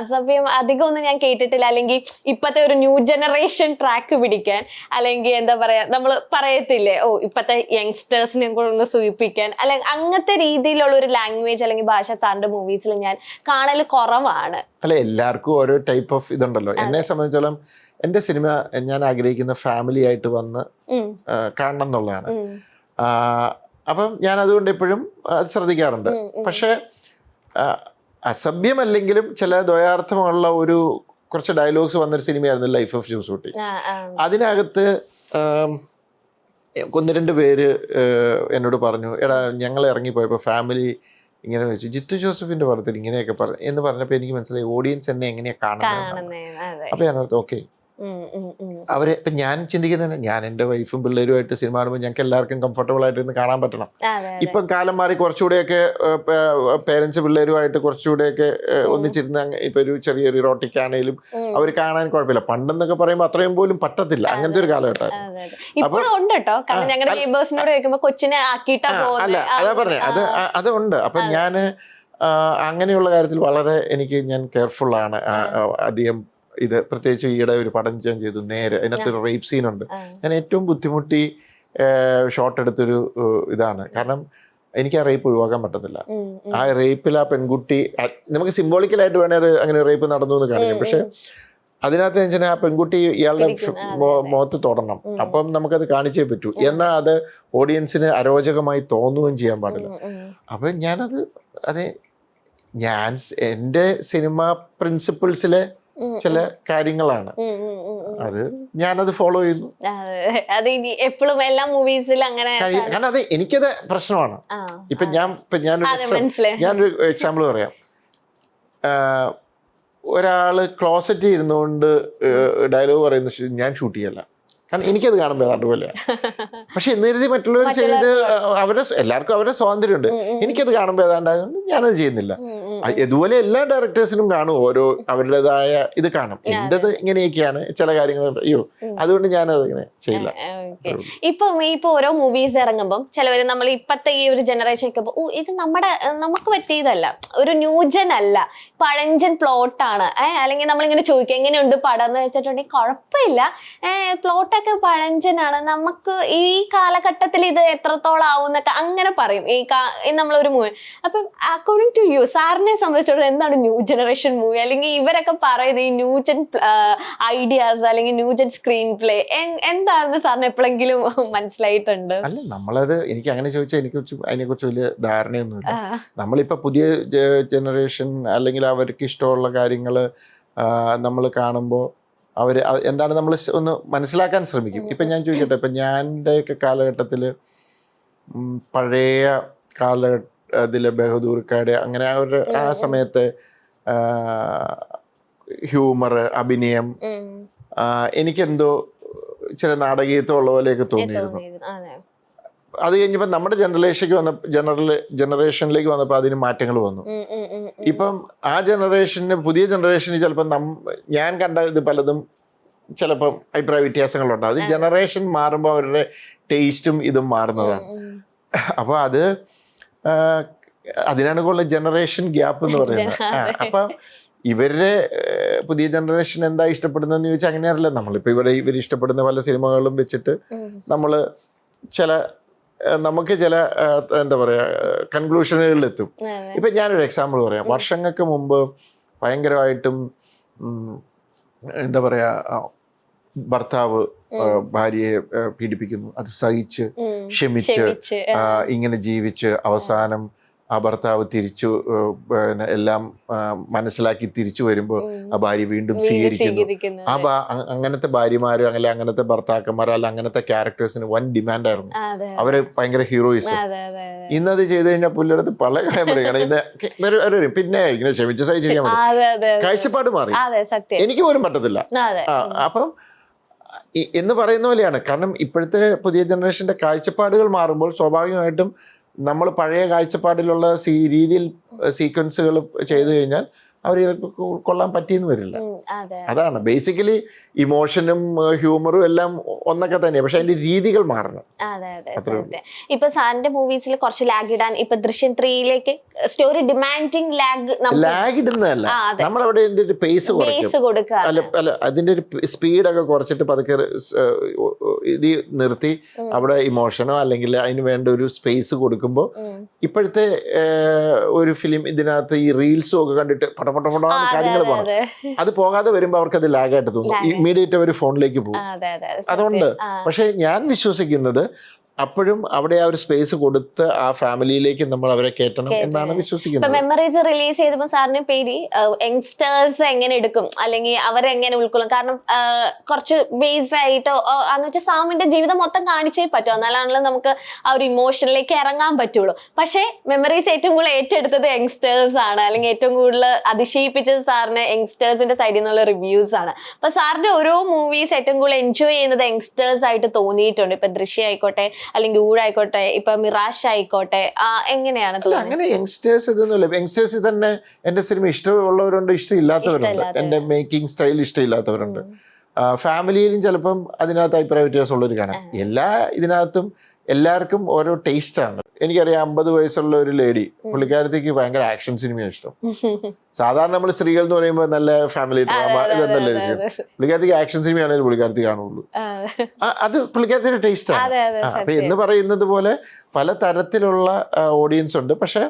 അസഭ്യം അധികം ഒന്നും ഞാൻ കേട്ടിട്ടില്ല. അല്ലെങ്കിൽ ഇപ്പത്തെ ഒരു ന്യൂ ജനറേഷൻ ട്രാക്ക് പിടിക്കാൻ, അല്ലെങ്കിൽ എന്താ പറയാ നമ്മൾ പറയത്തില്ലേ ഇപ്പത്തെ യങ്സ്റ്റേഴ്സിനെ ഒന്ന് സൂചിപ്പിക്കാൻ, അല്ലെങ്കിൽ അങ്ങനത്തെ രീതിയിലുള്ള ഒരു ലാംഗ്വേജ് അല്ലെങ്കിൽ ഭാഷ സാറിന്റെ മൂവീസിൽ ഞാൻ കാണൽ കുറവാണ്. അല്ല, എല്ലാവർക്കും ഓരോ ടൈപ്പ് ഓഫ് ഇതുണ്ടല്ലോ. എന്നെ സംബന്ധിച്ചോളം എന്റെ സിനിമ ഞാൻ ആഗ്രഹിക്കുന്ന ഫാമിലി ആയിട്ട് വന്ന് കാണണം എന്നുള്ളതാണ്. അപ്പം ഞാൻ അതുകൊണ്ട് എപ്പോഴും അത് ശ്രദ്ധിക്കാറുണ്ട്. പക്ഷെ അസഭ്യമല്ലെങ്കിലും ചില ദ്വയാർത്ഥമുള്ള കുറച്ച് ഡയലോഗ്സ് വന്നൊരു സിനിമയായിരുന്നു ലൈഫ് ഓഫ് ജോസൂട്ടി. അതിനകത്ത് 1-2 പേര് എന്നോട് പറഞ്ഞു, എടാ ഞങ്ങൾ ഇറങ്ങിപ്പോയപ്പോൾ ഫാമിലി ഇങ്ങനെ വെച്ചു, ജിത്തു ജോസഫിന്റെ പടത്തിൽ ഇങ്ങനെയൊക്കെ പറഞ്ഞു എന്ന് പറഞ്ഞപ്പോൾ എനിക്ക് മനസ്സിലായി ഓഡിയൻസ് എന്നെ എങ്ങനെയാ കാണുന്നത്. അപ്പൊ ഞാനടുത്ത് ഓക്കെ അവരെ ഇപ്പം ഞാൻ ചിന്തിക്കുന്നത്, ഞാൻ എൻ്റെ വൈഫും പിള്ളേരുമായിട്ട് സിനിമ കാണുമ്പോൾ ഞങ്ങൾക്ക് എല്ലാവർക്കും കംഫർട്ടബിൾ ആയിട്ട് ഇരുന്ന് കാണാൻ പറ്റണം. ഇപ്പം കാലം മാറി കുറച്ചുകൂടെയൊക്കെ പേരൻസ് പിള്ളേരുമായിട്ട് കുറച്ചുകൂടെയൊക്കെ ഒന്നിച്ചിരുന്ന് ഇപ്പൊ ഒരു ചെറിയൊരു ഇറോട്ടിക് ആണെങ്കിലും അവർ കാണാൻ കുഴപ്പമില്ല. പണ്ടെന്നൊക്കെ പറയുമ്പോൾ അത്രയും പോലും പറ്റത്തില്ല. അങ്ങനത്തെ ഒരു കാലഘട്ടമായിരുന്നു. അല്ല, അതാ പറഞ്ഞേ, അതുണ്ട്. അപ്പം ഞാൻ അങ്ങനെയുള്ള കാര്യത്തിൽ വളരെ ഞാൻ കെയർഫുള്ളാണ്. അധികം ഇത് പ്രത്യേകിച്ച് ഈയിടെ ഒരു പടം ഞാൻ ചെയ്തു നേരെ, അതിനകത്തൊരു റേപ്പ് സീനുണ്ട്. ഞാൻ ഏറ്റവും ബുദ്ധിമുട്ടി ഷോട്ട് എടുത്തൊരു ഇതാണ്. കാരണം എനിക്ക് ആ റേപ്പ് ഒഴിവാക്കാൻ പറ്റത്തില്ല. ആ റേപ്പിൽ ആ പെൺകുട്ടി നമുക്ക് സിംബോളിക്കലായിട്ട് വേണേ അത് അങ്ങനെ റേപ്പ് നടന്നു എന്ന് കാണിക്കും. പക്ഷെ അതിനകത്ത് വെച്ചാൽ ആ പെൺകുട്ടി ഇയാളുടെ മുഖത്ത് തൊടണം. അപ്പം നമുക്കത് കാണിച്ചേ പറ്റൂ. എന്നാൽ അത് ഓഡിയൻസിന് അരോചകമായി തോന്നുകയും ചെയ്യാൻ പാടില്ല. അപ്പം ഞാനത് ഞാൻ എൻ്റെ സിനിമ പ്രിൻസിപ്പിൾസിലെ ചില കാര്യങ്ങളാണ്, അത് ഞാനത് ഫോളോ ചെയ്യുന്നു. എപ്പോഴും എല്ലാ മൂവീസിലും അങ്ങനെ. കാരണം അത് എനിക്കത് പ്രശ്നമാണ്. ഇപ്പൊ ഞാനൊരു എക്സാമ്പിൾ പറയാം. ഒരാള് ക്ലോസറ്റിൽ ഇരുന്നുകൊണ്ട് ഡയലോഗ് പറയുന്ന ഞാൻ ഷൂട്ട് ചെയ്യല്ല. കാരണം എനിക്കത് കാണുമ്പോൾ ഏതാണ്ട് പോലെയാണ്. പക്ഷെ എന്നിരുത്തി മറ്റുള്ളവർ ചെയ്ത് എല്ലാവർക്കും അവരുടെ സ്വാതന്ത്ര്യമുണ്ട്. എനിക്കത് കാണുമ്പോൾ ഏതാണ്ടായതുകൊണ്ട് ഞാനത് ചെയ്യുന്നില്ല. ഇതുപോലെ എല്ലാ ഡയറക്ടേഴ്സിനും കാണും ഓരോ അവരുടേതായ ഇത് കാണും. എന്റേത് ഇങ്ങനെയൊക്കെയാണ് ചില കാര്യങ്ങൾ. അതുകൊണ്ട് ഞാനത് ഇങ്ങനെ ചെയ്യില്ല. ഇപ്പൊ ഓരോ മൂവീസ് ഇറങ്ങുമ്പോൾ ചിലവര് നമ്മൾ ഇപ്പത്തെ ഈ ഒരു ജനറേഷൻ ഇത് നമുക്ക് പറ്റിയതല്ല, ഒരു ന്യൂജൻ അല്ല, പഴഞ്ചൻ പ്ലോട്ടാണ്, അല്ലെങ്കിൽ നമ്മളിങ്ങനെ ചോദിക്കും എങ്ങനെയുണ്ട് പടം എന്ന് വെച്ചിട്ടുണ്ടെങ്കിൽ കുഴപ്പമില്ല, പ്ലോട്ടൊക്കെ പഴഞ്ചനാണ്, നമുക്ക് ഈ കാലഘട്ടത്തിൽ ഇത് എത്രത്തോളം ആവും എന്നൊക്കെ അങ്ങനെ പറയും നമ്മളൊരു മൂവി. അപ്പം അക്കോർഡിംഗ് ടു യു, സാറിനെ സംബന്ധിച്ചിടത്തോളം എന്താണ് ന്യൂ ജനറേഷൻ മൂവി? അല്ലെങ്കിൽ ഇവരൊക്കെ പറയുന്നത് ഈ ന്യൂജൻ ഐഡിയാസ് അല്ലെങ്കിൽ ന്യൂജൻ സ്ക്രീൻ പ്ലേ എന്താണെന്ന് സാറിന് എപ്പോഴെങ്കിലും മനസ്സിലായിട്ടുണ്ട്? അല്ല, നമ്മളത് എനിക്ക് അങ്ങനെ ചോദിച്ചാൽ അതിനെക്കുറിച്ച് വലിയ ധാരണയൊന്നുമില്ല. നമ്മളിപ്പോൾ പുതിയ ജനറേഷൻ അല്ലെങ്കിൽ അവർക്ക് ഇഷ്ടമുള്ള കാര്യങ്ങൾ നമ്മൾ കാണുമ്പോൾ അവർ എന്താണ് നമ്മൾ ഒന്ന് മനസ്സിലാക്കാൻ ശ്രമിക്കും. ഇപ്പം ഞാൻ ചോദിക്കട്ടെ, ഇപ്പം ഞാൻ്റെയൊക്കെ കാലഘട്ടത്തിൽ പഴയ അതിലെ ബഹദൂർക്കാട് അങ്ങനെ ആ സമയത്തെ ഹ്യൂമർ, അഭിനയം എനിക്കെന്തോ ചില നാടകീയത്വമുള്ള പോലെയൊക്കെ തോന്നിയിരുന്നു. അത് കഴിഞ്ഞപ്പോൾ നമ്മുടെ ജനറേഷനിലേക്ക് വന്നപ്പോൾ അതിന് മാറ്റങ്ങൾ വന്നു. ഇപ്പം ആ പുതിയ ജനറേഷന് ചിലപ്പോൾ ഞാൻ കണ്ട ഇത് പലതും ചിലപ്പം അഭിപ്രായ വ്യത്യാസങ്ങളുണ്ട്. അത് ജനറേഷൻ മാറുമ്പോൾ അവരുടെ ടേസ്റ്റും ഇതും മാറുന്നതാണ്. അപ്പോൾ അതിനാണ് കൂടുതൽ ജനറേഷൻ ഗ്യാപ്പ് എന്ന് പറയുന്നത്. അപ്പം ഇവരുടെ പുതിയ ജനറേഷൻ എന്താ ഇഷ്ടപ്പെടുന്നതെന്ന് ചോദിച്ചാൽ അങ്ങനെയല്ല. നമ്മളിപ്പോൾ ഇവർ ഇഷ്ടപ്പെടുന്ന പല സിനിമകളും വെച്ചിട്ട് നമുക്ക് ചില എന്താ പറയുക കൺക്ലൂഷനുകളിലെത്തും. ഇപ്പം ഞാനൊരു എക്സാമ്പിൾ പറയാം. വർഷങ്ങൾക്ക് മുമ്പ് ഭയങ്കരമായിട്ടും എന്താ പറയാ, ഭർത്താവ് ഭാര്യയെ പീഡിപ്പിക്കുന്നു, അത് സഹിച്ച് ക്ഷമിച്ച് ഇങ്ങനെ ജീവിച്ച് അവസാനം ആ ഭർത്താവ് തിരിച്ചു പിന്നെ എല്ലാം മനസ്സിലാക്കി തിരിച്ചു വരുമ്പോൾ ആ ഭാര്യ വീണ്ടും സ്വീകരിക്കുന്നു. അങ്ങനത്തെ ഭാര്യമാരോ അല്ലെ അങ്ങനത്തെ ഭർത്താക്കന്മാരോ അല്ല അങ്ങനത്തെ ക്യാരക്ടേഴ്സിന് വൻ ഡിമാൻഡായിരുന്നു. അവര് ഭയങ്കര ഹീറോയിസം. ഇന്നത് ചെയ്ത് കഴിഞ്ഞാൽ പുല്ലെടുത്ത് പല കാര്യം പറയണം. ഇന്ന് പിന്നെ ഇങ്ങനെ ക്ഷമിച്ച് സഹിച്ചിരിക്കാൻ മതി, കാഴ്ചപ്പാട് മാറി. എനിക്ക് പോലും പറ്റത്തില്ല. അപ്പം എന്ന് പറയുന്ന പോലെയാണ്. കാരണം ഇപ്പോഴത്തെ പുതിയ ജനറേഷന്റെ കാഴ്ചപ്പാടുകൾ മാറുമ്പോൾ സ്വാഭാവികമായിട്ടും നമ്മൾ പഴയ കാഴ്ചപ്പാടിലുള്ള രീതിയിൽ സീക്വൻസുകൾ ചെയ്തു കഴിഞ്ഞാൽ അവർ കൊള്ളാൻ പറ്റിയെന്ന് വരില്ല. അതാണ് ബേസിക്കലി ഇമോഷനും ഹ്യൂമറും എല്ലാം ഒന്നൊക്കെ തന്നെയാണ്, പക്ഷെ അതിന്റെ രീതികൾ മാറണം. ഇപ്പൊ സാറിന്റെ മൂവീസിൽ കുറച്ച് ലാഗ് ഇടാൻ ഇപ്പൊ ദൃശ്യം 3യിലേക്ക് സ്റ്റോറി ഡിമാൻഡിങ് ലാഗ് ഇടുന്നതല്ല, നമ്മളവിടെ ഒരു പേസ് കൊടുക്കുക, അല്ല അതിന്റെ ഒരു സ്പീഡൊക്കെ കുറച്ചിട്ട് പതുക്കെ ഇത് നിർത്തി അവിടെ ഇമോഷനോ അല്ലെങ്കിൽ അതിന് വേണ്ട ഒരു സ്പേസ് കൊടുക്കുമ്പോൾ ഇപ്പോഴത്തെ ഒരു ഫിലിം ഇതിനകത്ത് ഈ റീൽസും ഒക്കെ കണ്ടിട്ട് പടപടപടാന്ന് കാര്യങ്ങൾ പോകണം. അത് പോകാതെ വരുമ്പോൾ അവർക്ക് അത് ലാഗായിട്ട് തോന്നും. ഇമ്മീഡിയറ്റ് അവർ ഫോണിലേക്ക് പോകും. അതുകൊണ്ട് പക്ഷെ ഞാൻ വിശ്വസിക്കുന്നത് അപ്പോഴും അവിടെ ആ ഒരു സ്പേസ് കൊടുത്ത് ആ ഫാമിലിയിലേക്ക് നമ്മൾ അവരെ കയറ്റണം എന്നാണ് വിശ്വസിക്കുന്നത്. മെമ്മറീസ് റിലീസ് ചെയ്തപ്പോൾ സാറിന് പേടി യങ്സ്റ്റേഴ്സ് എങ്ങനെ എടുക്കും അല്ലെങ്കിൽ അവരെങ്ങനെ ഉൾക്കൊള്ളും? കാരണം കുറച്ച് ബേസ് ആയിട്ടോ എന്ന് വെച്ചാൽ സാമിന്റെ ജീവിതം മൊത്തം കാണിച്ചേ പറ്റും, എന്നാലാണല്ലോ നമുക്ക് ആ ഒരു ഇമോഷനിലേക്ക് ഇറങ്ങാൻ പറ്റുള്ളൂ. പക്ഷേ മെമ്മറീസ് ഏറ്റവും കൂടുതൽ ഏറ്റെടുത്തത് യങ്സ്റ്റേഴ്സ് ആണ്, അല്ലെങ്കിൽ ഏറ്റവും കൂടുതൽ അതിശയിപ്പിച്ചത് സാറിന് യങ്സ്റ്റേഴ്സിന്റെ സൈഡിൽ നിന്നുള്ള റിവ്യൂസ് ആണ്. അപ്പൊ സാറിന്റെ ഓരോ മൂവീസ് ഏറ്റവും കൂടുതൽ എൻജോയ് ചെയ്യുന്നത് യങ്സ്റ്റേഴ്സ് ആയിട്ട് തോന്നിയിട്ടുണ്ട്. ഇപ്പൊ ദൃശ്യം ആയിക്കോട്ടെ അല്ലെങ്കിൽ ഊഴായിക്കോട്ടെ ഇപ്പൊ മിറാഷ് ആയിക്കോട്ടെ, എങ്ങനെയാണ് തോന്നുന്നത്? അങ്ങനെ യങ്സ്റ്റേഴ്സ് ഇതൊന്നുമില്ല. യങ്സ്റ്റേഴ്സ് തന്നെ എന്റെ സിനിമ ഇഷ്ടമുള്ളവരുണ്ട്, ഇഷ്ടമില്ലാത്തവരുണ്ട്, എന്റെ മേക്കിംഗ് സ്റ്റൈൽ ഇഷ്ടമില്ലാത്തവരുണ്ട്. ഫാമിലിയിലും ചിലപ്പം അതിനകത്ത് അഭിപ്രായ വ്യത്യാസമുള്ളവർ കാണാം. എല്ലാ ഇതിനകത്തും എല്ലാവർക്കും ഓരോ ടേസ്റ്റ് ആണ്. എനിക്കറിയാം 50 വയസ്സുള്ള ഒരു ലേഡി, പുള്ളിക്കാരത്തേക്ക് ഭയങ്കര ആക്ഷൻ സിനിമയാണ് ഇഷ്ടം. സാധാരണ നമ്മൾ സ്ത്രീകൾ എന്ന് പറയുമ്പോൾ നല്ല ഫാമിലി ഡ്രാമ ഇതെന്നല്ലേ, പുള്ളിക്കാരത്തേക്ക് ആക്ഷൻ സിനിമയാണെങ്കിൽ പുള്ളിക്കാരത്തേക്ക് കാണുള്ളൂ. അത് പുള്ളിക്കാരത്തിന്റെ ടേസ്റ്റ് ആണ്. അപ്പൊ എന്ന് പറയുന്നത് പോലെ പല തരത്തിലുള്ള ഓഡിയൻസ് ഉണ്ട്. പക്ഷെ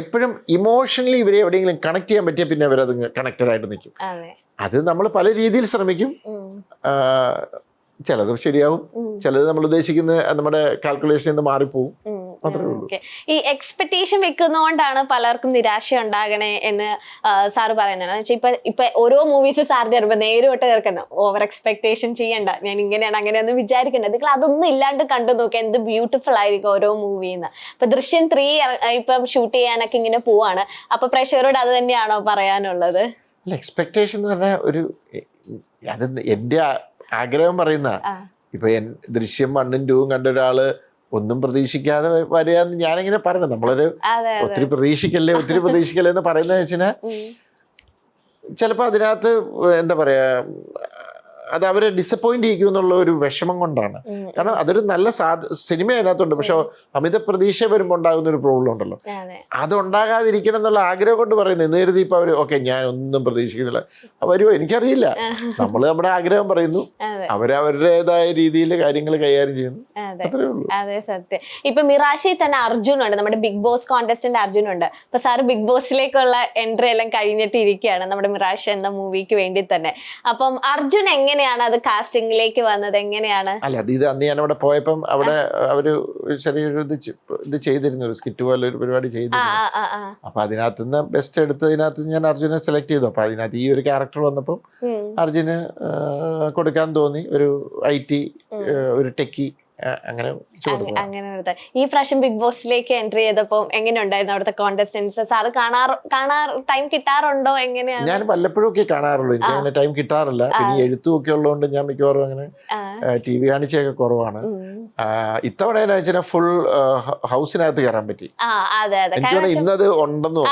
എപ്പോഴും ഇമോഷണലി ഇവരെ എവിടെയെങ്കിലും കണക്ട് ചെയ്യാൻ പറ്റിയാൽ പിന്നെ അവരത് കണക്റ്റഡ് ആയിട്ട് നിൽക്കും. അത് നമ്മൾ പല രീതിയിൽ ശ്രമിക്കും. ചിലത് ശരിയാവും, ചിലത് നമ്മൾ ഉദ്ദേശിക്കുന്ന നമ്മുടെ കാൽക്കുലേഷനിൽ നിന്ന് മാറിപ്പോവും. ഈ എക്സ്പെക്ടേഷൻ വെക്കുന്നതുകൊണ്ടാണ് പലർക്കും നിരാശ ഉണ്ടാകണേ എന്ന് സാറ് പറയുന്നത്. ഇപ്പൊ ഓരോ മൂവീസ് സാറിന്റെ വരുമ്പോ നേരിട്ട് കേൾക്കണം, ഓവർ എക്സ്പെക്ടേഷൻ ചെയ്യണ്ട, ഞാൻ ഇങ്ങനെയാണ് അങ്ങനെയൊന്നും വിചാരിക്കണ്ട, നിങ്ങൾ അതൊന്നും ഇല്ലാണ്ട് കണ്ടു നോക്കുക, എന്ത് ബ്യൂട്ടിഫുൾ ആയിരിക്കും ഓരോ മൂവിന്ന്. ഇപ്പൊ ദൃശ്യം 3 ഇപ്പം ഷൂട്ട് ചെയ്യാനൊക്കെ ഇങ്ങനെ പോവാണ്. അപ്പൊ പ്രേക്ഷകരോട് അത് തന്നെയാണോ പറയാനുള്ളത്? എക്സ്പെക്ടേഷൻ എന്ന് പറഞ്ഞാൽ ഒരു അത് എന്റെ ആഗ്രഹം പറയുന്ന, ഇപ്പൊ ദൃശ്യം 1ഉം 2ഉം കണ്ട ഒരാള് ഒന്നും പ്രതീക്ഷിക്കാതെ വരികയെന്ന് ഞാനിങ്ങനെ പറയുന്നത്. നമ്മളൊരു ഒത്തിരി പ്രതീക്ഷിക്കല്ലേ എന്ന് പറയുന്നത് വെച്ചാൽ ചിലപ്പോൾ അതിനകത്ത് എന്താ പറയാ, അത് അവരെ ഡിസപ്പോയിന്റ് ചെയ്യിക്കും എന്നുള്ള ഒരു വിഷമം കൊണ്ടാണ്. കാരണം അതൊരു നല്ല സിനിമ അതിനകത്തുണ്ട്, പക്ഷെ അമിത പ്രതീക്ഷ വരുമ്പോൾ ഉണ്ടാകുന്ന ഒരു പ്രോബ്ലം ഉണ്ടല്ലോ, അത് ഉണ്ടാകാതിരിക്കണം എന്നുള്ള ആഗ്രഹം കൊണ്ട് പറയുന്നത്. നേരത്തെ ഇപ്പൊ അവര് ഓക്കെ ഞാൻ ഒന്നും പ്രതീക്ഷിക്കുന്നില്ല, വരുമോ എനിക്കറിയില്ല. നമ്മൾ നമ്മുടെ ആഗ്രഹം പറയുന്നു, അവരവരുടേതായ രീതിയിൽ കാര്യങ്ങൾ കൈകാര്യം ചെയ്യുന്നു, അത്രേ ഉള്ളൂ. അതെ, സത്യം. ഇപ്പൊ മിറാഷിൽ തന്നെ അർജുൻ ഉണ്ട്, നമ്മുടെ ബിഗ് ബോസ് കോntestant അർജുൻ ഉണ്ട്. ഇപ്പൊ സാറ് ബിഗ് ബോസിലേക്കുള്ള എൻട്രി എല്ലാം കഴിഞ്ഞിട്ട് ഇരിക്കുകയാണ് നമ്മുടെ മിറാഷ് എന്ന മൂവിക്ക് വേണ്ടി തന്നെ. അപ്പം അർജുൻ എങ്ങനെയാണ് അത് കാസ്റ്റിംഗിലേക്ക് വന്നത്? എങ്ങനെയാണ്? അല്ല, അത് ഇത് അന്ന് ഞാൻ അവിടെ പോയപ്പം അവിടെ അവര് ചെറിയൊരു ഇത് ചെയ്തിരുന്നു, ഒരു സ്കിറ്റ് പോലെ ഒരു പരിപാടി ചെയ്തിരുന്നു. അപ്പൊ അതിനകത്തുനിന്ന് ബെസ്റ്റ് എടുത്തതിനകത്ത് ഞാൻ അർജുനെ സെലക്ട് ചെയ്തു. അപ്പൊ അതിനകത്ത് ഈ ഒരു ക്യാരക്ടർ വന്നപ്പം അർജുന് കൊടുക്കാൻ തോന്നി. ഒരു IT ഒരു ടെക്കി അങ്ങനെ ഈ പ്രാവശ്യം ബിഗ് ബോസിലേക്ക് എൻട്രി ചെയ്തപ്പോ എങ്ങനെ ഉണ്ടായിരുന്നു അവിടുത്തെ കോണ്ടസ്റ്റൻസ്? സാറ് ടൈം കിട്ടാറുണ്ടോ? എങ്ങനെയാണ്? ഞാൻ വല്ലപ്പോഴും ഒക്കെ കാണാറുള്ളൂ, എനിക്ക് അങ്ങനെ ടൈം കിട്ടാറില്ല. പിന്നെ എഴുത്തും ഒക്കെ ഉള്ളതുകൊണ്ട് ഞാൻ മിക്കവാറും അങ്ങനെ TV കാണിച്ചൊക്കെ കുറവാണ്. ഇത്തവണ എന്നാ വെച്ചാൽ ഫുൾ ഹൗസിനകത്ത് കയറാൻ പറ്റി. എനിക്ക് ഇന്നത് ഉണ്ടെന്ന്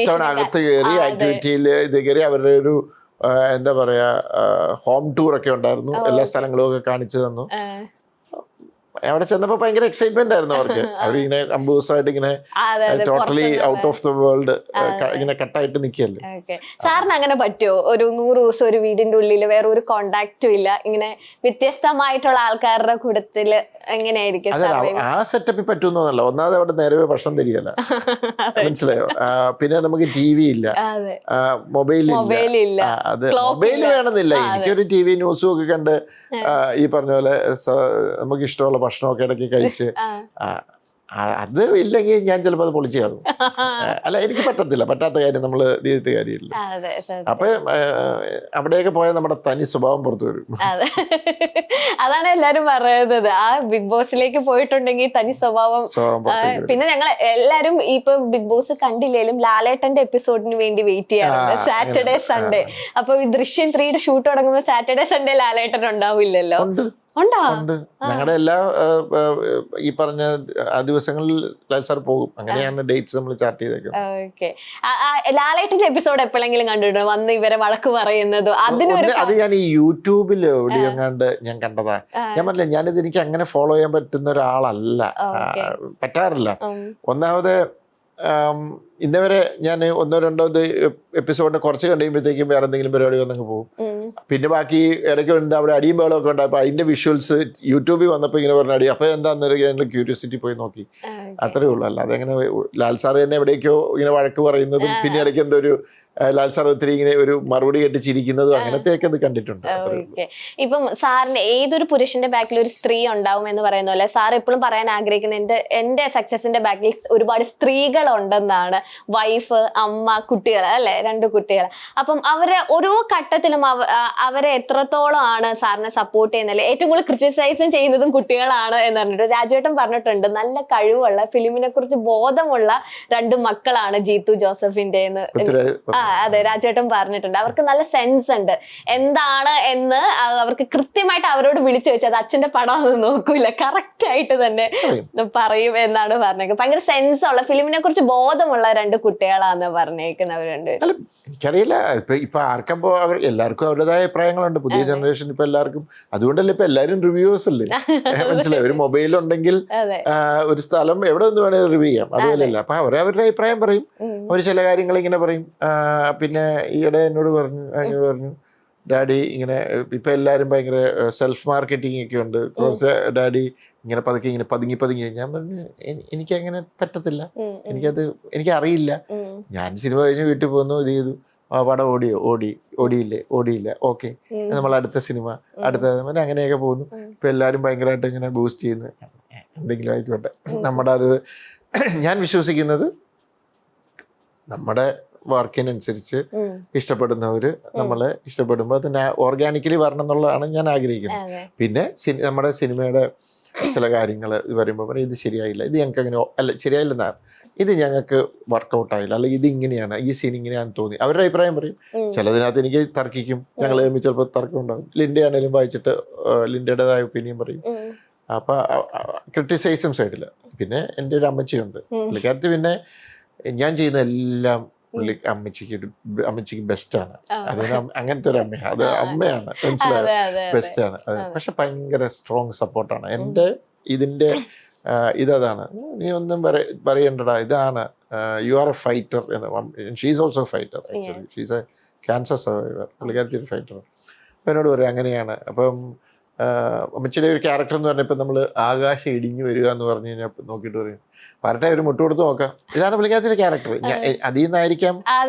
ഇത്തവണ അകത്ത് കയറി ആക്ടിവിറ്റിയിൽ ഇത് കയറി അവരുടെ ഒരു എന്താ പറയാ ഹോം ടൂർ ഒക്കെ ഉണ്ടായിരുന്നു. എല്ലാ സ്ഥലങ്ങളും ഒക്കെ കാണിച്ചു തന്നു. അവിടെ ചെന്നപ്പോ ഭയങ്കര എക്സൈറ്റ്മെന്റ് ആയിരുന്നു അവർക്ക്. അവരിങ്ങനെ 50 ദിവസമായിട്ട് ഇങ്ങനെ totally out of the world ഇങ്ങനെ കട്ടായിട്ട് നിൽക്കല്ലേ. സാറിന് അങ്ങനെ പറ്റുമോ? ഒരു 100 ദിവസം ഒരു വീടിന്റെ ഉള്ളിൽ വേറെ ഒരു കോണ്ടാക്റ്റും ഇല്ല, ഇങ്ങനെ വ്യത്യസ്തമായിട്ടുള്ള ആൾക്കാരുടെ കൂട്ടത്തില് എങ്ങനെയായിരിക്കും? ആ സെറ്റപ്പിൽ പറ്റുന്നല്ല. ഒന്നാമത് അവിടെ നേരെ ഭക്ഷണം തരികയല്ല, മനസ്സിലായോ? പിന്നെ നമുക്ക് TV ഇല്ല, മൊബൈൽ ഇല്ല. അത് മൊബൈൽ വേണമെന്നില്ല, എനിക്കൊരു TV ന്യൂസും ഒക്കെ കണ്ട് ഈ പറഞ്ഞ പോലെ നമുക്ക് ഇഷ്ടമുള്ള ഭക്ഷണമൊക്കെ ഇടയ്ക്ക് കഴിച്ച് അത് ഇല്ലെങ്കിൽ ഞാൻ ചിലപ്പോൾ അത് പൊളിച്ചു കാണും. അല്ല, എനിക്ക് പറ്റാത്ത കാര്യം നമ്മൾ ചെയ്തിട്ട് കാര്യമില്ല. അപ്പൊ അവിടെയൊക്കെ പോയാൽ നമ്മുടെ തനി സ്വഭാവം പുറത്തു വരും. അതാണ് എല്ലാരും പറയുന്നത്, ആ ബിഗ് ബോസിലേക്ക് പോയിട്ടുണ്ടെങ്കിൽ തനി സ്വഭാവം. പിന്നെ ഞങ്ങൾ എല്ലാരും ഇപ്പൊ ബിഗ് ബോസ് കണ്ടില്ലേലും ലാലേട്ടന്റെ എപ്പിസോഡിന് വേണ്ടി വെയിറ്റ് ചെയ്യാറുണ്ട്, സാറ്റർഡേ സൺഡേ. അപ്പൊ ഈ ദൃശ്യം 3 ഷൂട്ട് തുടങ്ങുമ്പോ സാറ്റർഡേ സൺഡേ ലാലേട്ടൻ ഉണ്ടാവില്ലല്ലോ? ഉണ്ട്. ഞങ്ങളുടെ എല്ലാ ഈ പറഞ്ഞ ആ ദിവസങ്ങളിൽ ലാൽ സാർ പോകും. അങ്ങനെയാണ് ഡേറ്റ്സ് നമ്മൾ ചാർട്ട് ചെയ്തേക്കുന്നത്. ലാലേട്ടന്റെ എപ്പിസോഡ് എപ്പോഴെങ്കിലും കണ്ടിട്ടുണ്ടോ വന്ന് ഇവരെ വഴക്ക് പറയുന്നതോ? അത് ഞാൻ ഈ യൂട്യൂബിൽ എവിടെയോ കണ്ട് ഞാൻ കണ്ടതാ. ഞാൻ പറഞ്ഞില്ല, ഞാനിത് എനിക്ക് അങ്ങനെ ഫോളോ ചെയ്യാൻ പറ്റുന്ന ഒരാളല്ല, പറ്റാറില്ല. ഒന്നാമത് ഇന്നവരെ ഞാൻ 1-2 എപ്പിസോഡിന് കുറച്ച് കണ്ടുമ്പോഴത്തേക്കും വേറെ എന്തെങ്കിലും പരിപാടി വന്നങ്ങ് പോകും. പിന്നെ ബാക്കി ഇടയ്ക്ക് ഉണ്ട് അവിടെ അടിയും ബഹളമൊക്കെ ഉണ്ട്. അപ്പൊ അതിന്റെ വിഷ്വൽസ് യൂട്യൂബിൽ വന്നപ്പോ ഇങ്ങനെ പറഞ്ഞ അടി, അപ്പൊ എന്താന്ന് ക്യൂരിയോസിറ്റി പോയി നോക്കി, അത്രേ ഉള്ളൂ. അല്ല അതെങ്ങനെ ലാൽ സാർ തന്നെ എവിടേക്കോ ഇങ്ങനെ വഴക്ക് പറയുന്നതും പിന്നെ ഇടയ്ക്ക് എന്തോ ഒരു ലാൽ സാർ ഒത്തിരി ഇങ്ങനെ ഒരു മറുപടി കേട്ട് ചിരിക്കുന്നതും അങ്ങനത്തെയൊക്കെ അത് കണ്ടിട്ടുണ്ട്. ഇപ്പം സാറിന്റെ ഏതൊരു പുരുഷന്റെ ബാക്കിൽ ഒരു സ്ത്രീ ഉണ്ടാവും എന്ന് പറയുന്ന പോലെ സാർ എപ്പോഴും പറയാൻ ആഗ്രഹിക്കുന്ന എന്റെ സക്സസിന്റെ ബാക്കിൽ ഒരുപാട് സ്ത്രീകൾ ഉണ്ടെന്നാണ്. വൈഫ്, അമ്മ, കുട്ടികൾ, അല്ലെ, 2 കുട്ടികൾ. അപ്പം അവരെ ഓരോ ഘട്ടത്തിലും അവരെ എത്രത്തോളം ആണ് സാറിനെ സപ്പോർട്ട് ചെയ്യുന്നത്, ഏറ്റവും കൂടുതൽ ക്രിറ്റിസൈസും ചെയ്യുന്നതും കുട്ടികളാണ് എന്ന് പറഞ്ഞിട്ട് രാജേട്ടൻ പറഞ്ഞിട്ടുണ്ട്. നല്ല കഴിവുള്ള, ഫിലിമിനെ കുറിച്ച് ബോധമുള്ള 2 മക്കളാണ് ജീത്തു ജോസഫിന്റെ. അതെ, രാജേട്ടൻ പറഞ്ഞിട്ടുണ്ട്. അവർക്ക് നല്ല സെൻസ് ഉണ്ട്, എന്താണ് എന്ന് അവർക്ക് കൃത്യമായിട്ട് അവരോട് വിളിച്ചു വെച്ചാൽ അത് അച്ഛന്റെ പടം ഒന്നും നോക്കൂല, കറക്റ്റ് ആയിട്ട് തന്നെ പറയും എന്നാണ് പറഞ്ഞേക്കുന്നത്. ഭയങ്കര സെൻസ് ഉള്ള, ഫിലിമിനെ കുറിച്ച് ബോധമുള്ള 2 കുട്ടികളാന്ന് പറഞ്ഞേക്കുന്നവരുണ്ട്. എനിക്കറിയില്ല, ഇപ്പൊ ആർക്കപ്പോ എല്ലാവർക്കും അവരുടേതായ അഭിപ്രായങ്ങളുണ്ട്. പുതിയ ജനറേഷൻ ഇപ്പൊ എല്ലാവർക്കും, അതുകൊണ്ടല്ലേ ഇപ്പൊ എല്ലാരും റിവ്യൂസ് അല്ലേ, മനസ്സിലായി? ഒരു മൊബൈൽ ഉണ്ടെങ്കിൽ ഒരു സ്ഥലം എവിടെ നിന്ന് വേണേലും റിവ്യൂ ചെയ്യാം, അതുപോലെയല്ല. അപ്പൊ അവരവരുടെ അഭിപ്രായം പറയും, അവർ ചില കാര്യങ്ങൾ ഇങ്ങനെ പറയും. പിന്നെ ഈയിടെ എന്നോട് പറഞ്ഞു ഡാഡി ഇങ്ങനെ ഇപ്പൊ എല്ലാരും ഭയങ്കര സെൽഫ് മാർക്കറ്റിംഗ് ഒക്കെ ഉണ്ട്, കുറച്ച് ഡാഡി ഇങ്ങനെ പതുക്കെ ഇങ്ങനെ പതുങ്ങി. ഞാൻ പറഞ്ഞു എനിക്കങ്ങനെ പറ്റത്തില്ല, എനിക്ക് അറിയില്ല. ഞാൻ സിനിമ കഴിഞ്ഞ് വീട്ടിൽ പോകുന്നു, ഇത് ചെയ്തു, പടം ഓടിയില്ല, ഓക്കെ, നമ്മൾ അടുത്ത സിനിമ അങ്ങനെയൊക്കെ പോകുന്നു. ഇപ്പൊ എല്ലാരും ഭയങ്കരമായിട്ട് ഇങ്ങനെ ബൂസ്റ്റ് ചെയ്യുന്നു. എന്തെങ്കിലും ആയിക്കോട്ടെ, നമ്മുടെ അത് ഞാൻ വിശ്വസിക്കുന്നത് നമ്മുടെ വർക്കിനനുസരിച്ച് ഇഷ്ടപ്പെടുന്നവര് നമ്മളെ ഇഷ്ടപ്പെടുമ്പോ അത് ഓർഗാനിക്കലി വരണം എന്നുള്ളതാണ് ഞാൻ ആഗ്രഹിക്കുന്നത്. പിന്നെ നമ്മുടെ സിനിമയുടെ ചില കാര്യങ്ങൾ പറയുമ്പോൾ ഇത് ശരിയായില്ല, ഇത് ഞങ്ങൾക്ക് അങ്ങനെ അല്ല ശരിയായില്ലെന്നാ, ഇത് ഞങ്ങൾക്ക് വർക്കൗട്ട് ആയില്ല, അല്ലെങ്കിൽ ഇത് ഇങ്ങനെയാണ്, ഈ സീൻ ഇങ്ങനെയാണെന്ന് തോന്നി, അവരുടെ അഭിപ്രായം പറയും. ചിലതിനകത്ത് എനിക്ക് തർക്കിക്കും, ഞങ്ങൾ തമ്മിൽ ചിലപ്പോൾ തർക്കം ഉണ്ടാകും. ലിൻഡ ആണെങ്കിലും വായിച്ചിട്ട് ലിൻഡയുടേതായ ഒപ്പീനിയൻ പറയും. അപ്പൊ ക്രിട്ടിസൈസും സൈഡില്. പിന്നെ എൻ്റെ ഒരു അമ്മച്ചിയുണ്ട്, പുള്ളിക്കാരത്തി പിന്നെ ഞാൻ ചെയ്യുന്ന എല്ലാം അമ്മച്ചിക്ക് ബെസ്റ്റാണ്. അതിന് അങ്ങനത്തെ ഒരു അമ്മയാണ്, അത് അമ്മയാണ്, മനസ്സിലായോ? ബെസ്റ്റാണ് അത്. പക്ഷെ ഭയങ്കര സ്ട്രോങ് സപ്പോർട്ടാണ്. എൻ്റെ ഇതിൻ്റെ ഇതാണ്, നീ ഒന്നും പറയണ്ടടാ, ഇതാണ്, യു ആർ എ ഫൈറ്റർ എന്ന്. She's also fighter, actually she's A cancer survivor. പുള്ളിക്കാരത്തി ഒരു ഫൈറ്റർ. അപ്പം എന്നോട് പറയും അങ്ങനെയാണ്. അപ്പം അമ്മച്ചിയുടെ ഒരു ക്യാരക്ടർ എന്ന് പറഞ്ഞാൽ ഇപ്പം നമ്മൾ ആകാശം ഇടിഞ്ഞു വരിക എന്ന് പറഞ്ഞു കഴിഞ്ഞാൽ നോക്കിയിട്ട് പറയും വരട്ടെ, ഒരു മുട്ട് കൊടുത്ത് നോക്കാം, ഇതാണ് പുള്ളിക്കാരത്തിന്റെ ക്യാരക്ടർ. അതിൽ നിന്നായിരിക്കാം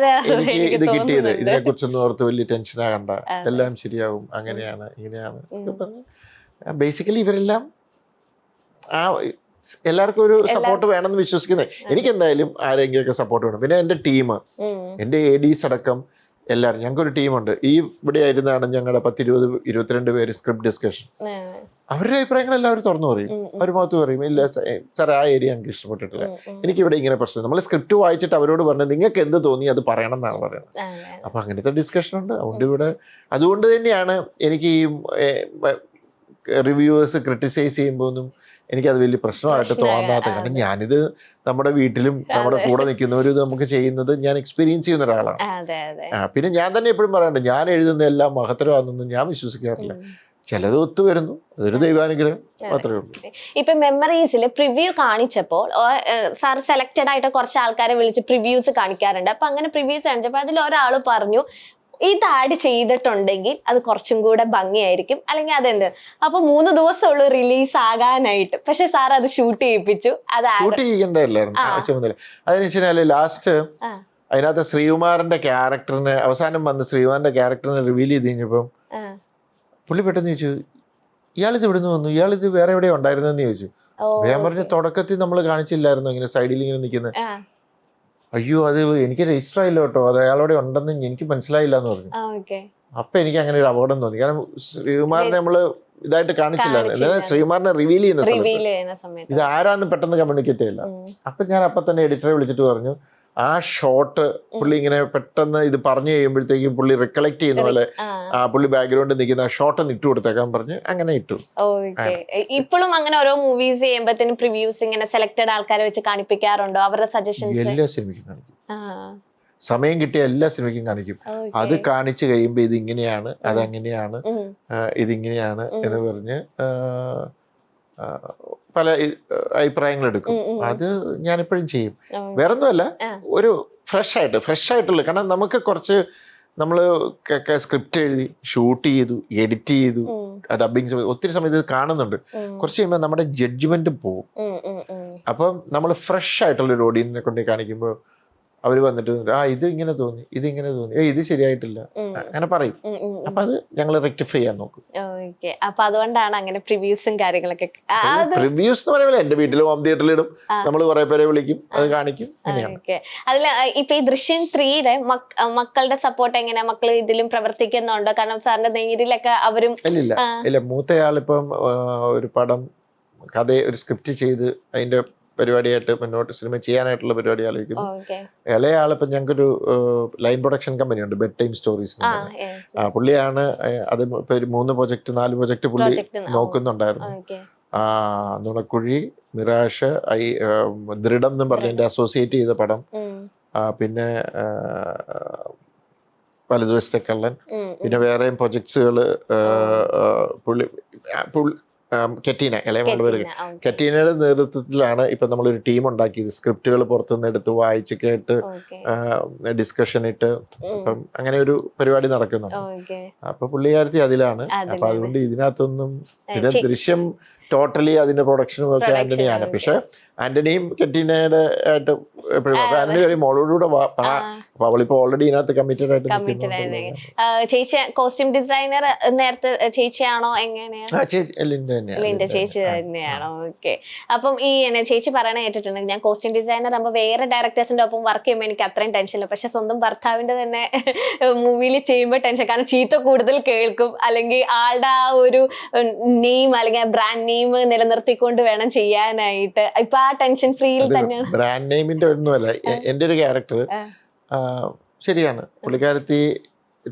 എനിക്ക് ഇത് കിട്ടിയത്. ഇതിനെ കുറിച്ചൊന്നും ഓർത്ത് വലിയ ടെൻഷൻ ആകണ്ട, എല്ലാം ശരിയാവും, അങ്ങനെയാണ് ഇങ്ങനെയാണ്. ബേസിക്കലി ഇവരെല്ലാം എല്ലാവർക്കും ഒരു സപ്പോർട്ട് വേണമെന്ന് വിശ്വസിക്കുന്നത്. എനിക്ക് എന്തായാലും ആരെങ്കിലുമൊക്കെ സപ്പോർട്ട് വേണം. പിന്നെ എൻ്റെ ടീം, എൻ്റെ ADs അടക്കം എല്ലാവരും, ഞങ്ങൾക്കൊരു ടീമുണ്ട്. ഇവിടെ ആയിരുന്നാണ് ഞങ്ങളുടെ 10-22 പേര് സ്ക്രിപ്റ്റ് ഡിസ്കഷൻ. അവരുടെ അഭിപ്രായങ്ങൾ എല്ലാവരും തുറന്നു പറയും, അവർ മുഖത്ത് പറയും, ഇല്ല സാർ ആ ഏരിയ ഞങ്ങൾക്ക് ഇഷ്ടപ്പെട്ടിട്ടില്ല, എനിക്കിവിടെ ഇങ്ങനെ പ്രശ്നം. നമ്മൾ സ്ക്രിപ്റ്റ് വായിച്ചിട്ട് അവരോട് പറഞ്ഞത് നിങ്ങൾക്ക് എന്ത് തോന്നി അത് പറയണം എന്നാണ് പറയുന്നത്. അപ്പൊ അങ്ങനത്തെ ഡിസ്കഷൻ ഉണ്ട്. അതുകൊണ്ട് തന്നെയാണ് എനിക്ക് ഈ റിവ്യൂവേഴ്സ് ക്രിട്ടിസൈസ് ചെയ്യുമ്പോഴൊന്നും എനിക്കത് വലിയ പ്രശ്നമായിട്ട് തോന്നാത്ത. കാരണം ഞാനിത് നമ്മുടെ വീട്ടിലും നമ്മുടെ കൂടെ നിൽക്കുന്നവരും ഇത് നമുക്ക് ചെയ്യുന്നത് ഞാൻ എക്സ്പീരിയൻസ് ചെയ്യുന്ന ഒരാളാണ്. പിന്നെ ഞാൻ തന്നെ എപ്പോഴും പറയാറുണ്ട്, ഞാൻ എഴുതുന്ന എല്ലാം മഹത്തരമാണെന്നൊന്നും ഞാൻ വിശ്വസിക്കാറില്ല. ചിലത് ഒത്തു വരുന്നു, അതൊരു ദൈവാനുഗ്രഹം മാത്രമേ ഉള്ളൂ. ഇപ്പൊ മെമ്മറീസിൽ പ്രിവ്യൂ കാണിച്ചപ്പോൾ സാർ സെലക്റ്റഡ് ആയിട്ട് കുറച്ച് ആൾക്കാരെ വിളിച്ച് പ്രിവ്യൂസ് കാണിക്കാറുണ്ട്. അപ്പൊ അങ്ങനെ പ്രിവ്യൂസ് കാണിച്ചപ്പോൾ അതിൽ ഒരാൾ പറഞ്ഞു ഇത് ആഡ് ചെയ്തിട്ടുണ്ടെങ്കിൽ അത് കുറച്ചും കൂടെ ഭംഗിയായിരിക്കും, അല്ലെങ്കിൽ അതെന്ത്. അപ്പൊ 3 ദിവസമുള്ളൂ റിലീസ് ആകാനായിട്ട്, പക്ഷെ സാർ അത് ഷൂട്ട് ചെയ്യിപ്പിച്ചു. അത് ഷൂട്ട് ചെയ്യേണ്ടതല്ലായിരുന്നു, ആവശ്യമൊന്നുമില്ല. അതെന്ന് വെച്ചാൽ ലാസ്റ്റ് അതിനകത്ത് ശ്രീകുമാറിന്റെ ക്യാരക്ടറിന് അവസാനം വന്ന് ശ്രീകുമാറിന്റെ ക്യാരക്ടറിനെ റിവീൽ ചെയ്ത് കഴിഞ്ഞപ്പം പുള്ളി പെട്ടെന്ന് ചോദിച്ചു, ഇയാളിത് ഇവിടുന്ന് വന്നു, ഇയാളിത് വേറെ എവിടെയോ ഉണ്ടായിരുന്നെന്ന് ചോദിച്ചു. ഞാൻ പറഞ്ഞു, തുടക്കത്തിൽ നമ്മൾ കാണിച്ചില്ലായിരുന്നു ഇങ്ങനെ സൈഡിൽ ഇങ്ങനെ നിൽക്കുന്നത്. അയ്യോ അത് എനിക്ക് രജിസ്റ്റർ ആയില്ല കേട്ടോ, അത് അയാളോടെ ഉണ്ടെന്ന് എനിക്ക് മനസ്സിലായില്ല എന്ന് പറഞ്ഞു. അപ്പൊ എനിക്ക് അങ്ങനെ ഒരു അപകടം തോന്നി. കാരണം ശ്രീകുമാറിനെ നമ്മള് ഇതായിട്ട് കാണിച്ചില്ലായിരുന്നു. ശ്രീകുമാറിനെ റിവീൽ ചെയ്യുന്ന സമയത്ത് ഇത് ആരാന്ന് പെട്ടെന്ന് കമ്മ്യൂണിക്കേറ്റ് ചെയ്യില്ല. അപ്പൊ ഞാൻ അപ്പൊ തന്നെ എഡിറ്ററെ വിളിച്ചിട്ട് പറഞ്ഞു, ആ ഷോട്ട് പുള്ളി ഇങ്ങനെ പെട്ടെന്ന് ഇത് പറഞ്ഞു കഴിയുമ്പോഴത്തേക്കും പുള്ളി റിക്കളക്ട് ചെയ്യുന്ന പോലെ ആ പുള്ളി ബാക്ക്ഗ്രൗണ്ടിൽ നിൽക്കുന്ന ആ ഷോട്ട് ഒന്ന് ഇട്ട് കൊടുത്തേക്കാൻ പറഞ്ഞു. അങ്ങനെ ഇട്ടു. ഇപ്പോഴും അങ്ങനെ ഓരോ മൂവീസ് ചെയ്യുമ്പോഴത്തേനും പ്രിവ്യൂസ് ഇങ്ങനെ സെലക്ടഡ് ആൾക്കാരെ വെച്ച് കാണിപ്പിക്കാറുണ്ടോ? അവരുടെ സജഷൻസ് എല്ലാ സിനിമയ്ക്കും കാണിക്കും, സമയം കിട്ടിയ എല്ലാ സിനിമയ്ക്കും കാണിക്കും. അത് കാണിച്ചു കഴിയുമ്പോ ഇത് ഇങ്ങനെയാണ്, അതങ്ങനെയാണ്, ഇതിങ്ങനെയാണ് എന്ന് പറഞ്ഞ് പല അഭിപ്രായങ്ങൾ എടുക്കും. അത് ഞാനെപ്പോഴും ചെയ്യും. വേറൊന്നുമല്ല, ഒരു ഫ്രഷ് ആയിട്ടുള്ള. കാരണം നമുക്ക് കുറച്ച് നമ്മൾ സ്ക്രിപ്റ്റ് എഴുതി ഷൂട്ട് ചെയ്തു, എഡിറ്റ് ചെയ്തു, ഡബിങ് ഒത്തിരി സമയത്ത് കാണുന്നുണ്ട്. കുറച്ച് കഴിയുമ്പോൾ നമ്മുടെ ജഡ്ജ്മെന്റ് പോകും. അപ്പം നമ്മൾ ഫ്രഷ് ആയിട്ടുള്ള ഒരു ഓഡിയൻസിനെ കൊണ്ട് കാണിക്കുമ്പോൾ അവര് വന്നിട്ട് ഇത് ഇങ്ങനെ തോന്നി, ഇതിങ്ങനെ തോന്നി, ഇത് ശരിയായിട്ടില്ല, അങ്ങനെ പറയും. അപ്പൊ അത് ഞങ്ങൾ റെക്ടിഫൈ ചെയ്യാൻ നോക്കും. അപ്പൊ അതുകൊണ്ടാണ് അങ്ങനെ പ്രിവ്യൂസും കാര്യങ്ങളൊക്കെ. പ്രിവ്യൂസ് എന്ന് പറയുമ്പോൾ എന്റെ വീട്ടിൽ ഹോം തിയേറ്ററിൽ ഇടും, നമ്മൾ കുറെ പേരെ വിളിക്കും, അത് കാണിക്കും. അതില് ഇപ്പൊ ഈ ദൃശ്യം 3-യുടെ മക്കളുടെ സപ്പോർട്ട് എങ്ങനെയാ? മക്കൾ ഇതിലും പ്രവർത്തിക്കുന്നുണ്ടോ? കാരണം സാറിന്റെ നേരിലൊക്കെ അവരും ഇല്ല. മൂത്തയാളിപ്പം ഒരു പടം കഥ ഒരു സ്ക്രിപ്റ്റ് ചെയ്ത് അതിന്റെ പരിപാടിയായിട്ട് മുന്നോട്ട് സിനിമ ചെയ്യാനായിട്ടുള്ള പരിപാടി ആലോചിക്കുന്നു. ഇളയ ആളിപ്പം ഞങ്ങൾക്കൊരു ലൈൻ പ്രൊഡക്ഷൻ കമ്പനി ഉണ്ട്, ബെഡ് ടൈം സ്റ്റോറീസ്. പുള്ളിയാണ് അത് ഇപ്പൊ 3 പ്രൊജക്ട് 4 പ്രൊജക്ട് പുള്ളി നോക്കുന്നുണ്ടായിരുന്നു. നുണക്കുഴി, മിറാഷ്, ദൃഢം എന്നും പറഞ്ഞ എന്റെ അസോസിയേറ്റ് ചെയ്ത പടം, പിന്നെ വലതുവശത്തെ കള്ളൻ, പിന്നെ വേറെയും പ്രൊജക്ട്സുകള് പുള്ളി കെറ്റീന, ഇളയമോള് പേര് കെറ്റീനയുടെ നേതൃത്വത്തിലാണ് ഇപ്പൊ നമ്മളൊരു ടീം ഉണ്ടാക്കിയത്. സ്ക്രിപ്റ്റുകൾ പുറത്തുനിന്ന് എടുത്ത് വായിച്ച് കേട്ട് ഡിസ്കഷൻ ഇട്ട് അപ്പം അങ്ങനെ ഒരു പരിപാടി നടക്കുന്നുണ്ട്. അപ്പൊ പുള്ളിക്കാരത്തി അതിലാണ്. അപ്പൊ അതുകൊണ്ട് ഇതിനകത്തൊന്നും പിന്നെ ദൃശ്യം ടോട്ടലി അതിന്റെ പ്രൊഡക്ഷനും ഒക്കെ ആന്റണിയാണ്. പക്ഷെ ആന്റണിയും കെറ്റീനയുടെ ആയിട്ട് എപ്പോഴും ആന്റണി മോളോടുകൂടെ അപ്പൊ അവളിപ്പോ ഓൾറെഡി ഇതിനകത്ത് കമ്മിറ്റഡ് ആയിട്ട്. ചേച്ചി കോസ്റ്റ്യൂം ഡിസൈനർ നേരത്തെ ചേച്ചിയാണോ? എങ്ങനെയാ? ചേച്ചി തന്നെയാണോ? ഓക്കെ. അപ്പം ഈ ചേച്ചി പറയണ കേട്ടിട്ടുണ്ട്, ഞാൻ കോസ്റ്റ്യൂം ഡിസൈനർ ആകുമ്പോൾ വേറെ ഡയറക്ടേഴ്സിന്റെ ഒപ്പം വർക്ക് ചെയ്യുമ്പോൾ എനിക്ക് അത്രയും ടെൻഷനില്ല. പക്ഷെ സ്വന്തം ഭർത്താവിന്റെ തന്നെ മൂവിയിൽ ചെയ്യുമ്പോൾ ടെൻഷൻ. കാരണം ചീത്ത കൂടുതൽ കേൾക്കും, അല്ലെങ്കിൽ ആളുടെ ആ ഒരു നെയിം അല്ലെങ്കിൽ ബ്രാൻഡ് നെയിം നിലനിർത്തിക്കൊണ്ട് വേണം ചെയ്യാനായിട്ട്. ഇപ്പൊ ആ ടെൻഷൻ ഫ്രീയിൽ തന്നെയാണ്. ബ്രാൻഡ് നെയിമിന്റെ ഒന്നുമല്ല. എന്റെ ഒരു ക്യാരക്ടർ ശരിയാണ്, പുള്ളിക്കാരത്തി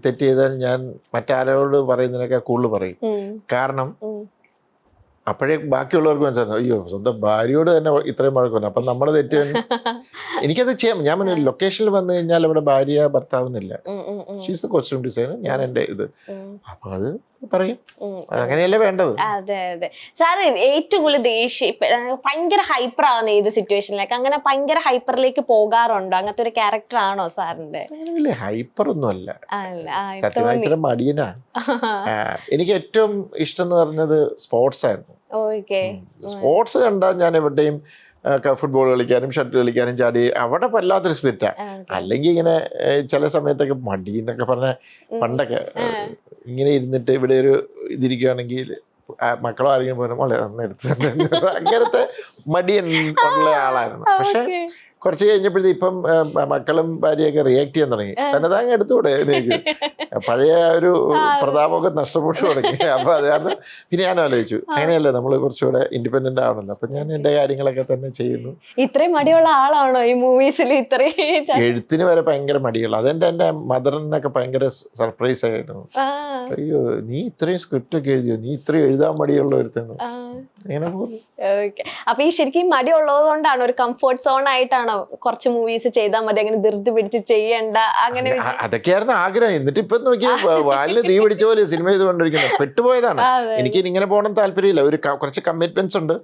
തെറ്റ് ചെയ്താൽ ഞാൻ മറ്റാരോട് പറയുന്നതിനൊക്കെ കൂടുതൽ പറയും. കാരണം അപ്പോഴേ ബാക്കിയുള്ളവർക്ക് മനസ്സിലാവും, അയ്യോ സ്വന്തം ഭാര്യയോട് തന്നെ ഇത്രയും വഴക്കുണ്ട്, അപ്പം നമ്മുടെ തെറ്റ് എനിക്കത് ചെയ്യാം. ഞാൻ ലൊക്കേഷനിൽ വന്നു കഴിഞ്ഞാൽ അവിടെ ഭാര്യ ഭർത്താവുന്നില്ല, ഷീസ് ദ കോസ്റ്റ്യൂം ഡിസൈനർ, ഞാൻ എൻ്റെ ഇത്. അപ്പൊ അത് പറയും, അങ്ങനെയല്ലേ വേണ്ടത്. അതെ അതെ. സാറ് ഏറ്റവും കൂടുതൽ ഭയങ്കര ഹൈപ്പർ ആവുന്ന ഏത് സിറ്റുവേഷനിലേക്ക്, അങ്ങനെ ഭയങ്കര ഹൈപ്പറിലേക്ക് പോകാറുണ്ടോ? അങ്ങനത്തെ ഒരു ക്യാരക്ടർ ആണോ സാറിന്റെ? ഹൈപ്പർ ഒന്നും അല്ല, സത്യമായിട്ട് മടിയനാ. എനിക്ക് ഏറ്റവും ഇഷ്ടം എന്ന് പറഞ്ഞത് സ്പോർട്സ് ആയിരുന്നു. സ്പോർട്സ് കണ്ടാൽ ഞാൻ എവിടെയും ഫുട്ബോൾ കളിക്കാനും ഷട്ടിൽ കളിക്കാനും ചാടി അവിടെ വല്ലാത്തൊരു സ്പിരിറ്റാ. അല്ലെങ്കിൽ ഇങ്ങനെ ചില സമയത്തൊക്കെ മടി എന്നൊക്കെ പറഞ്ഞ പണ്ടൊക്കെ ഇങ്ങനെ ഇരുന്നിട്ട് ഇവിടെ ഒരു ഇതിരിക്കുകയാണെങ്കിൽ മക്കളോ ആരെങ്കിലും പോലും വളരെ നന്നെടുത്ത് അങ്ങനത്തെ മടിയൻ ഉള്ള ആളായിരുന്നു. പക്ഷെ കുറച്ച് കഴിഞ്ഞപ്പോഴത്തെ ഇപ്പം മക്കളും ഭാര്യയൊക്കെ റിയാക്ട് ചെയ്യാൻ തുടങ്ങി. തന്നെ താങ്ങ് എടുത്തുകൂടെ എനിക്ക് പഴയ ഒരു പ്രതാപമൊക്കെ നഷ്ടപ്പെട്ടു തുടങ്ങി. അപ്പൊ അത് കാരണം പിന്നെ ഞാൻ ആലോചിച്ചു, അങ്ങനെയല്ലേ നമ്മൾ കുറച്ചുകൂടെ ഇൻഡിപെൻഡന്റ് ആണല്ലോ. അപ്പൊ ഞാൻ എന്റെ കാര്യങ്ങളൊക്കെ തന്നെ ചെയ്യുന്നു. ഇത്രയും മടിയുള്ള ആളാണോ ഈ മൂവീസിൽ? ഇത്രയും എഴുത്തിന് വരെ ഭയങ്കര മടിയുള്ള. അതെന്റെ എന്റെ മദറിനൊക്കെ ഭയങ്കര സർപ്രൈസ് ആയിരുന്നു. അയ്യോ നീ ഇത്രയും സ്ക്രിപ്റ്റ് ഒക്കെ എഴുതിയോ, നീ ഇത്രയും എഴുതാൻ മടിയുള്ള ഒരുത്തന്നു. അങ്ങനെ പോകുന്നു. അപ്പൊ ഈ ശരിക്കും മടി ഉള്ളത് കൊണ്ടാണ് ഒരു കംഫർട്ട് സോൺ ആയിട്ടാണോ കുറച്ച് മൂവീസ് ചെയ്താൽ മതി, അങ്ങനെ ധൃതി പിടിച്ച് ചെയ്യണ്ട അങ്ങനെ? അതൊക്കെയായിരുന്നു ആഗ്രഹം. എന്നിട്ട് ഇപ്പൊ നോക്കി വാലിന് തീ പിടിച്ച പോലെ സിനിമ ചെയ്തുകൊണ്ടിരിക്കുന്നത്. പെട്ടുപോയതാണ്. എനിക്ക് ഇങ്ങനെ പോകണം താല്പര്യമില്ല. ഒരു കുറച്ച് കമ്മിറ്റ്മെന്റ്സ് ഉണ്ട്,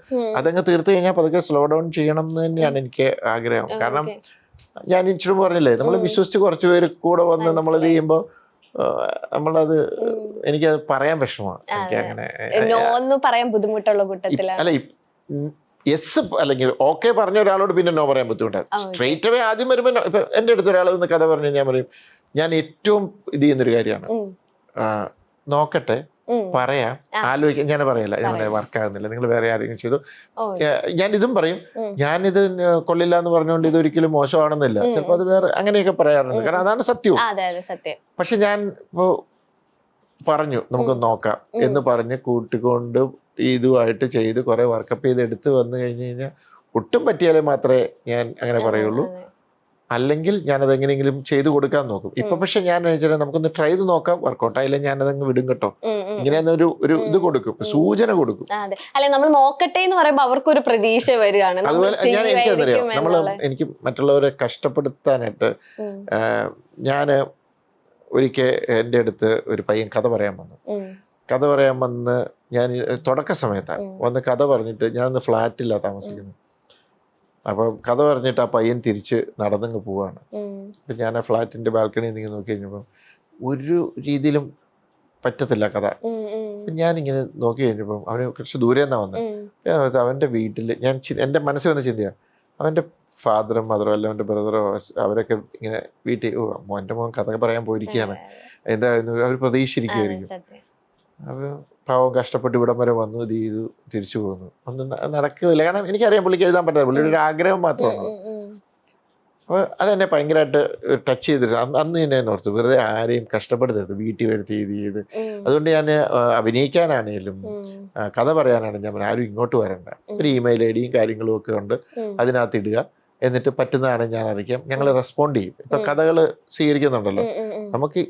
അതങ്ങ് തീർത്ത് കഴിഞ്ഞാൽ പതുക്കെ സ്ലോ ഡൗൺ ചെയ്യണം എന്ന് തന്നെയാണ് എനിക്ക് ആഗ്രഹം. കാരണം ഞാൻ ഇച്ചിരി പറഞ്ഞില്ലേ, നമ്മൾ വിശ്വസിച്ച് കുറച്ച് പേര് കൂടെ വന്ന് നമ്മളിത് ചെയ്യുമ്പോൾ നമ്മളത് എനിക്കത് പറയാൻ വിഷമമാണ്. എനിക്ക് അങ്ങനെ പറയാൻ ബുദ്ധിമുട്ടുള്ള കൂട്ടത്തിലാണ്. അല്ല, യെസ് അല്ലെങ്കിൽ ഓക്കെ പറഞ്ഞ ഒരാളോട് പിന്നെ നോ പറയാൻ ബുദ്ധിമുട്ടാണ്. സ്ട്രെയിറ്റ് അവേ ആദ്യം വരുമ്പോൾ ഇപ്പൊ എൻ്റെ അടുത്ത് ഒരാൾ ഒന്ന് കഥ പറഞ്ഞു ഞാൻ പറയും, ഞാൻ ഏറ്റവും ഇത് ചെയ്യുന്നൊരു കാര്യമാണ്, നോക്കട്ടെ, പറയാം, ആലോചിക്കാം. ഞാൻ പറയില്ല ഞാൻ വർക്ക് ആകുന്നില്ല, നിങ്ങൾ വേറെ ആരെങ്കിലും ചെയ്തു. ഞാൻ ഇതും പറയും, ഞാനിത് കൊള്ളില്ല എന്ന് പറഞ്ഞുകൊണ്ട് ഇതൊരിക്കലും മോശമാണെന്നില്ല. ചിലപ്പോൾ അത് വേറെ അങ്ങനെയൊക്കെ പറയാറുണ്ട്. കാരണം അതാണ് സത്യവും. പക്ഷെ ഞാൻ ഇപ്പോ പറഞ്ഞു നമുക്ക് നോക്കാം എന്ന് പറഞ്ഞ് കൂട്ടിക്കൊണ്ട് ഇതുമായിട്ട് ചെയ്ത് കുറെ വർക്കപ്പ് ചെയ്ത് എടുത്ത് വന്നു കഴിഞ്ഞ് കഴിഞ്ഞാൽ ഒട്ടും പറ്റിയാലേ മാത്രമേ ഞാൻ അങ്ങനെ പറയുള്ളൂ. അല്ലെങ്കിൽ ഞാനത് എങ്ങനെയെങ്കിലും ചെയ്തു കൊടുക്കാൻ നോക്കും. ഇപ്പൊ പക്ഷെ ഞാൻ വെച്ചാൽ നമുക്കൊന്ന് ട്രൈ ചെയ്ത് നോക്കാം, വർക്കൗട്ട് ആയില്ല ഞാനതങ്ങ് വിടും കേട്ടോ, ഇങ്ങനെയൊരു ഒരു ഇത് കൊടുക്കും, സൂചന കൊടുക്കും. അല്ലെ, നമ്മൾ നോക്കട്ടെ എന്ന് പറയുമ്പോൾ അവർക്കൊരു പ്രതീക്ഷ വരികയാണ്. അതുപോലെ എനിക്കറിയാം, എനിക്ക് മറ്റുള്ളവരെ കഷ്ടപ്പെടുത്താനായിട്ട് ഞാന് ഒരിക്കൽ എൻ്റെ അടുത്ത് ഒരു പയ്യൻ കഥ പറയാൻ വന്ന് ഞാൻ തുടക്ക സമയത്താണ് വന്ന് കഥ പറഞ്ഞിട്ട്, ഞാനന്ന് ഫ്ലാറ്റില്ല താമസിക്കുന്നത്. അപ്പം കഥ പറഞ്ഞിട്ട് ആ പയ്യൻ തിരിച്ച് നടന്നങ്ങ് പോവാണ്. അപ്പം ഞാൻ ആ ഫ്ലാറ്റിന്റെ ബാൽക്കണിയിൽ നിന്ന് നോക്കി കഴിഞ്ഞപ്പോൾ ഒരു രീതിയിലും പറ്റത്തില്ല കഥ. ഞാനിങ്ങനെ നോക്കി കഴിഞ്ഞപ്പം അവന് കുറച്ച് ദൂരെ നിന്നാണ് വന്നത്. അവൻ്റെ വീട്ടിൽ ഞാൻ എൻ്റെ മനസ്സിൽ വന്ന ചിന്തയാണ്, അവൻ്റെ ഫാദറും മദറോ അല്ല അവൻ്റെ ബ്രദറോ അവരൊക്കെ ഇങ്ങനെ വീട്ടിൽ എൻ്റെ മോൻ കഥ പറയാൻ പോയിരിക്കുകയാണ്, എന്തായിരുന്നു അവർ പ്രതീക്ഷിച്ചിരിക്കുമായിരിക്കും. അപ്പോൾ പാവം കഷ്ടപ്പെട്ട് ഇവിടം വരെ വന്നു, ഇത് ചെയ്തു, തിരിച്ചു പോകുന്നു. ഒന്നും നടക്കില്ല. കാരണം എനിക്കറിയാം പുള്ളിക്ക് എഴുതാൻ പറ്റില്ല, പുള്ളിയുടെ ഒരു ആഗ്രഹം മാത്രമാണ്. അപ്പോൾ അതെന്നെ ഭയങ്കരമായിട്ട് ടച്ച് ചെയ്തിരുന്നു. അന്ന് തന്നെ ഞാൻ ഓർത്തു, വെറുതെ ആരെയും കഷ്ടപ്പെടുത്തരുത്, വീട്ടിൽ വരുത്തി ഇത് ചെയ്ത്. അതുകൊണ്ട് ഞാൻ അഭിനയിക്കാനാണേലും കഥ പറയാനാണെങ്കിലും ഞാൻ ആരും ഇങ്ങോട്ട് വരണ്ട, ഒരു ഇമെയിൽ ഐ ഡിയും കാര്യങ്ങളും ഒക്കെ ഉണ്ട്, അതിനകത്ത് ഇടുക, എന്നിട്ട് പറ്റുന്നതാണെങ്കിൽ ഞാൻ അറിയിക്കാം, ഞങ്ങൾ റെസ്പോണ്ട് ചെയ്യും. ഇപ്പൊ കഥകൾ സ്വീകരിക്കുന്നുണ്ടല്ലോ, നമുക്ക്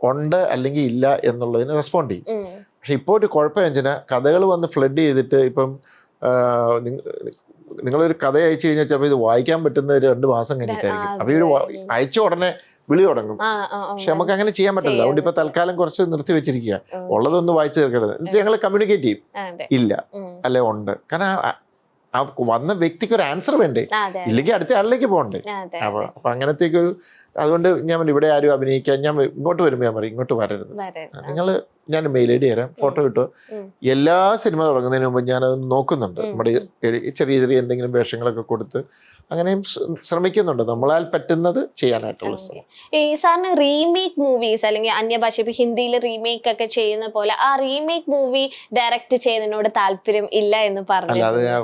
ഉണ്ട് അല്ലെങ്കിൽ ഇല്ല എന്നുള്ളതിന് റെസ്പോണ്ട് ചെയ്യും. പക്ഷെ ഇപ്പോൾ ഒരു കുഴപ്പം വെച്ചാൽ കഥകൾ വന്ന് ഫ്ലഡ് ചെയ്തിട്ട് ഇപ്പം നിങ്ങളൊരു കഥ അയച്ചു കഴിഞ്ഞാൽ ചിലപ്പോൾ ഇത് വായിക്കാൻ പറ്റുന്ന 2 മാസം കഴിഞ്ഞിട്ടായിരിക്കും. അപ്പൊ ഇവര് അയച്ച ഉടനെ വിളി തുടങ്ങും. പക്ഷെ നമുക്ക് അങ്ങനെ ചെയ്യാൻ പറ്റില്ല. അതുകൊണ്ട് ഇപ്പൊ തൽക്കാലം കുറച്ച് നിർത്തി വെച്ചിരിക്കുക, ഉള്ളതൊന്നും വായിച്ചു തീർക്കരുത്. എന്നിട്ട് ഞങ്ങൾ കമ്മ്യൂണിക്കേറ്റ് ചെയ്യും, ഇല്ല അല്ലെ ഉണ്ട്. കാരണം ആ വന്ന വ്യക്തിക്ക് ഒരു ആൻസർ വേണ്ടേ, ഇല്ലെങ്കിൽ അടുത്ത ആളിലേക്ക് പോകണ്ടേ. അപ്പൊ അങ്ങനത്തേക്കൊരു, അതുകൊണ്ട് ഞാൻ ഇവിടെ ആരും അഭിനയിക്കാൻ, ഞാൻ ഇങ്ങോട്ട് വരുമ്പോൾ ഞാൻ പറയും ഇങ്ങോട്ട് വരരുത്, ഞാൻ മെയിൽ ഐ ഡി തരാം, ഫോട്ടോ കിട്ടും. എല്ലാ സിനിമ തുടങ്ങുന്നതിന് മുമ്പ് ഞാനത് നോക്കുന്നുണ്ട്. നമ്മുടെ ചെറിയ ചെറിയ എന്തെങ്കിലും വേഷങ്ങളൊക്കെ കൊടുത്ത് അങ്ങനെയും ശ്രമിക്കുന്നുണ്ട്, നമ്മളാൽ പറ്റുന്നത് ചെയ്യാനായിട്ടുള്ള ശ്രമം. ഈ സാറിന് റീമേക്ക് മൂവീസ് അല്ലെങ്കിൽ അന്യഭാഷ, ഇപ്പൊ ഹിന്ദിയിൽ റീമേക്ക് ഒക്കെ ചെയ്യുന്ന പോലെ ആ റീമേക്ക് മൂവി ഡയറക്റ്റ് ചെയ്യുന്നതിനോട് താല്പര്യം ഇല്ല എന്ന് പറഞ്ഞു. അല്ല, അത് ഞാൻ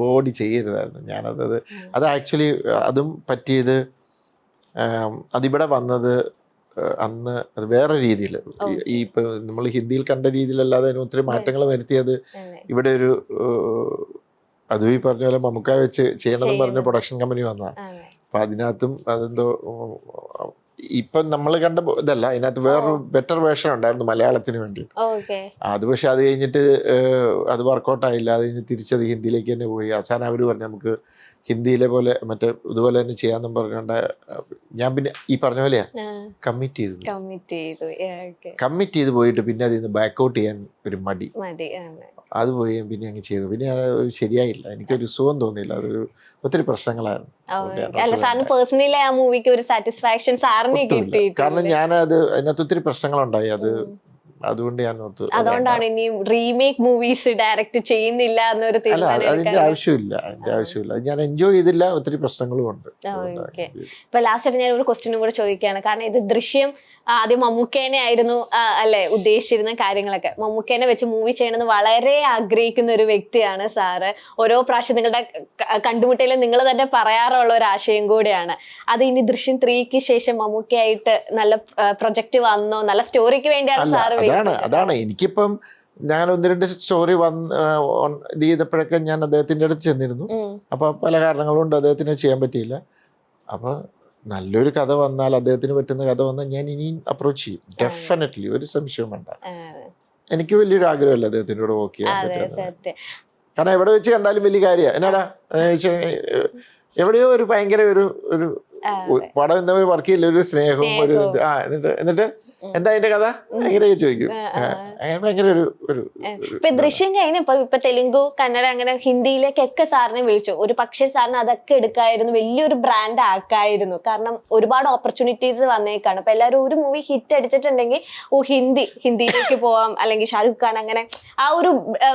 ബോഡി ചെയ്യരുതായിരുന്നു. അത് ആക്ച്വലി അതും പറ്റിയത് അതിവിടെ വന്നത് അന്ന് അത് വേറെ രീതിയിൽ, ഈ ഇപ്പൊ നമ്മൾ ഹിന്ദിയിൽ കണ്ട രീതിയിലല്ലാതെ അതിന് ഒത്തിരി മാറ്റങ്ങൾ വരുത്തിയത് ഇവിടെ ഒരു അതും ഈ പറഞ്ഞ പോലെ മമ്മൂക്ക വെച്ച് ചെയ്യണമെന്ന് പറഞ്ഞ പ്രൊഡക്ഷൻ കമ്പനി വന്നതാണ്. അപ്പൊ അതിനകത്തും അതെന്തോ ഇപ്പം നമ്മൾ കണ്ട ഇതല്ല, അതിനകത്ത് വേറൊരു ബെറ്റർ വേർഷൻ ഉണ്ടായിരുന്നു മലയാളത്തിന് വേണ്ടി. അത് പക്ഷെ അത് കഴിഞ്ഞിട്ട് അത് വർക്കൗട്ട് ആയില്ല. അത് കഴിഞ്ഞ് തിരിച്ചത് ഹിന്ദിയിലേക്ക് തന്നെ പോയി. അവസാനം അവർ പറഞ്ഞു നമുക്ക് ഹിന്ദിയിലെ പോലെ മറ്റേ ഇതുപോലെ തന്നെ ചെയ്യാന്നും പറഞ്ഞുകൊണ്ട് ഞാൻ പിന്നെ ഈ പറഞ്ഞ പോലെയാ കമ്മിറ്റ് ചെയ്ത് പോയിട്ട് പിന്നെ അതിൽ നിന്ന് ബാക്കൗട്ട് ചെയ്യാൻ ഒരു മടി അത് പോയി പിന്നെ അങ്ങ് ചെയ്തു. പിന്നെ ശരിയായില്ല, എനിക്കൊരു സുഖം തോന്നിയില്ല. അതൊരു ഒത്തിരി പ്രശ്നങ്ങളായിരുന്നു. കാരണം ഞാനത് അതിനകത്ത് ഒത്തിരി പ്രശ്നങ്ങളുണ്ടായി. അതുകൊണ്ട് ഞാൻ ഓർത്തു അതുകൊണ്ടാണ് ഇനി റീമേക്ക് മൂവീസ് ഡയറക്റ്റ് ചെയ്യുന്നില്ല എന്നൊരു തീരുമാനം. അതിന്റെ ആവശ്യമില്ല. ഞാൻ എൻജോയ് ചെയ്തില്ല, ഒത്തിരി പ്രശ്നങ്ങളും ഉണ്ട്. ഇപ്പൊ ലാസ്റ്റ് ഞാൻ ഒരു ക്വസ്റ്റ്യനും കൂടെ ചോദിക്കുകയാണ്. കാരണം ഇത് ദൃശ്യം ആദ്യം മമ്മൂക്കേനെ ആയിരുന്നു അല്ലെ ഉദ്ദേശിച്ചിരുന്ന കാര്യങ്ങളൊക്കെ. മമ്മൂക്കേനെ വെച്ച് മൂവി ചെയ്യണമെന്ന് വളരെ ആഗ്രഹിക്കുന്ന ഒരു വ്യക്തിയാണ് സാറ്. ഓരോ പ്രാവശ്യം നിങ്ങളുടെ കണ്ടുമുട്ടയിലും നിങ്ങൾ തന്നെ പറയാറുള്ള ഒരു ആശയം കൂടെയാണ് അത്. ഇനി ദൃശ്യം 3ക്ക് ശേഷം മമ്മൂക്കയായിട്ട് നല്ല പ്രൊജക്ട് വന്നോ, നല്ല സ്റ്റോറിക്ക് വേണ്ടിയാണ് സാറ്? അതാണ് എനിക്കിപ്പം ഞാൻ 1-2 സ്റ്റോറി ഇത് ചെയ്തപ്പോഴൊക്കെ ഞാൻ അദ്ദേഹത്തിന്റെ അടുത്ത് ചെന്നിരുന്നു. അപ്പൊ പല കാരണങ്ങൾ കൊണ്ട് അദ്ദേഹത്തിന് ചെയ്യാൻ പറ്റിയില്ല. അപ്പൊ നല്ലൊരു കഥ വന്നാൽ, അദ്ദേഹത്തിന് പറ്റുന്ന കഥ വന്നാൽ ഞാൻ ഇനിയും അപ്രോച്ച് ചെയ്യും. ഡെഫിനറ്റ്ലി, ഒരു സംശയവും വേണ്ട. എനിക്ക് വലിയൊരു ആഗ്രഹമല്ല അദ്ദേഹത്തിൻ്റെ കൂടെ വർക്ക് ചെയ്യാൻ പറ്റുന്നത്. കാരണം എവിടെ വെച്ച് കണ്ടാലും വലിയ കാര്യമാണ്. എന്നാടാ എവിടെയോ ഒരു ഭയങ്കര ഒരു പടം എന്താ വർക്ക് ചെയ്യില്ല, ഒരു സ്നേഹവും ഒരു എന്നിട്ട് എന്താ അതിന്റെ കഥ അങ്ങനെയൊക്കെ ചോദിക്കും. അങ്ങനെ ഭയങ്കര ഒരു ഇപ്പൊ ദൃശ്യം കഴിഞ്ഞ ഇപ്പൊ തെലുങ്കു, കന്നഡ, അങ്ങനെ ഹിന്ദിയിലേക്കൊക്കെ സാറിനെ വിളിച്ചു. ഒരു പക്ഷേ സാറിന് അതൊക്കെ എടുക്കായിരുന്നു, വലിയൊരു ബ്രാൻഡ് ആക്കായിരുന്നു. കാരണം ഒരുപാട് ഓപ്പർച്യൂണിറ്റീസ് വന്നേക്കാണ്. അപ്പൊ എല്ലാവരും ഒരു മൂവി ഹിറ്റ് അടിച്ചിട്ടുണ്ടെങ്കിൽ ഹിന്ദിയിലേക്ക് പോവാം, അല്ലെങ്കിൽ ഷാരൂഖ് ഖാൻ, അങ്ങനെ ആ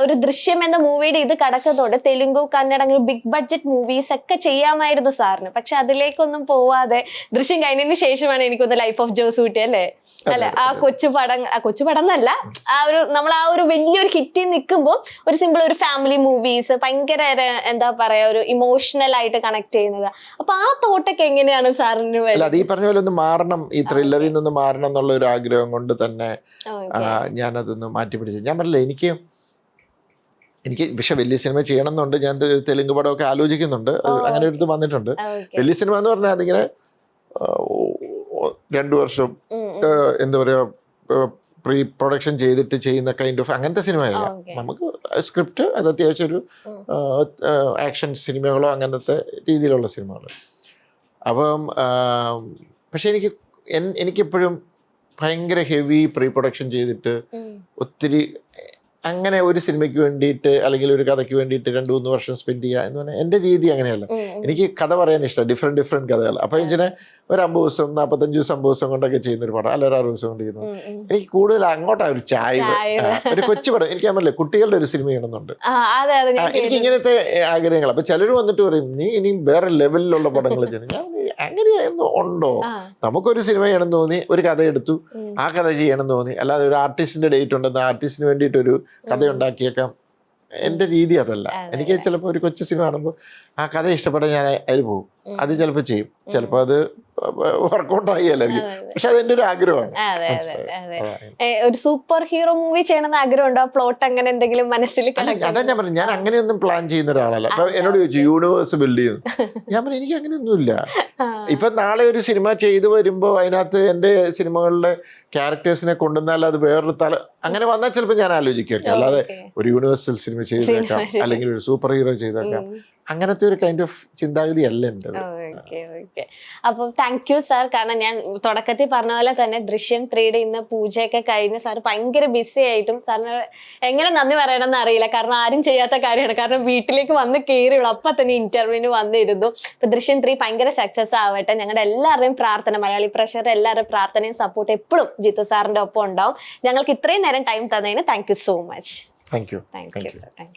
ഒരു ദൃശ്യം എന്ന മൂവിയുടെ ഇത് കടക്കുന്നതോടെ തെലുങ്കു, കന്നഡ, അങ്ങനെ ബിഗ് ബഡ്ജറ്റ് മൂവീസ് ഒക്കെ ചെയ്യാമായിരുന്നു സാറിന്. പക്ഷെ അതിലേക്കൊന്നും പോവാതെ ദൃശ്യം കഴിഞ്ഞതിന് ശേഷമാണ് എനിക്കൊന്ന് ലൈഫ് ഓഫ് ജോസൂട്ടി അല്ലേ, ആ കൊച്ചു പടം എന്നല്ല, നമ്മൾ ആ ഒരു വലിയൊരു ഹിറ്റിൽ നിൽക്കുമ്പോൾ ഒരു സിമ്പിൾ ഒരു ഫാമിലി മൂവീസ് ഭയങ്കര എന്താ പറയാ ഒരു ഇമോഷണൽ ആയിട്ട് കണക്ട് ചെയ്യുന്നത്. അപ്പൊ ആ തോട്ടൊക്കെ എങ്ങനെയാണ് സാറിന്? അത് ഈ പറഞ്ഞ പോലെ ഒന്ന് മാറണം, ഈ ത്രില്ലറിൽ നിന്ന് മാറണം എന്നുള്ള ഒരു ആഗ്രഹം കൊണ്ട് തന്നെ ഞാനതൊന്ന് മാറ്റിപ്പിടിച്ചു. ഞാൻ പറഞ്ഞില്ല, എനിക്ക് പക്ഷെ വലിയ സിനിമ ചെയ്യണം എന്നുണ്ട്. ഞാൻ തെലുങ്ക് പടമൊക്കെ ആലോചിക്കുന്നുണ്ട്. അങ്ങനെ ഒരു ഇത് വന്നിട്ടുണ്ട്. വലിയ സിനിമ എന്ന് പറഞ്ഞാൽ അതിങ്ങനെ 2 വർഷം എന്താ പറയാ പ്രീ പ്രൊഡക്ഷൻ ചെയ്തിട്ട് ചെയ്യുന്ന കൈൻഡ് ഓഫ് അങ്ങനത്തെ സിനിമയല്ല. നമുക്ക് സ്ക്രിപ്റ്റ്, അത് അത്യാവശ്യം ഒരു ആക്ഷൻ സിനിമകളോ അങ്ങനത്തെ രീതിയിലുള്ള സിനിമകൾ. അപ്പം പക്ഷെ എനിക്കെപ്പോഴും ഭയങ്കര ഹെവി പ്രീ പ്രൊഡക്ഷൻ ചെയ്തിട്ട് ഒത്തിരി അങ്ങനെ ഒരു സിനിമയ്ക്ക് വേണ്ടിയിട്ട് അല്ലെങ്കിൽ ഒരു കഥയ്ക്ക് വേണ്ടിയിട്ട് 2-3 വർഷം സ്പെൻഡ് ചെയ്യുക എന്ന് പറഞ്ഞാൽ എൻ്റെ രീതി അങ്ങനെയല്ല. എനിക്ക് കഥ പറയാൻ ഇഷ്ടം, ഡിഫറെൻറ്റ് കഥകൾ. അപ്പോൾ ഇതിനെ ഒരു 50 ദിവസം 45 ദിവസം 50 ദിവസം കൊണ്ടൊക്കെ ചെയ്യുന്നൊരു പടം, അല്ല ഒരു 60 ദിവസം കൊണ്ട് ചെയ്യുന്നു. എനിക്ക് കൂടുതൽ അങ്ങോട്ടാണ് ഒരു ചായ്വ്, ഒരു കൊച്ചു പടം. എനിക്ക് പറഞ്ഞില്ലേ, കുട്ടികളുടെ ഒരു സിനിമ ചെയ്യണമെന്നുണ്ട്. എനിക്ക് ഇങ്ങനത്തെ ആഗ്രഹങ്ങൾ. അപ്പൊ ചിലർ വന്നിട്ട് പറയും, നീ ഇനിയും വേറെ ലെവലിലുള്ള പടങ്ങൾ ചെയ്യണം. ഞാൻ അങ്ങനെയൊന്നും ഉണ്ടോ? നമുക്കൊരു സിനിമ ചെയ്യണം തോന്നി, ഒരു കഥ എടുത്തു, ആ കഥ ചെയ്യണം തോന്നി. അല്ലാതെ ഒരു ആർട്ടിസ്റ്റിന്റെ ഡേറ്റ് ഉണ്ടെന്ന് ആർട്ടിസ്റ്റിന് വേണ്ടിയിട്ടൊരു കഥ ഉണ്ടാക്കിയേക്കാം. എൻ്റെ രീതി അതല്ല. എനിക്ക് ചിലപ്പോൾ ഒരു കൊച്ചു സിനിമ കാണുമ്പോൾ ആ കഥ ഇഷ്ടപ്പെട്ടാൽ ഞാൻ അതിൽ പോകും, അത് ചിലപ്പോൾ ചെയ്യും. ചിലപ്പോൾ അത് വർക്കൗട്ട് ആയില്ലായിരിക്കും, പക്ഷെ അതെന്റെ ഒരു ആഗ്രഹമാണ്. ഒരു സൂപ്പർ ഹീറോ മൂവി ചെയ്യണമെന്ന് ആഗ്രഹമുണ്ടോ? പ്ലോട്ട് അങ്ങനെ എന്തെങ്കിലും മനസ്സിൽ? അതാ ഞാൻ പറഞ്ഞു, ഞാൻ അങ്ങനെയൊന്നും പ്ലാൻ ചെയ്യുന്ന ഒരാളല്ല. അപ്പൊ എന്നോട് ചോദിച്ചു യൂണിവേഴ്സ് ബിൽഡ് ചെയ്യുന്നു. ഞാൻ പറഞ്ഞു എനിക്ക് അങ്ങനെയൊന്നുമില്ല. ഇപ്പൊ നാളെ ഒരു സിനിമ ചെയ്തു വരുമ്പോ അതിനകത്ത് എന്റെ സിനിമകളിലെ ക്യാരക്ടേഴ്സിനെ കൊണ്ടുവന്നാൽ അത് വേറൊരു അങ്ങനെ വന്നാൽ ചിലപ്പോൾ ഞാൻ ആലോചിക്കാം. അല്ലാതെ ഒരു യൂണിവേഴ്സൽ സിനിമ ചെയ്തേക്കാം, അല്ലെങ്കിൽ ഒരു സൂപ്പർ ഹീറോ ചെയ്തേക്കാം, അങ്ങനത്തെ ഒരു കൈൻഡ് ഓഫ് ചിന്താഗതി അല്ല എൻ്റെ. അപ്പം താങ്ക് യു സാർ. കാരണം ഞാൻ തുടക്കത്തിൽ പറഞ്ഞ പോലെ തന്നെ ദൃശ്യം 3 ഇന്ന് പൂജയൊക്കെ കഴിഞ്ഞ് സാർ ഭയങ്കര ബിസി ആയിട്ടും സാറിന് എങ്ങനെ നന്ദി പറയണമെന്ന് അറിയില്ല. കാരണം ആരും ചെയ്യാത്ത കാര്യമാണ്. കാരണം വീട്ടിലേക്ക് വന്ന് കയറിയുള്ളൂ, അപ്പം തന്നെ ഇന്റർവ്യൂവിന് വന്നിരുന്നു. ഇപ്പൊ ദൃശ്യം 3 ഭയങ്കര സക്സസ് ആവട്ടെ. ഞങ്ങളുടെ എല്ലാവരുടെയും പ്രാർത്ഥന, മലയാളി പ്രേക്ഷകരുടെ എല്ലാവരുടെയും പ്രാർത്ഥനയും സപ്പോർട്ട് എപ്പോഴും ജിത്തു സാറിന്റെ ഒപ്പം ഉണ്ടാവും. ഞങ്ങൾക്ക് ഇത്രയും നേരം ടൈം തന്നതിന് thank you so much. Thank you sir. Thank you.